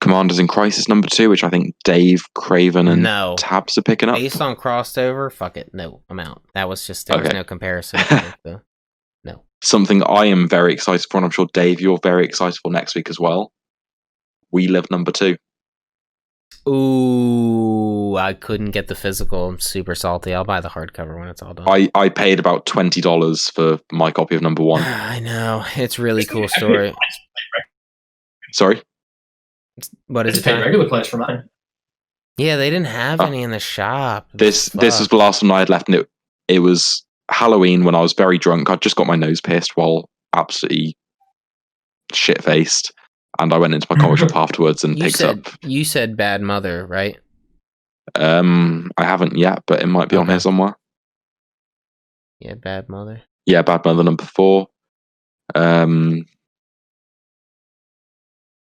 Commanders in Crisis number 2, which I think Dave, Craven, and Tabs are picking up. Based on crossover, fuck it. No, I'm out. That was just, there was no comparison. No. Something I am very excited for, and I'm sure, Dave, you're very excited for next week as well. We Live number 2. Ooh, I couldn't get the physical. I'm super salty. I'll buy the hardcover when it's all done. I paid about $20 for my copy of number 1. I know. It's a really cool story. Sorry? What is it? Paid regular price for mine. Yeah, they didn't have any in the shop. This was the last one I had left, and it was Halloween when I was very drunk. I'd just got my nose pierced while absolutely shit-faced, and I went into my comic shop afterwards and picked up... You said Bad Mother, right? I haven't yet, but it might be on here somewhere. Yeah, Bad Mother. Yeah, Bad Mother number 4.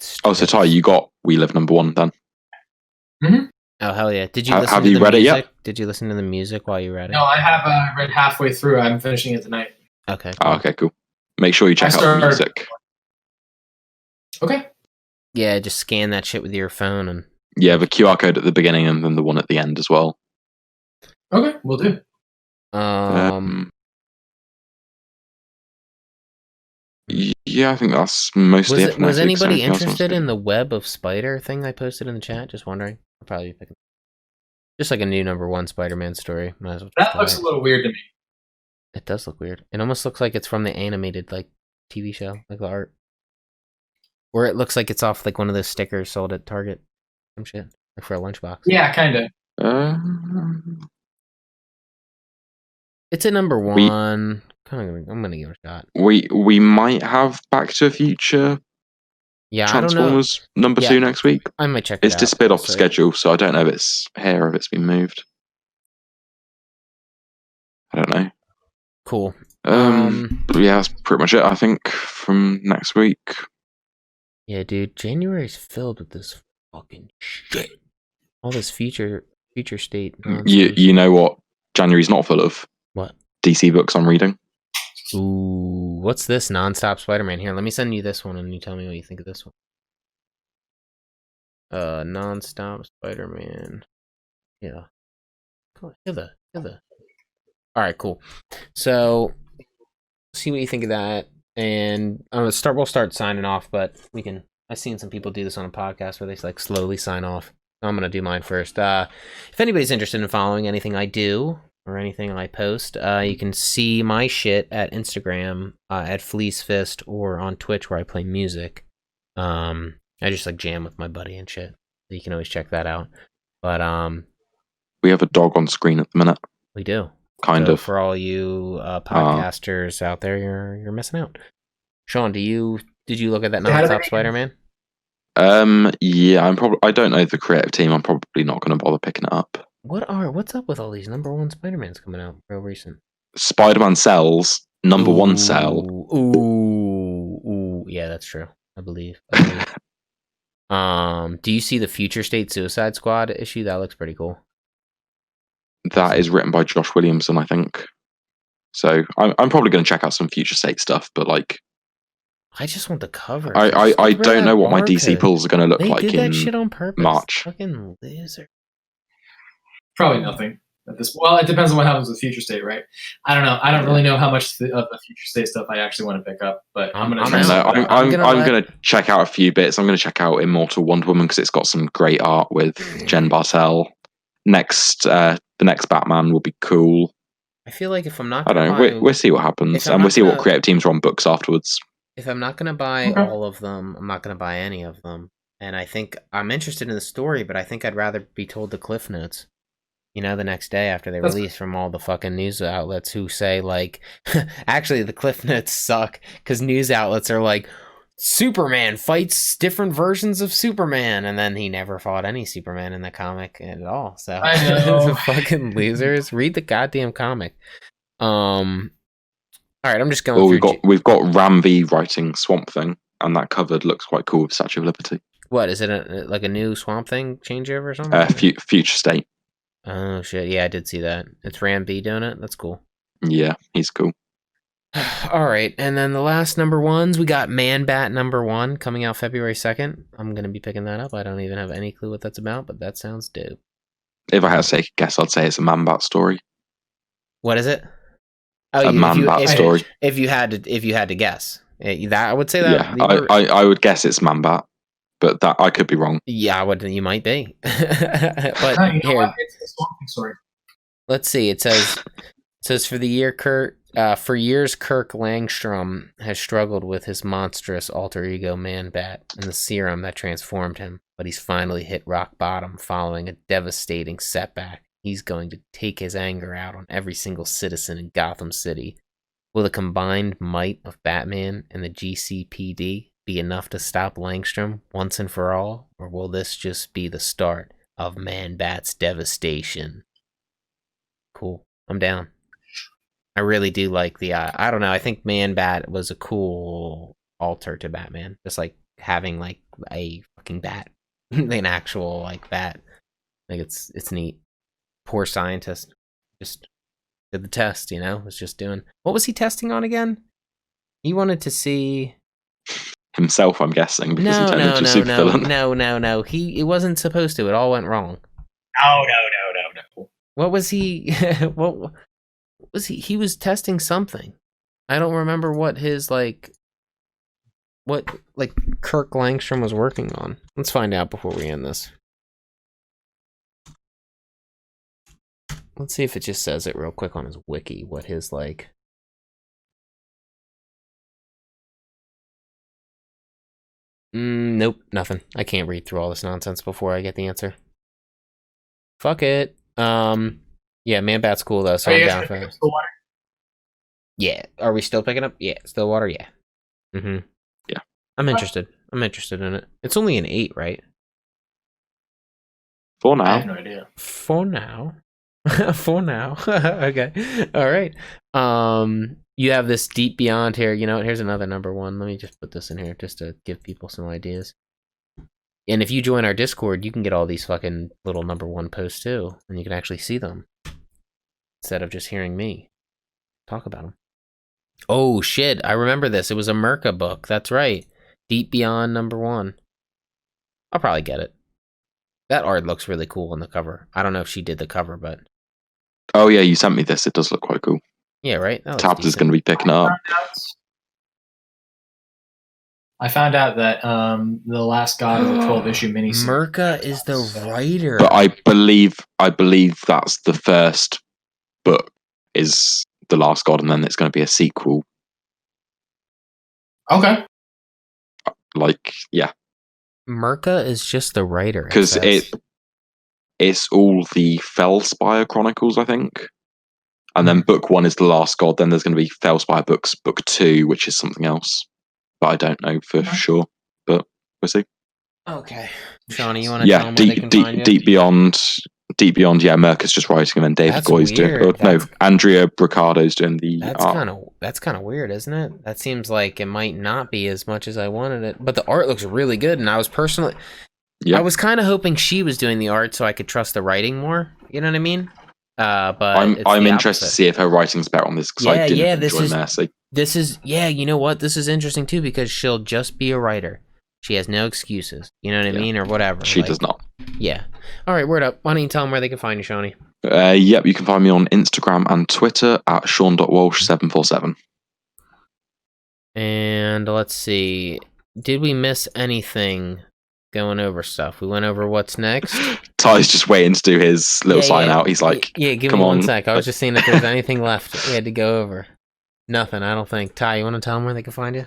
So Ty, you got We Live number 1 then? Mm-hmm. Oh, hell yeah. Did you listen have to you the read music? it yet? Did you listen to the music while you read it? No, I have read halfway through. I'm finishing it tonight. Okay. Cool. Okay, cool. Make sure you check out the music. Okay. Yeah, just scan that shit with your phone and... Yeah, the QR code at the beginning and then the one at the end as well. Okay, we'll do. Yeah, I think that's mostly it. Was anybody interested in the Web of Spider thing I posted in the chat? Just wondering. I'll probably be picking. Just like a new number 1 Spider-Man story. Might as well that looks a little weird to me. It does look weird. It almost looks like it's from the animated like TV show, like the art. Or it looks like it's off like one of those stickers sold at Target. Some shit. Like for a lunchbox. Yeah, kind of. It's a number 1. I'm gonna give it a shot. We might have Back to the Future. Yeah, Transformers number 2 next week. I might check it out. It's disappeared off the schedule, so I don't know if it's here or if it's been moved. I don't know. Cool. But yeah, that's pretty much it, I think, from next week. Yeah, dude, January's filled with this fucking shit. All this future state nonsense. You know what January's not full of? What? DC books I'm reading. Ooh, what's this? Non-stop Spider-Man. Here, let me send you this one and you tell me what you think of this one. Non-stop Spider-Man. Yeah. Come on, hither. Alright, cool. So, see what you think of that. And we'll start signing off, but I've seen some people do this on a podcast where they like slowly sign off. I'm going to do mine first. If anybody's interested in following anything I do, or anything I post, you can see my shit at Instagram at Fleece Fist or on Twitch where I play music. I just like jam with my buddy and shit. So you can always check that out. But we have a dog on screen at the minute. We do. Kind of. For all you podcasters out there, you're missing out. Sean, did you look at that Non-Stop Spider-Man? Yeah, I don't know the creative team. I'm probably not going to bother picking it up. What's up with all these number 1 Spider-Mans coming out real recent? Spider-Man sells, number 1 sell. Ooh, yeah, that's true. I believe. Do you see the Future State Suicide Squad issue? That looks pretty cool. That is written by Josh Williamson, I think. So I'm probably going to check out some Future State stuff, but like, I just want the cover. I don't know what my DC pulls are going to look like in that shit on purpose. March. Fucking loser. Probably nothing at this. Well, it depends on what happens with Future State, right? I don't know. I don't really know how much of the Future State stuff I actually want to pick up, but I'm going to try. I'm going to check out a few bits. I'm going to check out Immortal Wonder Woman because it's got some great art with Jen Bartel. The next Batman will be cool. I feel like if I'm not, I don't know. We'll see what happens, and we'll see what creative teams are on books afterwards. If I'm not going to buy all of them, I'm not going to buy any of them. And I think I'm interested in the story, but I think I'd rather be told the Cliff Notes. You know, the next day after they release from all the fucking news outlets who say, like, actually, the cliff notes suck because news outlets are like, Superman fights different versions of Superman, and then he never fought any Superman in the comic at all. So, I know. fucking losers. Read the goddamn comic. All right, I'm just going through. We've got Ram V writing Swamp Thing, and that cover looks quite cool with Statue of Liberty. What is it? Like a new Swamp Thing changeover or something? Future State. Oh shit! Yeah, I did see that. It's Ram V doing it. That's cool. Yeah, he's cool. All right, and then the last number ones, we got Man Bat number 1 coming out February 2nd. I'm gonna be picking that up. I don't even have any clue what that's about, but that sounds dope. If I had to take a guess, I'd say it's a Man Bat story. What is it? Oh, a Man Bat story. If you had to guess, that I would say that. Yeah, I would guess it's Man Bat, but that I could be wrong. Yeah, you might be. But you know what? It's a Swamp Thing story. Let's see. It says for years, Kirk Langstrom has struggled with his monstrous alter ego Man Bat and the serum that transformed him, but he's finally hit rock bottom following a devastating setback. He's going to take his anger out on every single citizen in Gotham City. Will the combined might of Batman and the GCPD be enough to stop Langstrom once and for all, or will this just be the start of Man Bat's devastation? Cool. I'm down. I really do like the, I don't know, I think Man Bat was a cool alter to Batman. Just like having like a fucking bat. An actual like bat. Like it's neat. Poor scientist. Just did the test, you know? Was just doing, what was he testing on again? He wanted to see himself, I'm guessing, because he turned into a supervillain. No. He wasn't supposed to. It all went wrong. No. What was he? What was he? He was testing something. I don't remember what his what Kirk Langstrom was working on. Let's find out before we end this. Let's see if it just says it real quick on his wiki. What his Nope, nothing. I can't read through all this nonsense before I get the answer. Fuck it. Yeah, Man Bat's cool though, so I'm down for it. Yeah. Are we still picking up? Yeah, Stillwater, yeah. Mm-hmm. Yeah. I'm interested in it. It's only an 8, right? For now. I have no idea. For now. Okay. All right. You have this Deep Beyond here. You know what? Here's another number 1. Let me just put this in here just to give people some ideas. And if you join our Discord, you can get all these fucking little number 1 posts too, and you can actually see them instead of just hearing me talk about them. Oh shit! I remember this. It was a Merca book. That's right. Deep Beyond number 1. I'll probably get it. That art looks really cool on the cover. I don't know if she did the cover, but oh yeah, you sent me this. It does look quite cool. Yeah, right. Tabs is going to be picking it up. I found out that The Last God is a 12-issue miniseries. Merca is the writer. But I believe that's the first book is The Last God, and then it's going to be a sequel. Okay. Yeah. Merca is just the writer. Because it's all the Fellspire Chronicles, I think. And then book 1 is The Last God, then there's going to be Fellspire books, book 2, which is something else. But I don't know for sure. But we'll see. Okay. Shawnee, you want to tell them where they can find you? Deep Beyond, yeah, Merca's just writing, and then David Goy's doing... Andrea Ricardo's doing the art. That's kind of weird, isn't it? That seems like it might not be as much as I wanted it. But the art looks really good, and I was personally... Yeah. I was kind of hoping she was doing the art so I could trust the writing more. You know what I mean? But I'm interested to see if her writing's better on this, because I didn't enjoy Mercy. This is, you know what? This is interesting too, because she'll just be a writer. She has no excuses. You know what I mean? Or whatever. She does not. Yeah. All right, word up. Why don't you tell them where they can find you, Shawnee? Yep, you can find me on Instagram and Twitter at Sean.Walsh747. And let's see. Did we miss anything going over stuff? We went over what's next. Ty's just waiting to do his little sign out. He's like, give me 1 sec. I was just seeing if there's anything left we had to go over. Nothing, I don't think. Ty, you want to tell them where they can find you?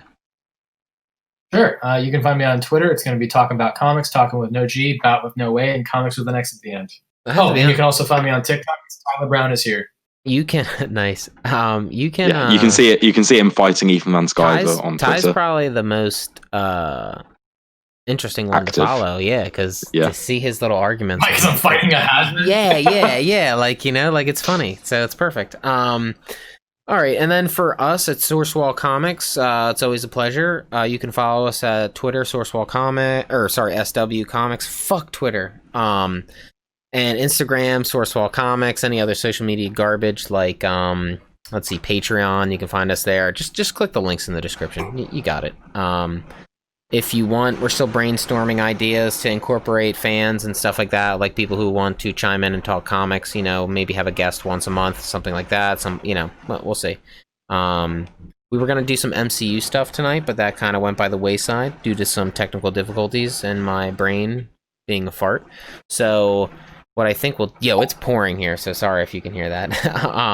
Sure. You can find me on Twitter. It's going to be talking about comics, talking with no G, about with no A, and comics with an X at the end. Oh, and you can also find me on TikTok. Tyler Brown is here. You can nice. You can. Yeah, you can see it. You can see him fighting Ethan Van Sciver on Twitter. Ty's probably the most interesting one to follow. Yeah, because to see his little arguments. Because I'm fighting a hazard. Yeah. Like like it's funny. So it's perfect. All right, and then for us at Sourcewall Comics, it's always a pleasure. You can follow us at Twitter, SW Comics. Fuck Twitter. And Instagram, Sourcewall Comics. Any other social media garbage like let's see, Patreon. You can find us there. Just click the links in the description. You got it. If you want, we're still brainstorming ideas to incorporate fans and stuff like that, like people who want to chime in and talk comics, maybe have a guest once a month, something like that. We'll see. We were going to do some MCU stuff tonight, but that kind of went by the wayside due to some technical difficulties and my brain being a fart. So what I think it's pouring here, so sorry if you can hear that.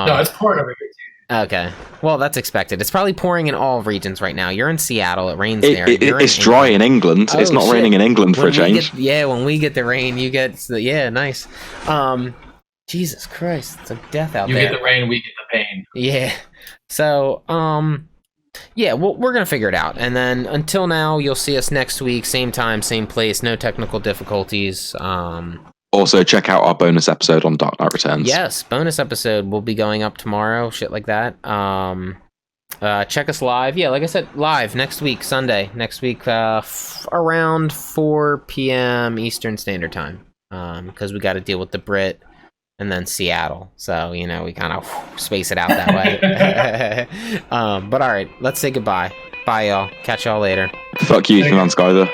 No, it's pouring over here too. Okay. Well, that's expected. It's probably pouring in all regions right now. You're in Seattle. It rains there. It's dry in England. It's not raining in England for a change. When we get the rain, you get nice. Jesus Christ, it's a death out there. You get the rain, we get the pain. Yeah. So, we're gonna figure it out. And then until now, you'll see us next week, same time, same place, no technical difficulties. Also, check out our bonus episode on Dark Knight Returns. Yes, bonus episode will be going up tomorrow, shit like that. Check us live. Yeah, like I said, live next week, Sunday. Next week, around 4 p.m. Eastern Standard Time. Because we got to deal with the Brit and then Seattle. So, we kind of space it out that way. But all right, let's say goodbye. Bye, y'all. Catch y'all later. Fuck you, Van Sciver.